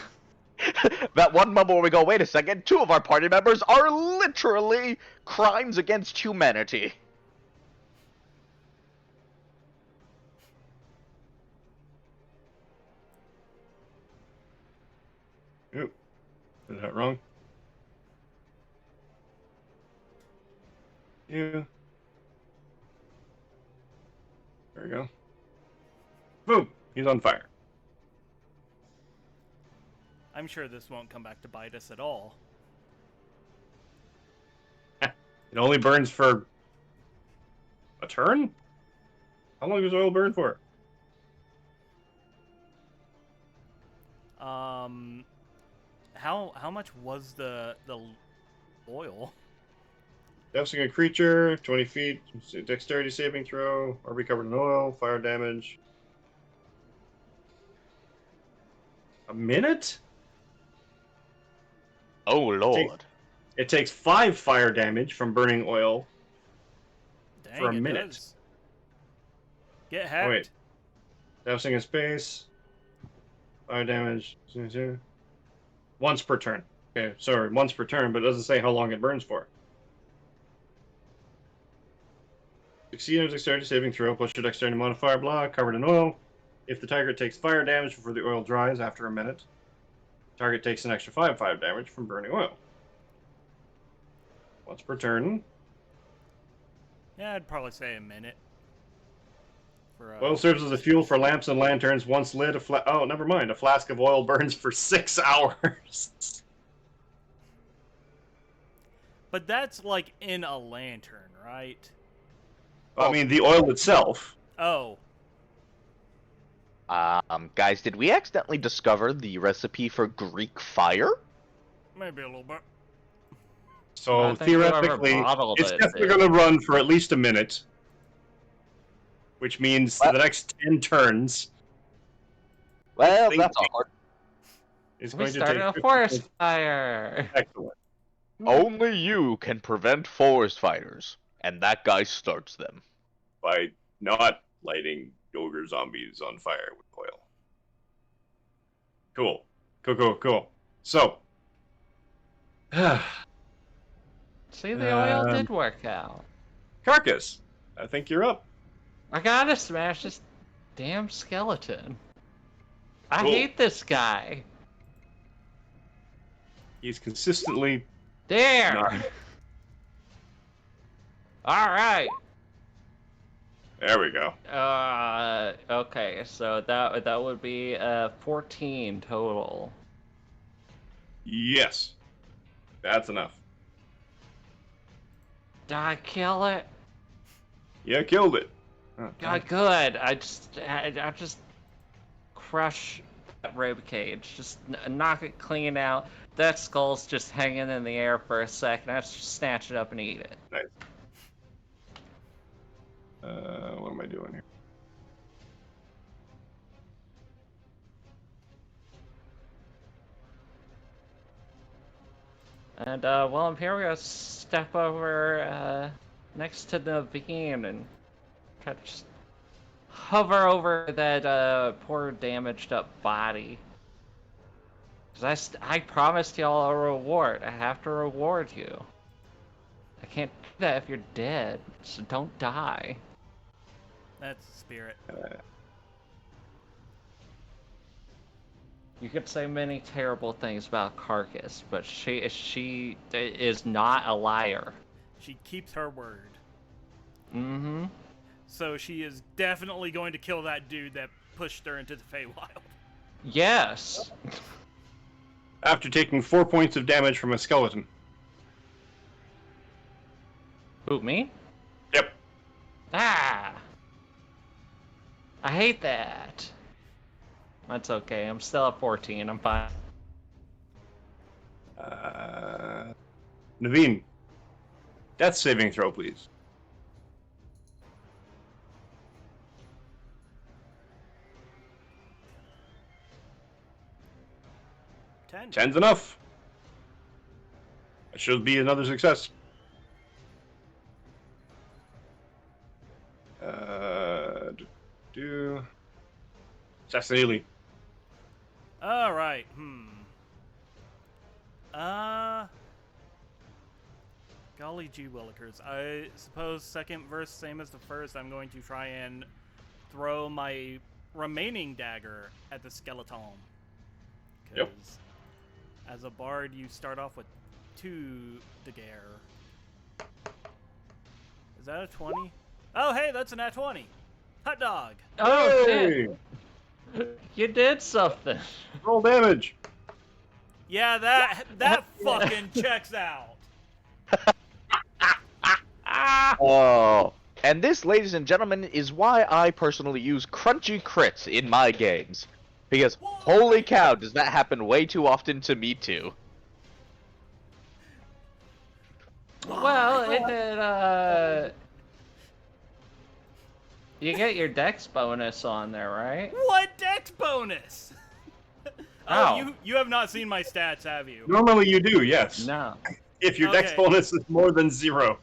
Speaker 2: That one moment where we go, wait a second, 2 of our party members are literally crimes against humanity.
Speaker 4: Oop. Is that wrong? Yeah. There we go. Boom! He's on fire.
Speaker 1: I'm sure this won't come back to bite us at all.
Speaker 4: It only burns for a turn? How long does oil burn for?
Speaker 1: how much was the oil?
Speaker 4: Dousing a creature, 20 feet, dexterity saving throw, or be covered in oil, fire damage. A minute?
Speaker 2: Oh lord.
Speaker 4: It takes 5 fire damage from burning oil
Speaker 1: Dang,
Speaker 4: for a
Speaker 1: it
Speaker 4: minute.
Speaker 1: does. Get
Speaker 4: Oh,
Speaker 1: hacked.
Speaker 4: wait. Dousing in space. Fire damage. Once per turn. Okay, sorry, once per turn, but it doesn't say how long it burns for. Succeed on dexterity saving throw, plus your dexterity modifier, blah, covered in oil. If the target takes fire damage before the oil dries after a minute, the target takes an extra 5 fire damage from burning oil. Once per turn.
Speaker 1: Yeah, I'd probably say a minute. For,
Speaker 4: Oil serves as a fuel for lamps and lanterns. Once lit, oh, never mind. A flask of oil burns for 6 hours.
Speaker 1: But that's like in a lantern, right?
Speaker 4: I mean, the oil itself.
Speaker 1: Oh,
Speaker 2: Guys, did we accidentally discover the recipe for Greek fire?
Speaker 1: maybe a little bit.
Speaker 4: So
Speaker 5: I think whoever
Speaker 4: theoretically,
Speaker 5: bottled
Speaker 4: it's
Speaker 5: it
Speaker 4: definitely
Speaker 5: did.
Speaker 4: going to run for at least a minute. Which means
Speaker 2: What?
Speaker 4: the next 10 turns
Speaker 2: Well,
Speaker 4: think-
Speaker 2: that's awkward.
Speaker 4: is
Speaker 5: We
Speaker 4: going to
Speaker 5: started
Speaker 4: take
Speaker 5: a forest fire.
Speaker 4: Excellent.
Speaker 2: Only you can prevent forest fires, and that guy starts them.
Speaker 4: By not lighting ogre zombies on fire with oil. Cool. Cool. So.
Speaker 5: See, the oil
Speaker 4: Um,
Speaker 5: did work out.
Speaker 4: Carcass, I think you're up.
Speaker 5: I gotta smash this damn skeleton. I
Speaker 4: Cool.
Speaker 5: hate this guy.
Speaker 4: He's consistently
Speaker 5: There!
Speaker 4: not.
Speaker 5: Alright.
Speaker 4: There we go.
Speaker 5: Okay, so that would be 14 total.
Speaker 4: Yes. That's enough.
Speaker 5: Did I kill it?
Speaker 4: Yeah, killed it.
Speaker 5: Good. I just crush that rib cage. Just knock it clean out. That skull's just hanging in the air for a second. I just snatch it up and eat it.
Speaker 4: Nice. What am I doing here?
Speaker 5: And well, I'm here. We're gonna step over next to Naveen and try to just hover over that poor damaged up body. Cause I promised y'all a reward. I have to reward you. I can't do that if you're dead. So don't die.
Speaker 1: That's the spirit.
Speaker 5: You could say many terrible things about Carcass, but she is not a liar.
Speaker 1: She keeps her word.
Speaker 5: Mm-hmm.
Speaker 1: So she is definitely going to kill that dude that pushed her into the Feywild.
Speaker 5: Yes.
Speaker 4: After taking 4 points of damage from a skeleton.
Speaker 5: Who, me?
Speaker 4: Yep.
Speaker 5: Ah! I hate that. That's okay. I'm still at 14. I'm fine.
Speaker 4: Naveen. Death saving throw, please.
Speaker 1: Ten.
Speaker 4: 10's enough. That should be another success. Assassinately.
Speaker 1: All right. Golly gee willikers. I suppose second verse, same as the first, I'm going to try and throw my remaining dagger at the skeleton.
Speaker 4: Yep.
Speaker 1: As a bard, you start off with 2 dagger. Is that a 20? Oh, hey, that's an at 20. Hot dog.
Speaker 5: Oh,
Speaker 4: Hey!
Speaker 5: shit. You did something.
Speaker 4: Roll damage.
Speaker 1: Yeah, that fucking checks out.
Speaker 2: Oh. And this, ladies and gentlemen, is why I personally use crunchy crits in my games. Because, holy cow, does that happen way too often to me too.
Speaker 5: Well, you get your dex bonus on there, right?
Speaker 1: What dex bonus?
Speaker 5: Oh.
Speaker 1: You have not seen my stats, have you?
Speaker 4: Normally you do, yes.
Speaker 5: No.
Speaker 4: If your dex
Speaker 1: Okay.
Speaker 4: bonus is more than 0.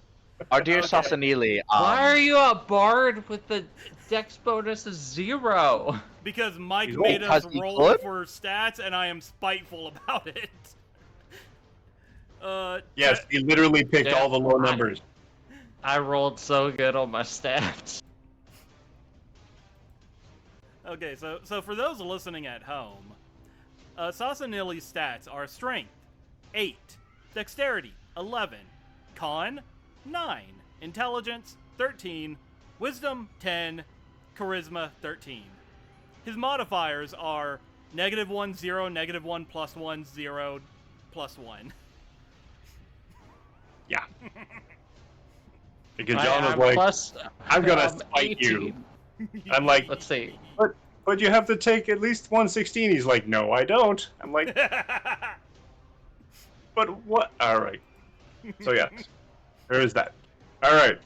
Speaker 2: Our dear
Speaker 1: Okay.
Speaker 2: Sasanili,
Speaker 5: Why are you a bard with the dex bonus is 0?
Speaker 1: Because Mike
Speaker 4: He's
Speaker 1: made us
Speaker 2: Because he
Speaker 1: roll
Speaker 2: could?
Speaker 1: for stats, and I am spiteful about it.
Speaker 4: Yes, he literally picked
Speaker 5: Yeah,
Speaker 4: all the low numbers.
Speaker 5: I rolled so good on my stats.
Speaker 1: Okay, so for those listening at home, Sasanili's stats are Strength 8, Dexterity 11, Con 9, Intelligence 13, Wisdom 10, Charisma 13. His modifiers are -1, 0, -1, +1, 0, +1.
Speaker 4: Yeah. Because John was
Speaker 5: I'm
Speaker 4: like,
Speaker 5: plus,
Speaker 4: I'm gonna
Speaker 5: I'm
Speaker 4: spite you.
Speaker 5: 18.
Speaker 4: I'm like,
Speaker 5: Let's see.
Speaker 4: but you have to take at least 116. He's like, no, I don't. I'm like, but what? All right. So yeah, there is that. All right.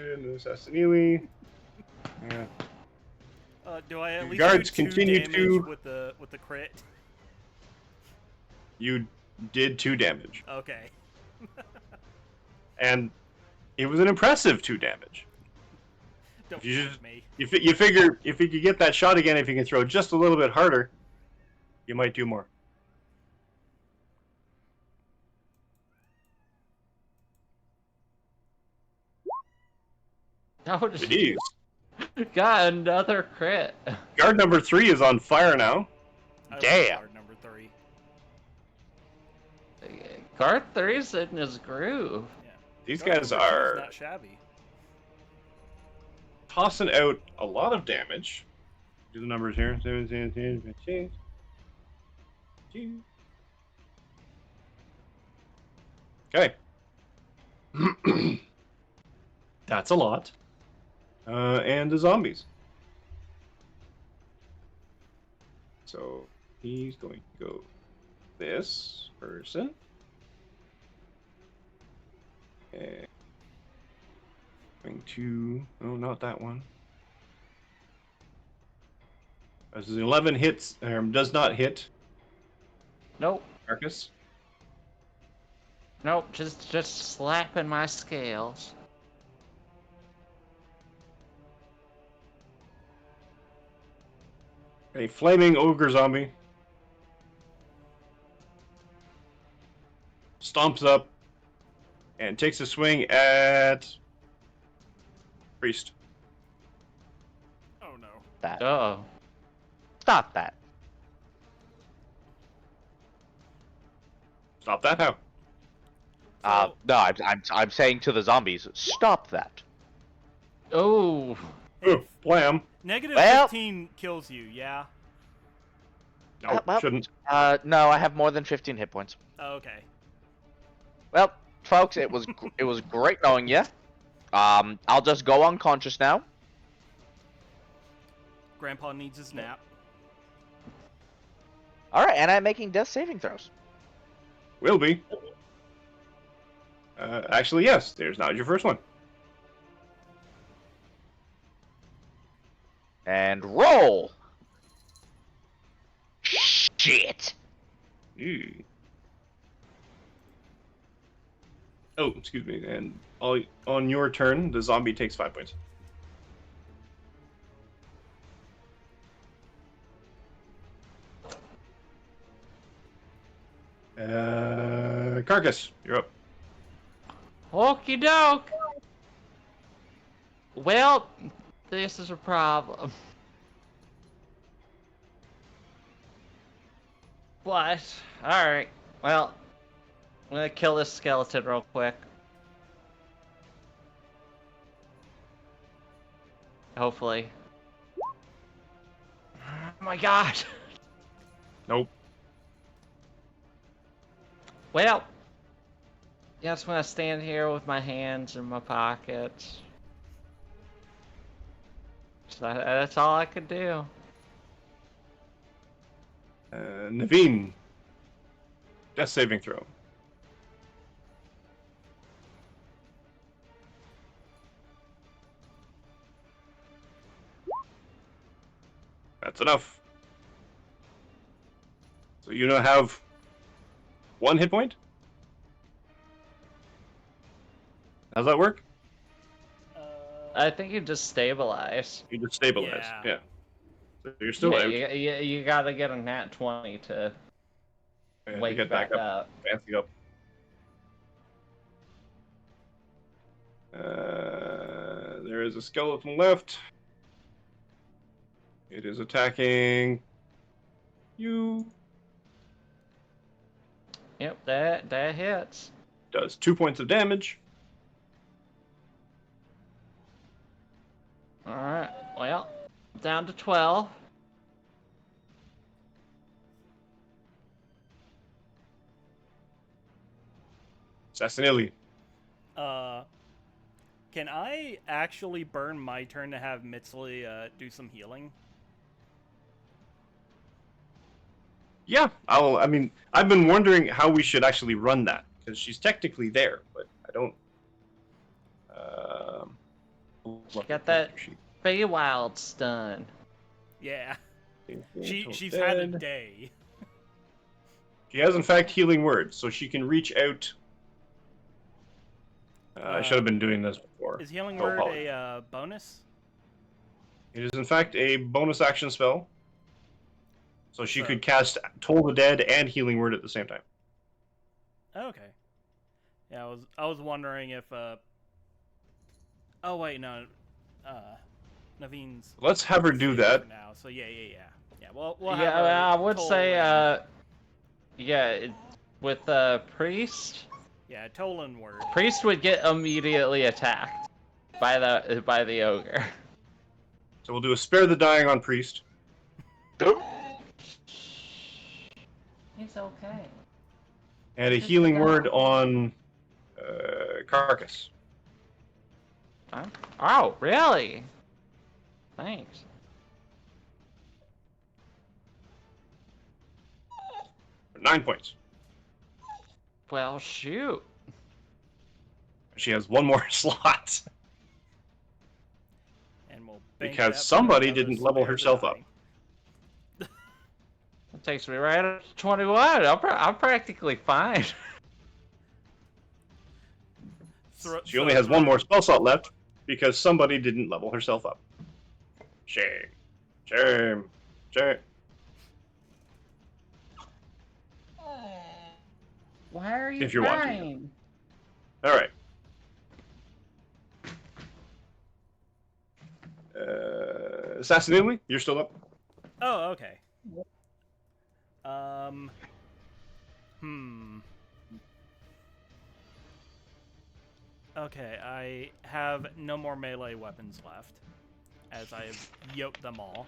Speaker 4: Assassinili. Yeah.
Speaker 1: Do I at least
Speaker 4: Guards
Speaker 1: do 2
Speaker 4: continue
Speaker 1: damage
Speaker 4: to-
Speaker 1: with the crit?
Speaker 4: You did 2 damage,
Speaker 1: Okay.
Speaker 4: and it was an impressive 2 damage.
Speaker 1: Don't
Speaker 4: You
Speaker 1: shoot
Speaker 4: just-
Speaker 1: me.
Speaker 4: You figure if you could get that shot again, if you can throw just a little bit harder, you might do more.
Speaker 5: Oh,
Speaker 4: Jeez.
Speaker 5: got another crit.
Speaker 4: Guard number 3 is on fire now.
Speaker 1: I love
Speaker 2: Damn.
Speaker 1: card number 3.
Speaker 5: Guard 3's in his groove.
Speaker 1: Yeah.
Speaker 4: These
Speaker 1: Card
Speaker 4: guys
Speaker 1: number 2 is
Speaker 4: are
Speaker 1: not shabby.
Speaker 4: tossing out a lot of damage. Do the numbers here. 17, 15. Okay. That's a lot. And the zombies. So he's going to go this person. And going to... Oh, not that one. This is 11 hits, does not hit
Speaker 5: Nope.
Speaker 4: Marcus.
Speaker 5: Nope. Just slapping my scales.
Speaker 4: A flaming ogre zombie stomps up and takes a swing at priest.
Speaker 1: Oh no.
Speaker 2: that.
Speaker 5: Oh.
Speaker 2: Stop that.
Speaker 4: Stop that! How?
Speaker 2: No, I'm saying to the zombies, stop that.
Speaker 5: Oh.
Speaker 4: Ooh, blam!
Speaker 1: Negative
Speaker 2: Well-
Speaker 1: 15 kills you, yeah?
Speaker 4: No,
Speaker 2: well-
Speaker 4: shouldn't.
Speaker 2: No, I have more than 15 hit points.
Speaker 1: Oh, okay.
Speaker 2: Well, folks, it was it was great knowing you. I'll just go unconscious now.
Speaker 1: Grandpa needs his nap.
Speaker 2: All right, and I'm making death saving throws.
Speaker 4: Will be. Actually, yes. There's now your first one.
Speaker 2: And roll. Shit.
Speaker 4: Ooh. Oh, excuse me. And on your turn, the zombie takes 5 points. Carcass, you're up.
Speaker 5: Okie doke. Well, this is a problem. What? Alright. Well, I'm gonna kill this skeleton real quick. Hopefully. Oh my god!
Speaker 4: Nope.
Speaker 5: Well, just gonna stand here with my hands in my pockets. That's all I could do.
Speaker 4: Naveen, death saving throw. That's enough. So you now have 1 hit point? How's that work?
Speaker 5: I think you just stabilize.
Speaker 4: You just stabilize.
Speaker 1: Yeah.
Speaker 4: Yeah. So you're still out.
Speaker 5: You gotta get a nat 20 to
Speaker 4: And
Speaker 5: wake
Speaker 4: get
Speaker 5: back
Speaker 4: back
Speaker 5: up.
Speaker 4: Fancy up. There is a skeleton left. It is attacking you.
Speaker 5: Yep, that hits.
Speaker 4: Does 2 points of damage.
Speaker 5: Alright, well, down to 12.
Speaker 4: Assassinilli.
Speaker 1: Can I actually burn my turn to have Mitsley do some healing?
Speaker 4: Yeah, I mean, I've been wondering how we should actually run that because she's technically there, but I don't.
Speaker 5: She got that Feywild stun.
Speaker 1: Yeah. She's
Speaker 4: dead.
Speaker 1: had a day.
Speaker 4: She has, in fact, healing words, so she can reach out. I should have been doing this before.
Speaker 1: Is healing
Speaker 4: Oh,
Speaker 1: word
Speaker 4: apologies.
Speaker 1: a bonus?
Speaker 4: It is, in fact, a bonus action spell. So she
Speaker 1: So-
Speaker 4: could cast Toll the Dead and Healing Word at the same time.
Speaker 1: Okay. Yeah, I was wondering if Oh wait, no. Naveen's
Speaker 4: Let's have her do that.
Speaker 1: now. So yeah. Yeah, well, we'll
Speaker 5: Yeah,
Speaker 1: have her
Speaker 5: I would
Speaker 1: toll
Speaker 5: say,
Speaker 1: in.
Speaker 5: with Priest,
Speaker 1: Yeah, Tolan word.
Speaker 5: Priest would get immediately attacked by the ogre.
Speaker 4: So we'll do a Spare the Dying on Priest.
Speaker 5: He's okay.
Speaker 4: And a Healing Word on Carcass.
Speaker 5: Oh, really? Thanks.
Speaker 4: For 9 points.
Speaker 5: Well, shoot.
Speaker 4: She has 1 more slot.
Speaker 1: And we'll bank
Speaker 4: Because
Speaker 1: that for
Speaker 4: somebody
Speaker 1: another
Speaker 4: didn't level
Speaker 1: spare
Speaker 4: herself up.
Speaker 1: dying.
Speaker 5: That takes me right up to 21. I'm practically fine.
Speaker 4: She only has 1 more spell slot left because somebody didn't level herself up. Shame. Shame. Shame.
Speaker 5: Why are you
Speaker 4: If you want to.
Speaker 5: crying?
Speaker 4: Alright. Assassinately, you're still up.
Speaker 1: Oh, okay. Okay, I have no more melee weapons left, as I have yoked them all.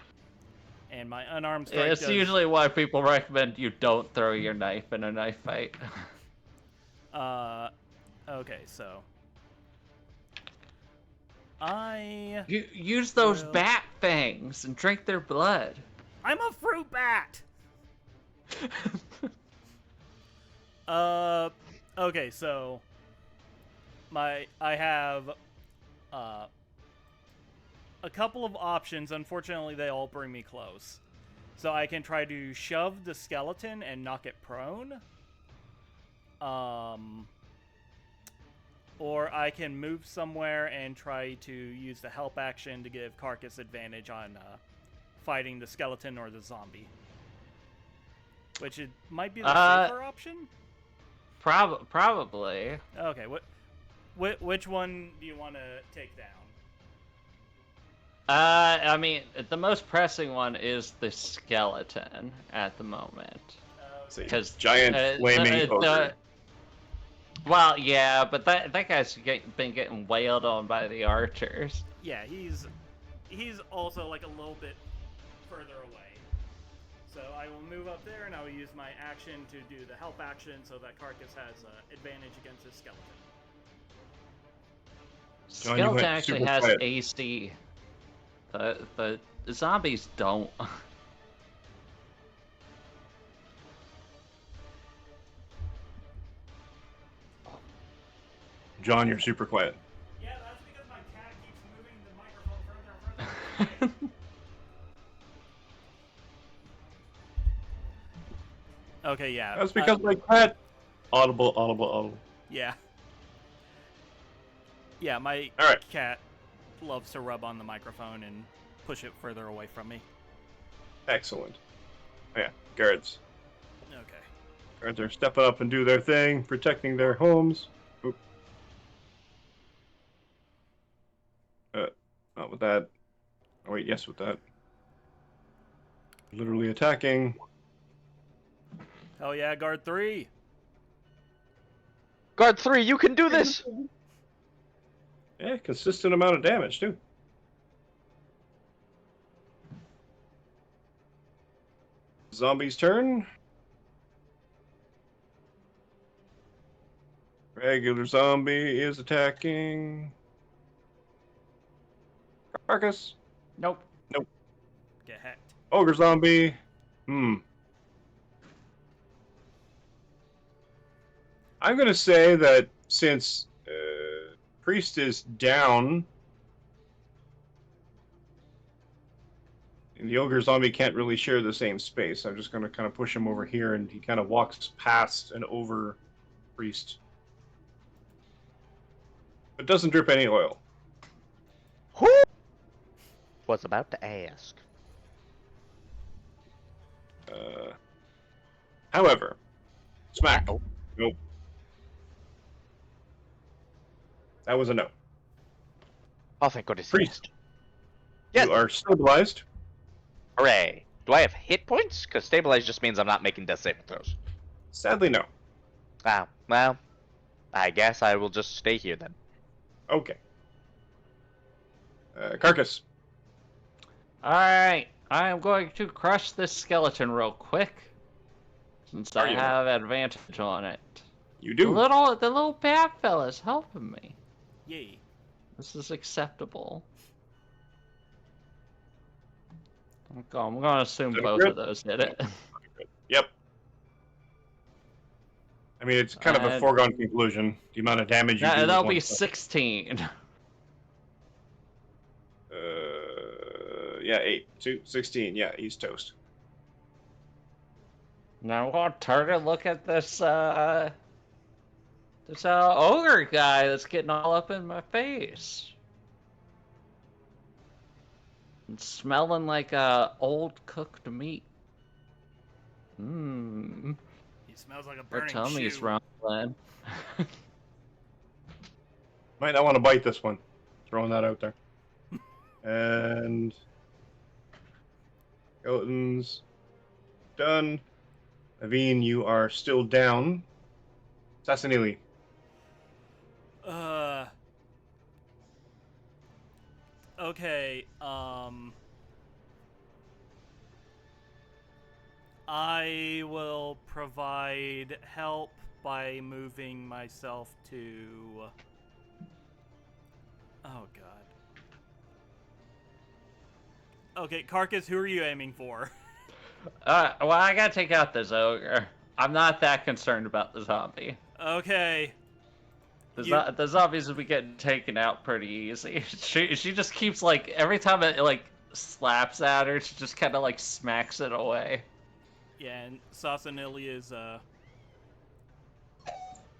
Speaker 1: And my unarmed strike
Speaker 5: It's
Speaker 1: does...
Speaker 5: usually why people recommend you don't throw your knife in a knife fight.
Speaker 1: Okay, so... I...
Speaker 5: You use those
Speaker 1: Well-
Speaker 5: bat fangs and drink their blood.
Speaker 1: I'm a fruit bat! Okay, so... I have... a couple of options. Unfortunately, they all bring me close. So I can try to shove the skeleton and knock it prone. Or I can move somewhere and try to use the help action to give Carcass advantage on fighting the skeleton or the zombie. Which it might be the safer option?
Speaker 5: Probably.
Speaker 1: Okay, which one do you want to take down?
Speaker 5: I mean, the most pressing one is the skeleton at the moment.
Speaker 4: It's a
Speaker 5: 'Cause,
Speaker 4: giant flaming ogre.
Speaker 5: Well, yeah, but that guy's been getting wailed on by the archers.
Speaker 1: Yeah, he's also like a little bit further away. So I will move up there and I will use my action to do the help action so that Carcass has advantage against his skeleton.
Speaker 4: John, you
Speaker 5: Skeleton
Speaker 4: went
Speaker 5: actually
Speaker 4: super
Speaker 5: has
Speaker 4: quiet.
Speaker 5: AC. The zombies don't.
Speaker 4: John, you're super quiet.
Speaker 1: Yeah, that's because my cat keeps moving the microphone further and further away. Okay, yeah.
Speaker 4: That's because my cat. Audible, audible, audible.
Speaker 1: Yeah. Yeah, my
Speaker 4: All right.
Speaker 1: cat loves to rub on the microphone and push it further away from me.
Speaker 4: Excellent. Oh, yeah, guards.
Speaker 1: Okay.
Speaker 4: Guards are stepping up and do their thing, protecting their homes. Oop. Not with that. Oh wait, yes with that. Literally attacking.
Speaker 1: Hell yeah, guard 3.
Speaker 2: Guard 3, you can do this!
Speaker 4: Yeah, consistent amount of damage too. Zombie's turn. Regular zombie is attacking. Carcass.
Speaker 5: Nope.
Speaker 1: Get hacked.
Speaker 4: Ogre zombie. I'm gonna say that since Priest is down, and the ogre zombie can't really share the same space, I'm just gonna kind of push him over here, and he kind of walks past and over Priest. But doesn't drip any oil.
Speaker 2: Who was about to ask?
Speaker 4: However, smack.
Speaker 2: Uh-oh.
Speaker 4: Nope. That was a no.
Speaker 2: Oh, thank goodness.
Speaker 4: Priest.
Speaker 2: Yes.
Speaker 4: You are stabilized.
Speaker 2: Hooray. Do I have hit points? Because stabilize just means I'm not making death saving throws.
Speaker 4: Sadly, no.
Speaker 2: Ah, well, I guess I will just stay here then.
Speaker 4: Okay. Carcass.
Speaker 5: Alright, I am going to crush this skeleton real quick. Since I
Speaker 4: you?
Speaker 5: have advantage on it.
Speaker 4: You
Speaker 5: The
Speaker 4: do.
Speaker 5: little bad fella's helping me.
Speaker 1: Yay.
Speaker 5: This is acceptable. I'm gonna assume
Speaker 4: Is that a
Speaker 5: both
Speaker 4: crit?
Speaker 5: of those did it.
Speaker 4: Yep. I mean, it's kind of a foregone conclusion. The amount of damage you do.
Speaker 5: That'll
Speaker 4: with
Speaker 5: be
Speaker 4: one
Speaker 5: 16.
Speaker 4: yeah, 8, 2, 16. Yeah, he's toast.
Speaker 5: Now I'm gonna turn and look at this ogre guy that's getting all up in my face. And smelling like old cooked meat. Mmm.
Speaker 1: He smells like a
Speaker 5: Her
Speaker 1: burning
Speaker 5: tummy's
Speaker 1: shoe.
Speaker 5: rumbling.
Speaker 4: Might not want to bite this one. Throwing that out there. And skeletons done. Naveen, you are still down. Sassanili.
Speaker 1: Okay, I will provide help by moving myself to... Oh, God. Okay, Carcass, who are you aiming for?
Speaker 5: Well, I gotta take out this ogre. I'm not that concerned about the zombie.
Speaker 1: Okay.
Speaker 5: The zombies will be getting taken out pretty easy. She just keeps, like, every time it, like, slaps at her, she just kind of, like, smacks it away.
Speaker 1: Yeah, and Sasanili is,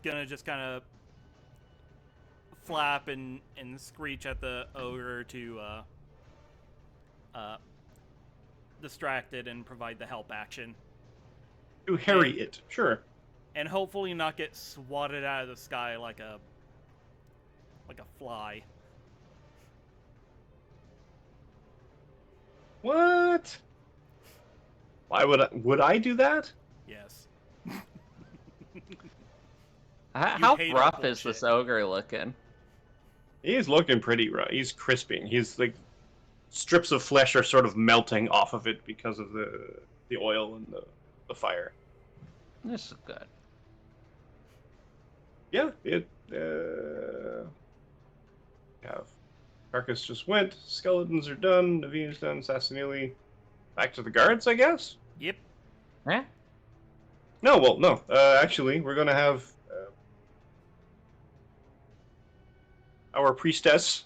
Speaker 1: gonna just kind of flap and screech at the ogre to, distract it and provide the help action.
Speaker 4: To harry it, sure.
Speaker 1: And hopefully not get swatted out of the sky like a fly.
Speaker 4: What? Why would I do that?
Speaker 1: Yes.
Speaker 5: How
Speaker 1: hate our
Speaker 5: rough is
Speaker 1: bullshit.
Speaker 5: this ogre looking?
Speaker 4: He's looking pretty rough. He's crisping. He's like strips of flesh are sort of melting off of it because of the oil and the fire.
Speaker 5: This is good.
Speaker 4: Yeah, it have Carcass just went. Skeletons are done. Naveen is done. Sassanili. Back to the guards, I guess?
Speaker 1: Yep.
Speaker 5: Eh?
Speaker 4: No, well, no. Actually, we're going to have our priestess.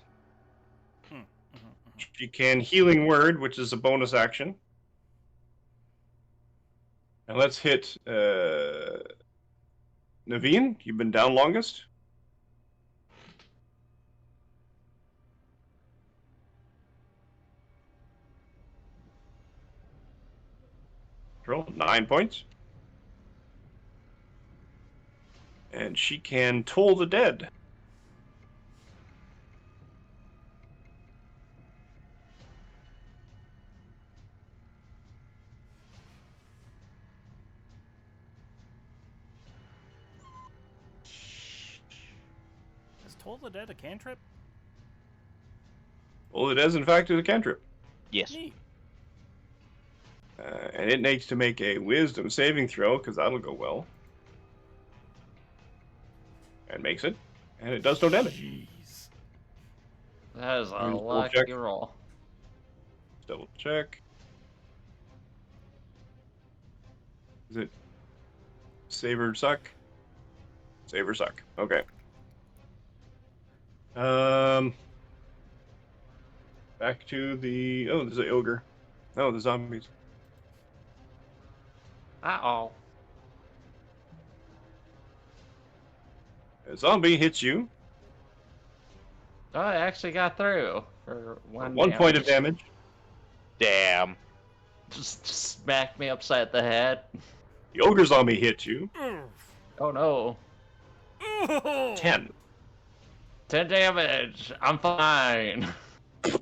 Speaker 4: She can Healing Word, which is a bonus action. And let's hit Naveen. You've been down longest. Roll 9 points. And she can Toll the Dead.
Speaker 1: Is Toll the Dead a cantrip?
Speaker 4: Well, it is, in fact, a cantrip.
Speaker 2: Yes.
Speaker 1: Neat.
Speaker 4: And it needs to make a Wisdom saving throw, because that'll go well. And makes it. And it does no damage.
Speaker 1: Jeez.
Speaker 5: That is a
Speaker 4: Double
Speaker 5: lucky
Speaker 4: check.
Speaker 5: roll.
Speaker 4: Double check. Is it save or suck? Save or suck. Okay. Back to the... Oh, there's an ogre. No, the zombies.
Speaker 5: Uh-oh.
Speaker 4: A zombie hits you.
Speaker 5: Oh, I actually got through for
Speaker 4: For
Speaker 5: one
Speaker 4: 1 point of damage.
Speaker 2: Damn.
Speaker 5: Just smacked me upside the head.
Speaker 4: The ogre zombie hits you.
Speaker 5: Oh no.
Speaker 4: 10.
Speaker 5: 10 damage. I'm fine.
Speaker 4: I'm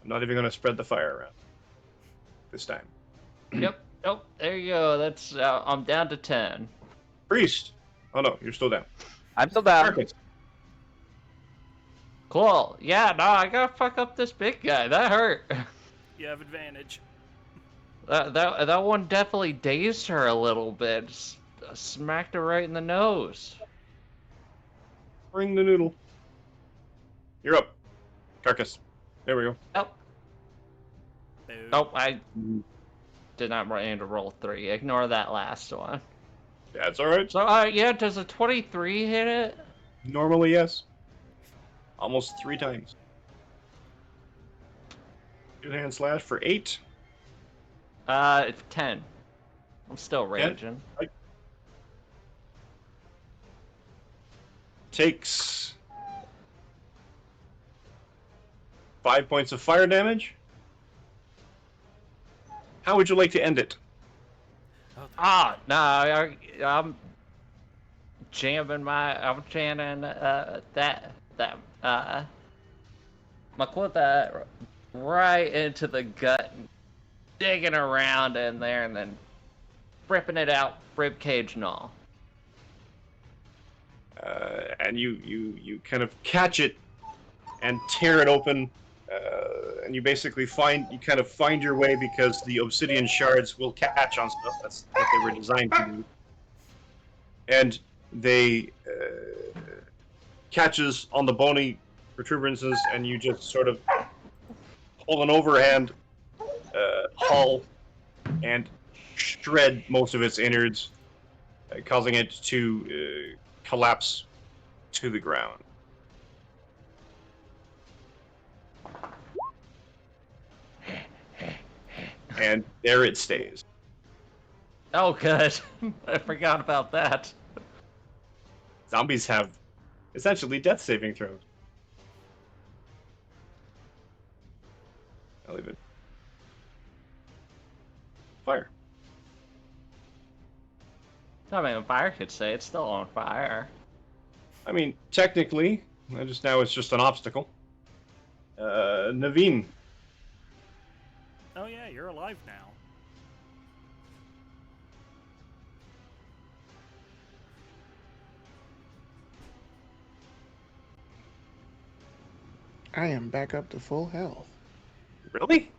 Speaker 4: not even going to spread the fire around. This time.
Speaker 5: Yep. Nope. There you go. That's I'm down to 10.
Speaker 4: Priest. Oh no, you're still down.
Speaker 2: I'm still down.
Speaker 4: Carcass.
Speaker 5: Cool. Yeah, no, I gotta fuck up this big guy. That hurt.
Speaker 1: You have advantage.
Speaker 5: That one definitely dazed her a little bit. Just smacked her right in the nose.
Speaker 4: Bring the noodle. You're up. Carcass. There we go.
Speaker 5: Oh,
Speaker 1: Boo.
Speaker 5: nope. I did not need to roll 3. Ignore that last one.
Speaker 4: Yeah, it's alright.
Speaker 5: So, yeah, does a 23 hit it?
Speaker 4: Normally, yes. Almost 3 times. Good hand slash for 8.
Speaker 5: It's 10. I'm still raging.
Speaker 4: Takes 5 points of fire damage. How would you like to end it?
Speaker 5: No, I'm jamming I'm chanting my quota right into the gut, digging around in there, and then ripping it out, rib cage and all.
Speaker 4: And you kind of catch it and tear it open, and you basically find your way because the obsidian shards will catch on stuff. That's what they were designed to do. And they catches on the bony protuberances, and you just sort of hold an overhand haul and shred most of its innards, causing it to collapse to the ground. And there it stays.
Speaker 5: Oh, good. I forgot about that.
Speaker 4: Zombies have essentially death saving throws. I'll leave it. Fire.
Speaker 5: I mean, fire could say it's still on fire.
Speaker 4: I mean, technically, just now it's just an obstacle. Naveen.
Speaker 1: Oh yeah, you're alive now.
Speaker 3: I am back up to full health.
Speaker 4: Really?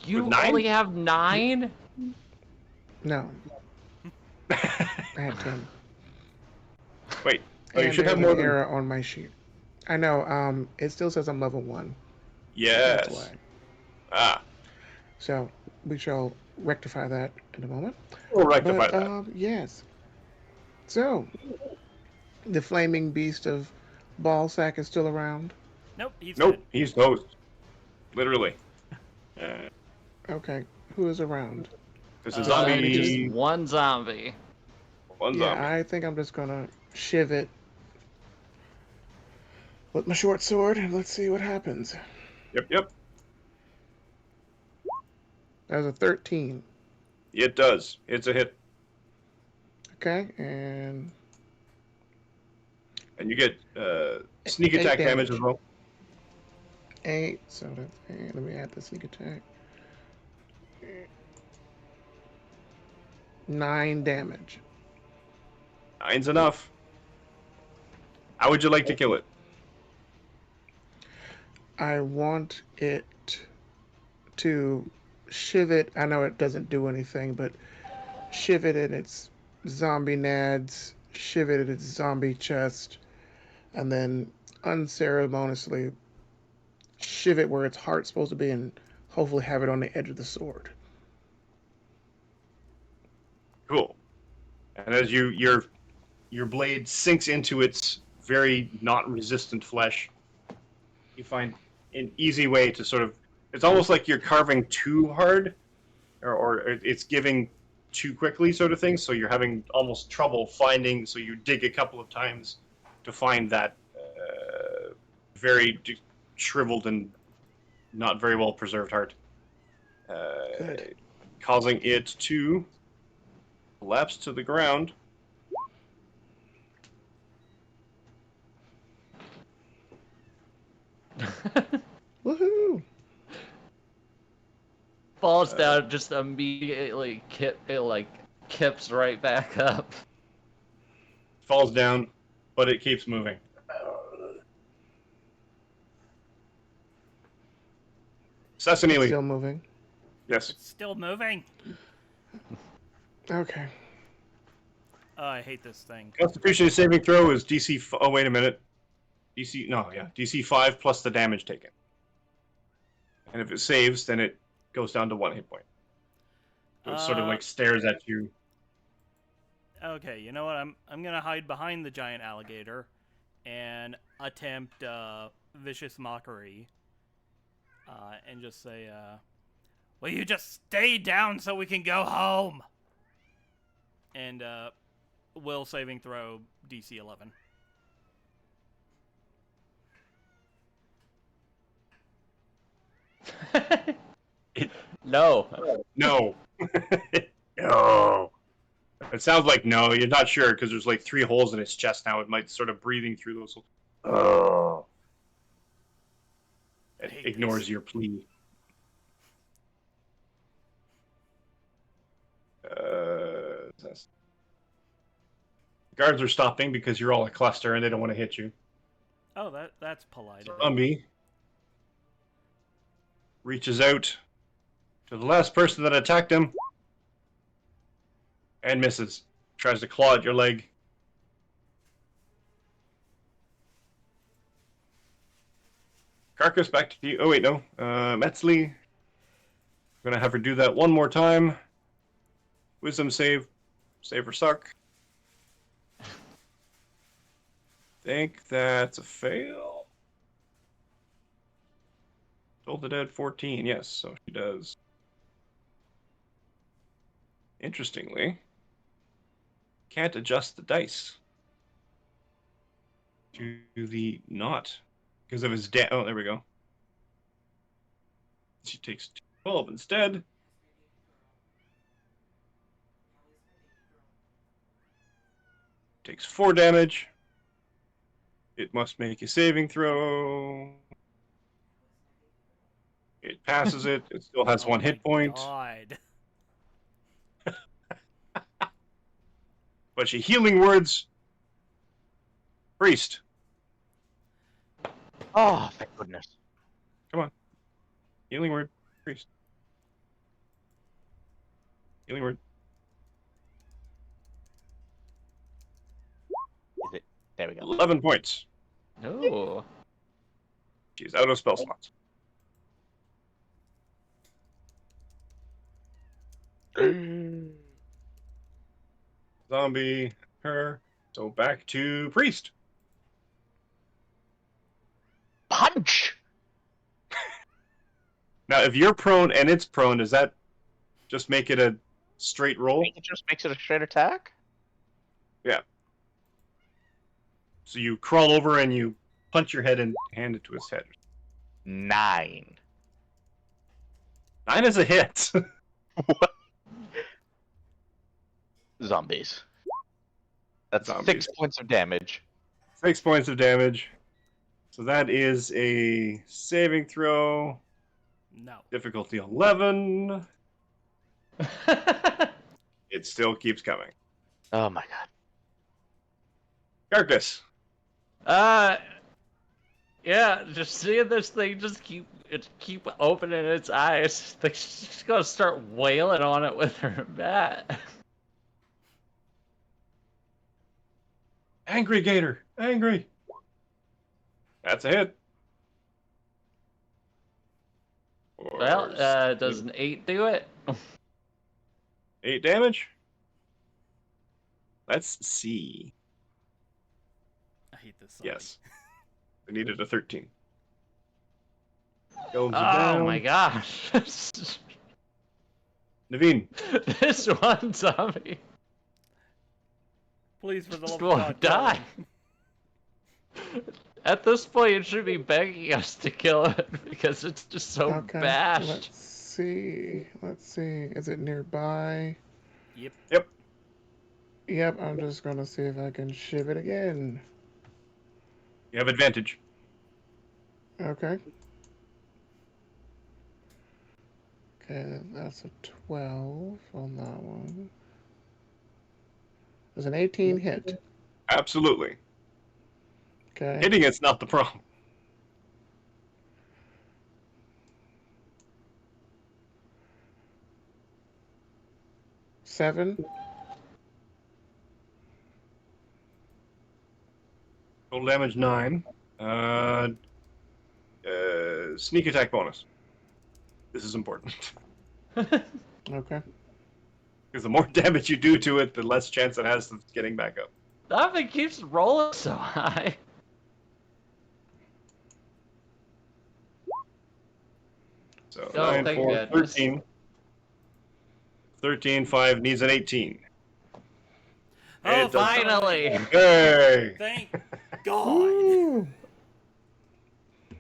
Speaker 5: You
Speaker 4: With 9?
Speaker 5: only have 9?
Speaker 3: No, I had 10.
Speaker 4: Wait. Oh, you
Speaker 3: And
Speaker 4: should
Speaker 3: there's
Speaker 4: have more
Speaker 3: an
Speaker 4: than...
Speaker 3: error on my sheet. I know. It still says I'm level 1. That's
Speaker 4: Yes.
Speaker 3: why.
Speaker 4: Ah,
Speaker 3: So we shall rectify that in a moment.
Speaker 4: we'll rectify
Speaker 3: But
Speaker 4: that.
Speaker 3: yes. So the flaming beast of Ballsack is still around.
Speaker 1: Nope, he's dead.
Speaker 4: Nope, he's toast. Literally. Uh,
Speaker 3: Okay, who is around?
Speaker 4: there's a
Speaker 3: Decide to
Speaker 5: Just
Speaker 3: just.
Speaker 4: zombie.
Speaker 5: one zombie.
Speaker 4: One
Speaker 3: Yeah,
Speaker 4: zombie.
Speaker 3: I think I'm just gonna shiv it with my short sword and let's see what happens.
Speaker 4: Yep, yep.
Speaker 3: That was a 13.
Speaker 4: It does. It's a hit.
Speaker 3: Okay, and
Speaker 4: And you get sneak
Speaker 3: 8
Speaker 4: attack damage as
Speaker 3: damage.
Speaker 4: well.
Speaker 3: 8, so that's. Let me add the sneak attack. 9 damage.
Speaker 4: Nine's enough. How would you like to kill it?
Speaker 3: I want it to shiv it. I know it doesn't do anything, but shiv it in its zombie nads, shiv it in its zombie chest, and then unceremoniously shiv it where its heart's supposed to be and hopefully have it on the edge of the sword.
Speaker 4: Cool. And as your blade sinks into its very not resistant flesh, you find an easy way to sort of. It's almost like you're carving too hard, or it's giving too quickly, sort of thing. So you're having almost trouble finding. So you dig a couple of times to find that very shriveled and not very well preserved heart,
Speaker 3: Good.
Speaker 4: causing it to collapse to the ground.
Speaker 3: Woohoo!
Speaker 5: Falls down, just immediately kips right back up.
Speaker 4: Falls down, but it keeps moving.
Speaker 3: It's
Speaker 4: Sessanili.
Speaker 3: still moving.
Speaker 4: Yes.
Speaker 1: It's still moving.
Speaker 3: Okay.
Speaker 1: Oh, I hate this thing.
Speaker 4: Constitution saving throw is DC. Oh, wait a minute. DC. No, yeah. DC 5 plus the damage taken. And if it saves, then it goes down to 1 hit point. So it sort of like stares at you.
Speaker 1: Okay, you know what? I'm gonna hide behind the giant alligator and attempt vicious mockery. And just say, "Will you just stay down so we can go home?" And will saving throw DC 11.
Speaker 5: No.
Speaker 4: No. No. It sounds like no. You're not sure because there's like 3 holes in its chest now. It might sort of breathing through those holes. Oh. It
Speaker 1: hate
Speaker 4: ignores
Speaker 1: this.
Speaker 4: your plea. Guards are stopping because you're all a cluster and they don't want to hit you.
Speaker 1: Oh, that's polite.
Speaker 4: Zombie reaches out to the last person that attacked him and misses. Tries to claw at your leg. Carcass, back to you. Oh, wait, no. Metzli. I'm going to have her do that one more time. Wisdom save. Save or suck. Think that's a fail. Told the dead 14. Yes, so she does. Interestingly, can't adjust the dice to the not because of his death. Oh, there we go. She takes 12 instead. Takes 4 damage. It must make a saving throw. It passes it. It still has 1 hit point.
Speaker 1: God.
Speaker 4: But she healing words. Priest.
Speaker 2: Oh, thank goodness.
Speaker 4: Come on. Healing word. Priest. Healing word.
Speaker 2: Is it? There we go.
Speaker 4: 11 points.
Speaker 5: No.
Speaker 4: She's out of spell slots. Zombie, her. So back to priest.
Speaker 2: Punch!
Speaker 4: Now, if you're prone and it's prone, does that just make it a straight roll?
Speaker 2: It just makes it a straight attack?
Speaker 4: So you crawl over and you punch your head and hand it to his head.
Speaker 2: 9.
Speaker 4: 9 is a hit.
Speaker 2: Zombies. That's
Speaker 4: Zombies.
Speaker 2: 6 points of damage.
Speaker 4: 6 points of damage. So that is a saving throw.
Speaker 1: No.
Speaker 4: Difficulty 11. It still keeps coming.
Speaker 2: Oh my god.
Speaker 4: Carcass.
Speaker 5: Yeah, just seeing this thing just keep opening its eyes. She's gonna start wailing on it with her bat.
Speaker 4: Angry Gator. Angry. That's a hit.
Speaker 5: Well, does an 8 do it?
Speaker 4: 8 damage? Let's see.
Speaker 1: I hate this song.
Speaker 4: Yes. We needed a 13. Goes
Speaker 5: Oh
Speaker 4: down.
Speaker 5: my gosh.
Speaker 4: Naveen.
Speaker 5: This one zombie
Speaker 1: Please, for the
Speaker 5: just
Speaker 1: love of
Speaker 5: won't
Speaker 1: God,
Speaker 5: die. At this point, it should be begging us to kill it because it's just so
Speaker 3: Okay,
Speaker 5: bashed.
Speaker 3: let's see. Let's see. Is it nearby?
Speaker 1: Yep.
Speaker 4: Yep.
Speaker 3: Yep, I'm just gonna see if I can shiv it again.
Speaker 4: You have advantage.
Speaker 3: Okay. Okay, that's a 12 on that one. There's an 18 hit.
Speaker 4: Absolutely.
Speaker 3: Okay.
Speaker 4: Hitting it's not the problem.
Speaker 3: Seven.
Speaker 4: Total damage 9. Sneak attack bonus. This is important.
Speaker 3: Okay.
Speaker 4: Because the more damage you do to it, the less chance it has of getting back up.
Speaker 5: That thing keeps rolling so high.
Speaker 4: So
Speaker 5: Oh,
Speaker 4: 9,
Speaker 5: thank
Speaker 4: 4,
Speaker 5: goodness.
Speaker 4: 13. 13, 5 needs an 18.
Speaker 1: Oh,
Speaker 4: It does not.
Speaker 5: Finally!
Speaker 4: Hey!
Speaker 1: Thank God.
Speaker 3: Ooh.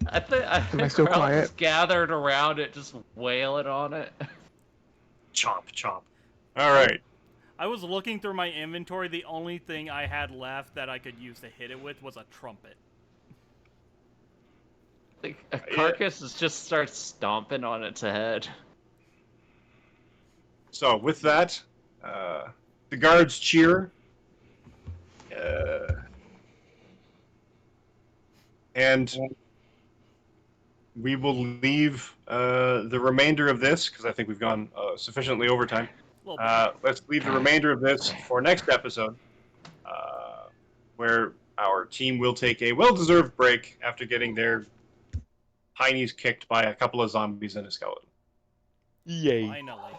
Speaker 5: I think
Speaker 3: Am I
Speaker 5: the
Speaker 3: still
Speaker 5: crowd
Speaker 3: quiet?
Speaker 5: just gathered around it, just wailing on it.
Speaker 4: Chomp, chomp. Alright.
Speaker 1: I was looking through my inventory. The only thing I had left that I could use to hit it with was a trumpet.
Speaker 5: Like, a carcass just starts stomping on its head.
Speaker 4: So, with that, the guards cheer. And we will leave the remainder of this, because I think we've gone sufficiently over time. Let's leave the remainder of this for next episode, where our team will take a well-deserved break after getting their heinies kicked by a couple of zombies and a skeleton.
Speaker 2: Yay.
Speaker 1: Finally.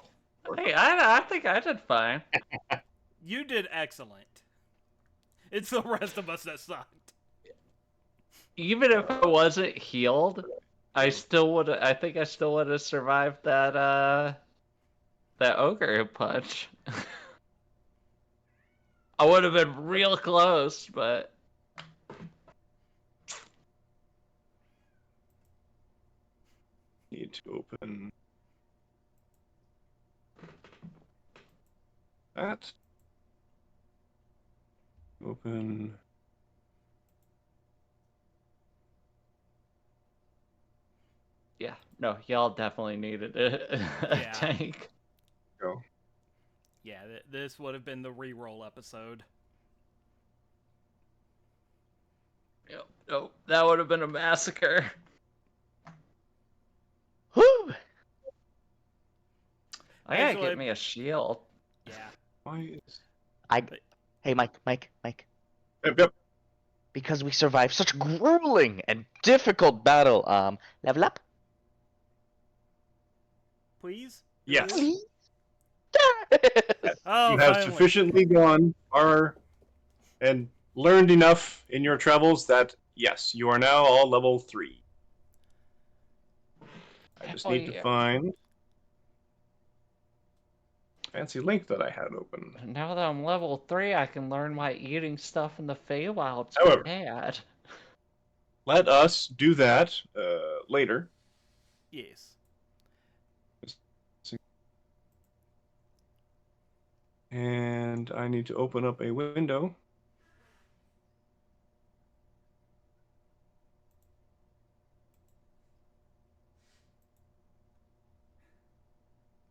Speaker 5: Hey, I think I did fine.
Speaker 1: You did excellent. It's the rest of us that sucked.
Speaker 5: Even if I wasn't healed, I think I still would have survived that ogre punch. I would have been real close, but
Speaker 4: Need to open that. Open.
Speaker 5: yeah, no, y'all definitely needed a
Speaker 1: Yeah.
Speaker 5: tank.
Speaker 4: Go.
Speaker 1: Yeah, this would have been the re-roll episode.
Speaker 5: Yep, nope, that would have been a massacre.
Speaker 2: Whew.
Speaker 5: I gotta
Speaker 1: Actually-
Speaker 5: get me a shield.
Speaker 1: Yeah.
Speaker 4: Why is...
Speaker 2: Hey, Mike.
Speaker 4: Yep, yep.
Speaker 2: because we survived such grueling and difficult battle. Level up.
Speaker 1: Please?
Speaker 4: Yes.
Speaker 2: Please?
Speaker 1: Oh,
Speaker 4: You have
Speaker 1: finally.
Speaker 4: sufficiently gone far and learned enough in your travels that, yes, you are now all level 3. I just need to find fancy link that I had open.
Speaker 5: Now that I'm level 3, I can learn why eating stuff in the Feywild's
Speaker 4: However.
Speaker 5: bad.
Speaker 4: Let us do that later.
Speaker 1: Yes.
Speaker 4: And I need to open up a window.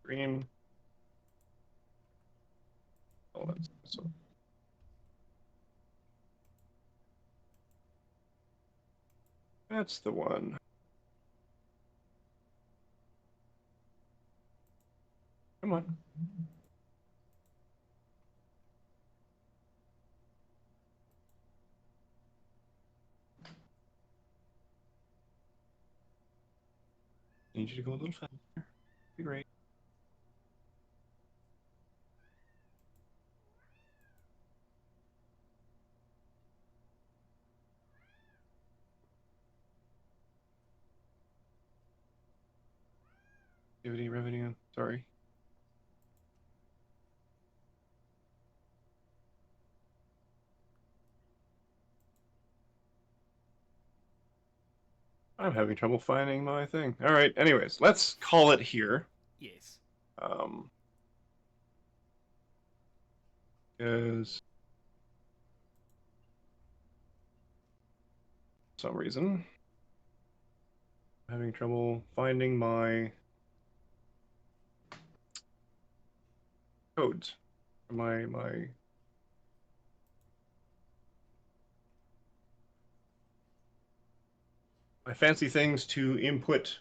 Speaker 4: Stream. Oh, that's so. That's the one. Come on. Need you to go a little faster. Be great. Activity revenue. Sorry. I'm having trouble finding my thing. All right. Anyways, let's call it here.
Speaker 1: Yes.
Speaker 4: Because for some reason I'm having trouble finding my codes. My fancy things to input.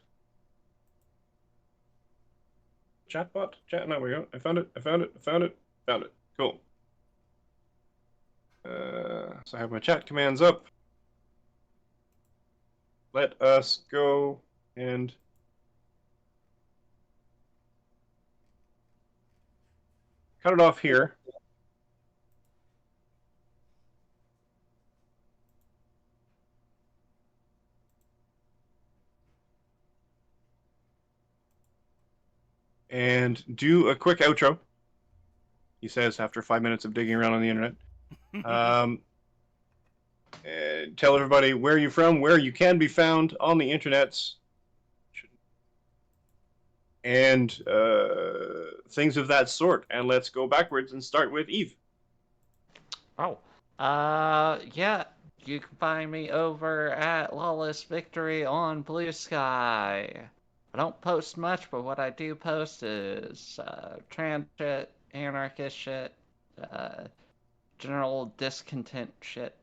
Speaker 4: Chatbot? Chat, there we go. I found it. Found it. Cool. So I have my chat commands up. Let us go and cut it off here. And do a quick outro, he says after 5 minutes of digging around on the internet. Tell everybody where you're from, where you can be found on the internets, and things of that sort. And let's go backwards and start with Eve.
Speaker 5: Oh, yeah, you can find me over at Lawless Victory on Blue Sky. I don't post much, but what I do post is trans shit, anarchist shit, general discontent shit.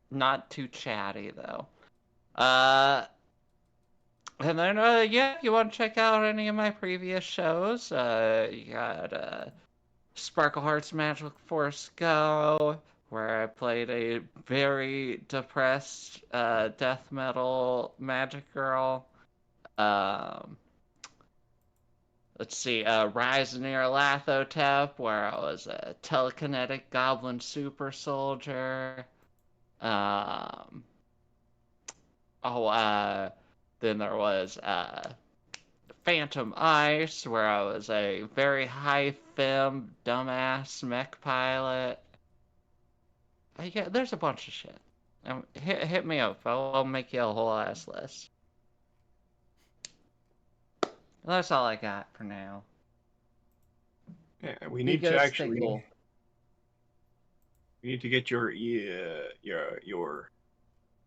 Speaker 5: Not too chatty though. And then yeah, if you want to check out any of my previous shows, you got Sparkle Hearts Magic Force Go, where I played a very depressed death metal magic girl. Let's see, Rise Near Lathotep, where I was a telekinetic goblin super soldier. Then there was Phantom Ice, where I was a very high fem dumbass mech pilot. Yeah, there's a bunch of shit. Hit me up. I'll make you a whole ass list. That's all I got for now.
Speaker 4: Yeah, we need to actually.
Speaker 5: Cool.
Speaker 4: We need to get your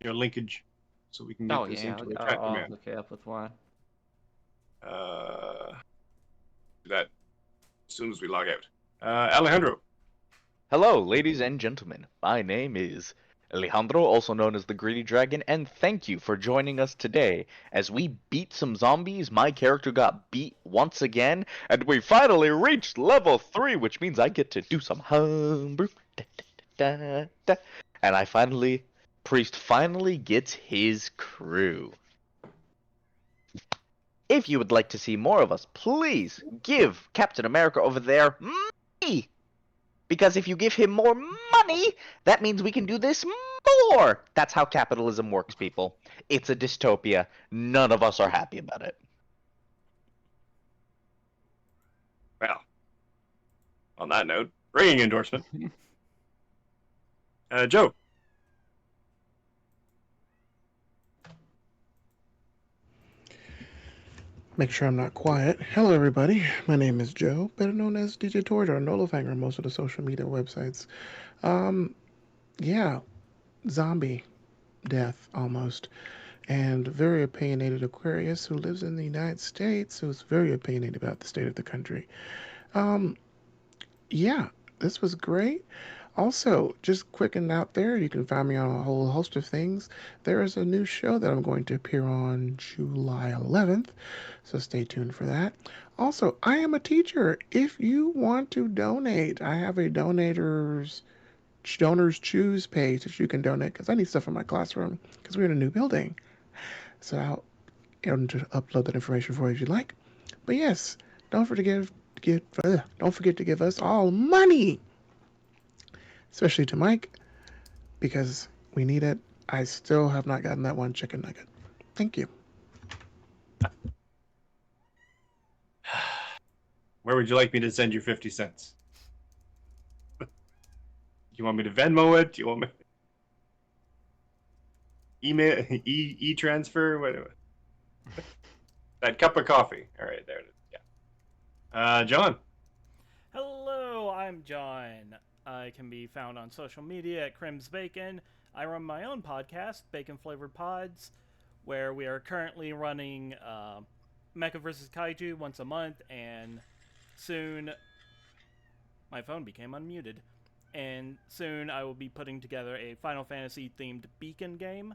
Speaker 4: linkage, so we can get this into a chat
Speaker 5: I'll
Speaker 4: command.
Speaker 5: hook you up with one.
Speaker 4: Do that as soon as we log out. Alejandro.
Speaker 2: Hello, ladies and gentlemen. My name is Alejandro, also known as the Greedy Dragon, and thank you for joining us today. As we beat some zombies, my character got beat once again, and we finally reached level 3, which means I get to do some homebrew. da, da. And Priest finally gets his crew. If you would like to see more of us, please give Captain America over there money. Because if you give him more money, that means we can do this more. That's how capitalism works, people. It's a dystopia. None of us are happy about it.
Speaker 4: Well, on that note, ringing endorsement. Joe.
Speaker 3: Make sure I'm not quiet. Hello, everybody. My name is Joe, better known as DJ Torch or Nolafanger on most of the social media websites. Yeah, zombie death almost. And very opinionated Aquarius who lives in the United States, who's very opinionated about the state of the country. Yeah, this was great. Also, just quicking out there, you can find me on a whole host of things. There is a new show that I'm going to appear on July 11th, so stay tuned for that. Also, I am a teacher. If you want to donate, I have a donors choose page that you can donate because I need stuff in my classroom because we're in a new building. So I'll to upload that information for you if you'd like. But yes, don't forget to give us all money, especially to Mike, because we need it. I still have not gotten that one chicken nugget. Thank you.
Speaker 4: Where would you like me to send you 50 cents? You want me to Venmo it? Do you want me email e-transfer? Whatever. That cup of coffee. All right, there it is. Yeah. John.
Speaker 1: Hello, I'm John. I can be found on social media at Crims Bacon. I run my own podcast, Bacon Flavored Pods, where we are currently running Mecha vs. Kaiju once a month, and soon my phone became unmuted. And soon I will be putting together a Final Fantasy themed Beacon game.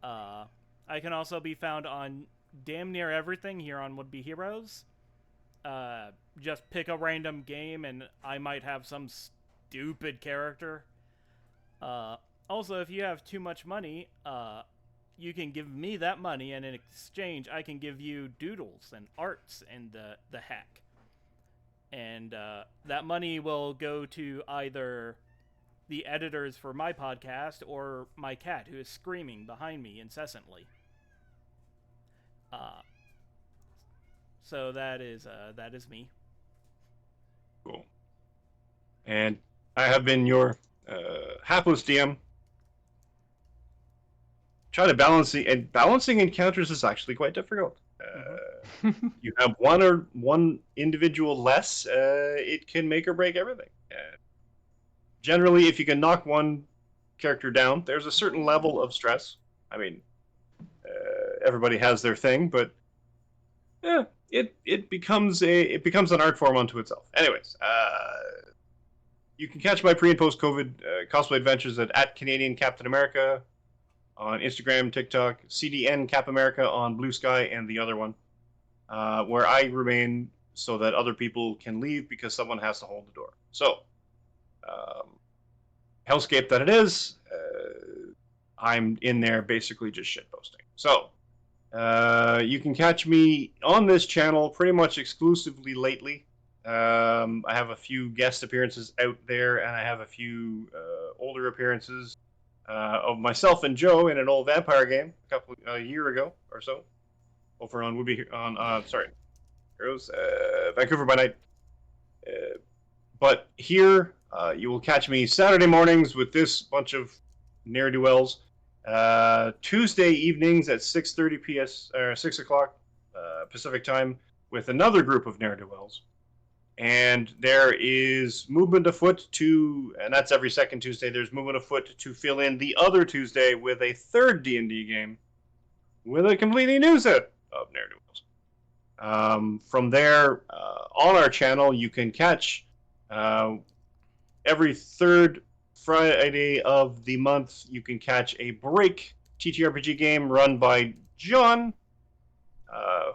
Speaker 1: I can also be found on damn near everything here on Would Be Heroes. Just pick a random game and I might have some stupid character. Also, if you have too much money, you can give me that money, and in exchange I can give you doodles and arts and the hack. And that money will go to either the editors for my podcast or my cat, who is screaming behind me incessantly. So that is me.
Speaker 4: Cool. And I have been your hapless DM. Try to balancing encounters is actually quite difficult. You have one individual less, it can make or break everything. Generally, if you can knock one character down, there's a certain level of stress. I mean, everybody has their thing, but yeah, it becomes an art form unto itself. Anyways, you can catch my pre and post COVID cosplay adventures at Canadian Captain America on Instagram, TikTok, CDN Cap America on Blue Sky, and the other one, where I remain so that other people can leave because someone has to hold the door. So, hellscape that it is, I'm in there basically just shitposting. So, you can catch me on this channel pretty much exclusively lately. I have a few guest appearances out there, and I have a few older appearances of myself and Joe in an old vampire game a year ago or so, over on Heroes, Vancouver by Night. But here, you will catch me Saturday mornings with this bunch of ne'er-do-wells. Tuesday evenings at 6 o'clock Pacific time with another group of ne'er-do-wells. And there is movement afoot and that's every second Tuesday, there's movement afoot to fill in the other Tuesday with a third D&D game with a completely new set of ne'er-do-wells. From there, on our channel, you can catch every third Friday of the month, you can catch a break TTRPG game run by John,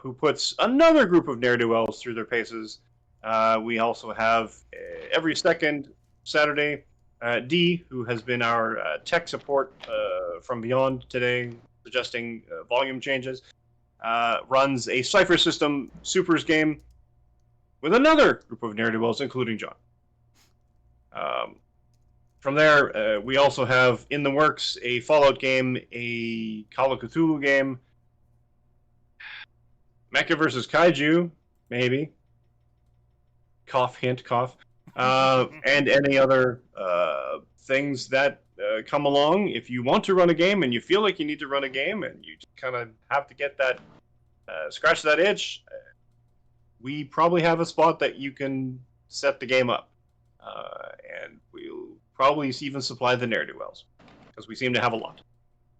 Speaker 4: who puts another group of ne'er-do-wells through their paces. We also have every second Saturday D, who has been our tech support from beyond today, suggesting volume changes, runs a Cypher System Supers game with another group of ne'er-do-wells, including John. From there, we also have in the works a Fallout game, a Call of Cthulhu game, Mecha vs. Kaiju, maybe. Cough, hint, cough. And any other things that come along. If you want to run a game and you feel like you need to run a game and you just kind of have to get that, scratch that itch, we probably have a spot that you can set the game up. And we'll probably even supply the ne'er-do-wells, because we seem to have a lot.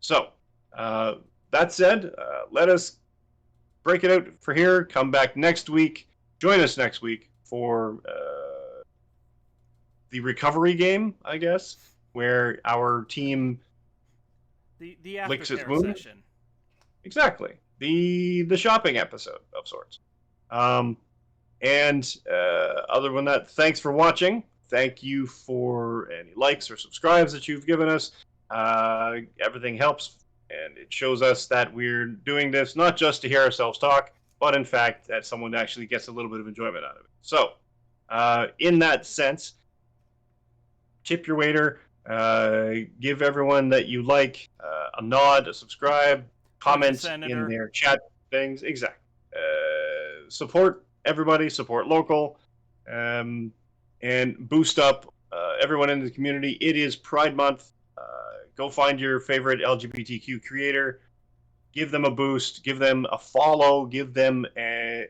Speaker 4: So, that said, let us break it out for here. Come back next week. Join us next week for the recovery game, I guess, where our team
Speaker 1: The
Speaker 4: licks its
Speaker 1: aftercare
Speaker 4: wound.
Speaker 1: session.
Speaker 4: Exactly. The shopping episode of sorts. And other than that, thanks for watching. Thank you for any likes or subscribes that you've given us. Everything helps, and it shows us that we're doing this not just to hear ourselves talk, but in fact that someone actually gets a little bit of enjoyment out of it. So, in that sense, tip your waiter, give everyone that you like a nod, a subscribe, comment in their chat things. Exactly. Support everybody, support local, and boost up everyone in the community. It is Pride Month. Go find your favorite LGBTQ creator, give them a boost, give them a follow, give them a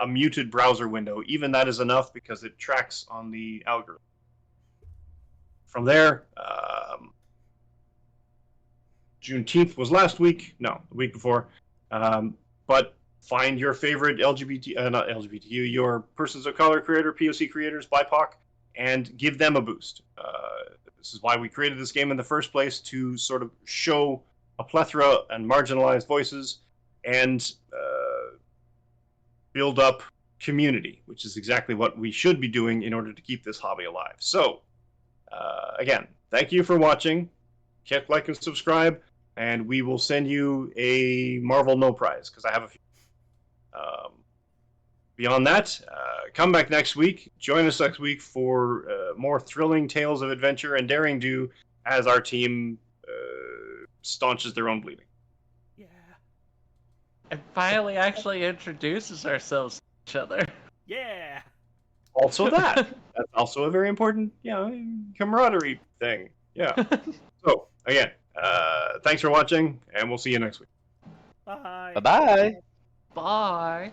Speaker 4: muted browser window. Even that is enough because it tracks on the algorithm. From there, Juneteenth was last week. No, the week before. But find your favorite not LGBTQ, your persons of color creator, POC creators, BIPOC, and give them a boost. This is why we created this game in the first place, to sort of show a plethora and marginalized voices and build up community, which is exactly what we should be doing in order to keep this hobby alive. So, again, thank you for watching. Click like and subscribe, and we will send you a Marvel No Prize, because I have a few. Beyond that, come back next week. Join us next week for more thrilling tales of adventure and daring do as our team staunches their own bleeding.
Speaker 1: Yeah.
Speaker 5: And finally actually introduces ourselves to each other.
Speaker 1: Yeah.
Speaker 4: Also that's also a very important, camaraderie thing. Yeah. So, again, thanks for watching, and we'll see you next week.
Speaker 1: Bye.
Speaker 2: Bye-bye.
Speaker 5: Bye.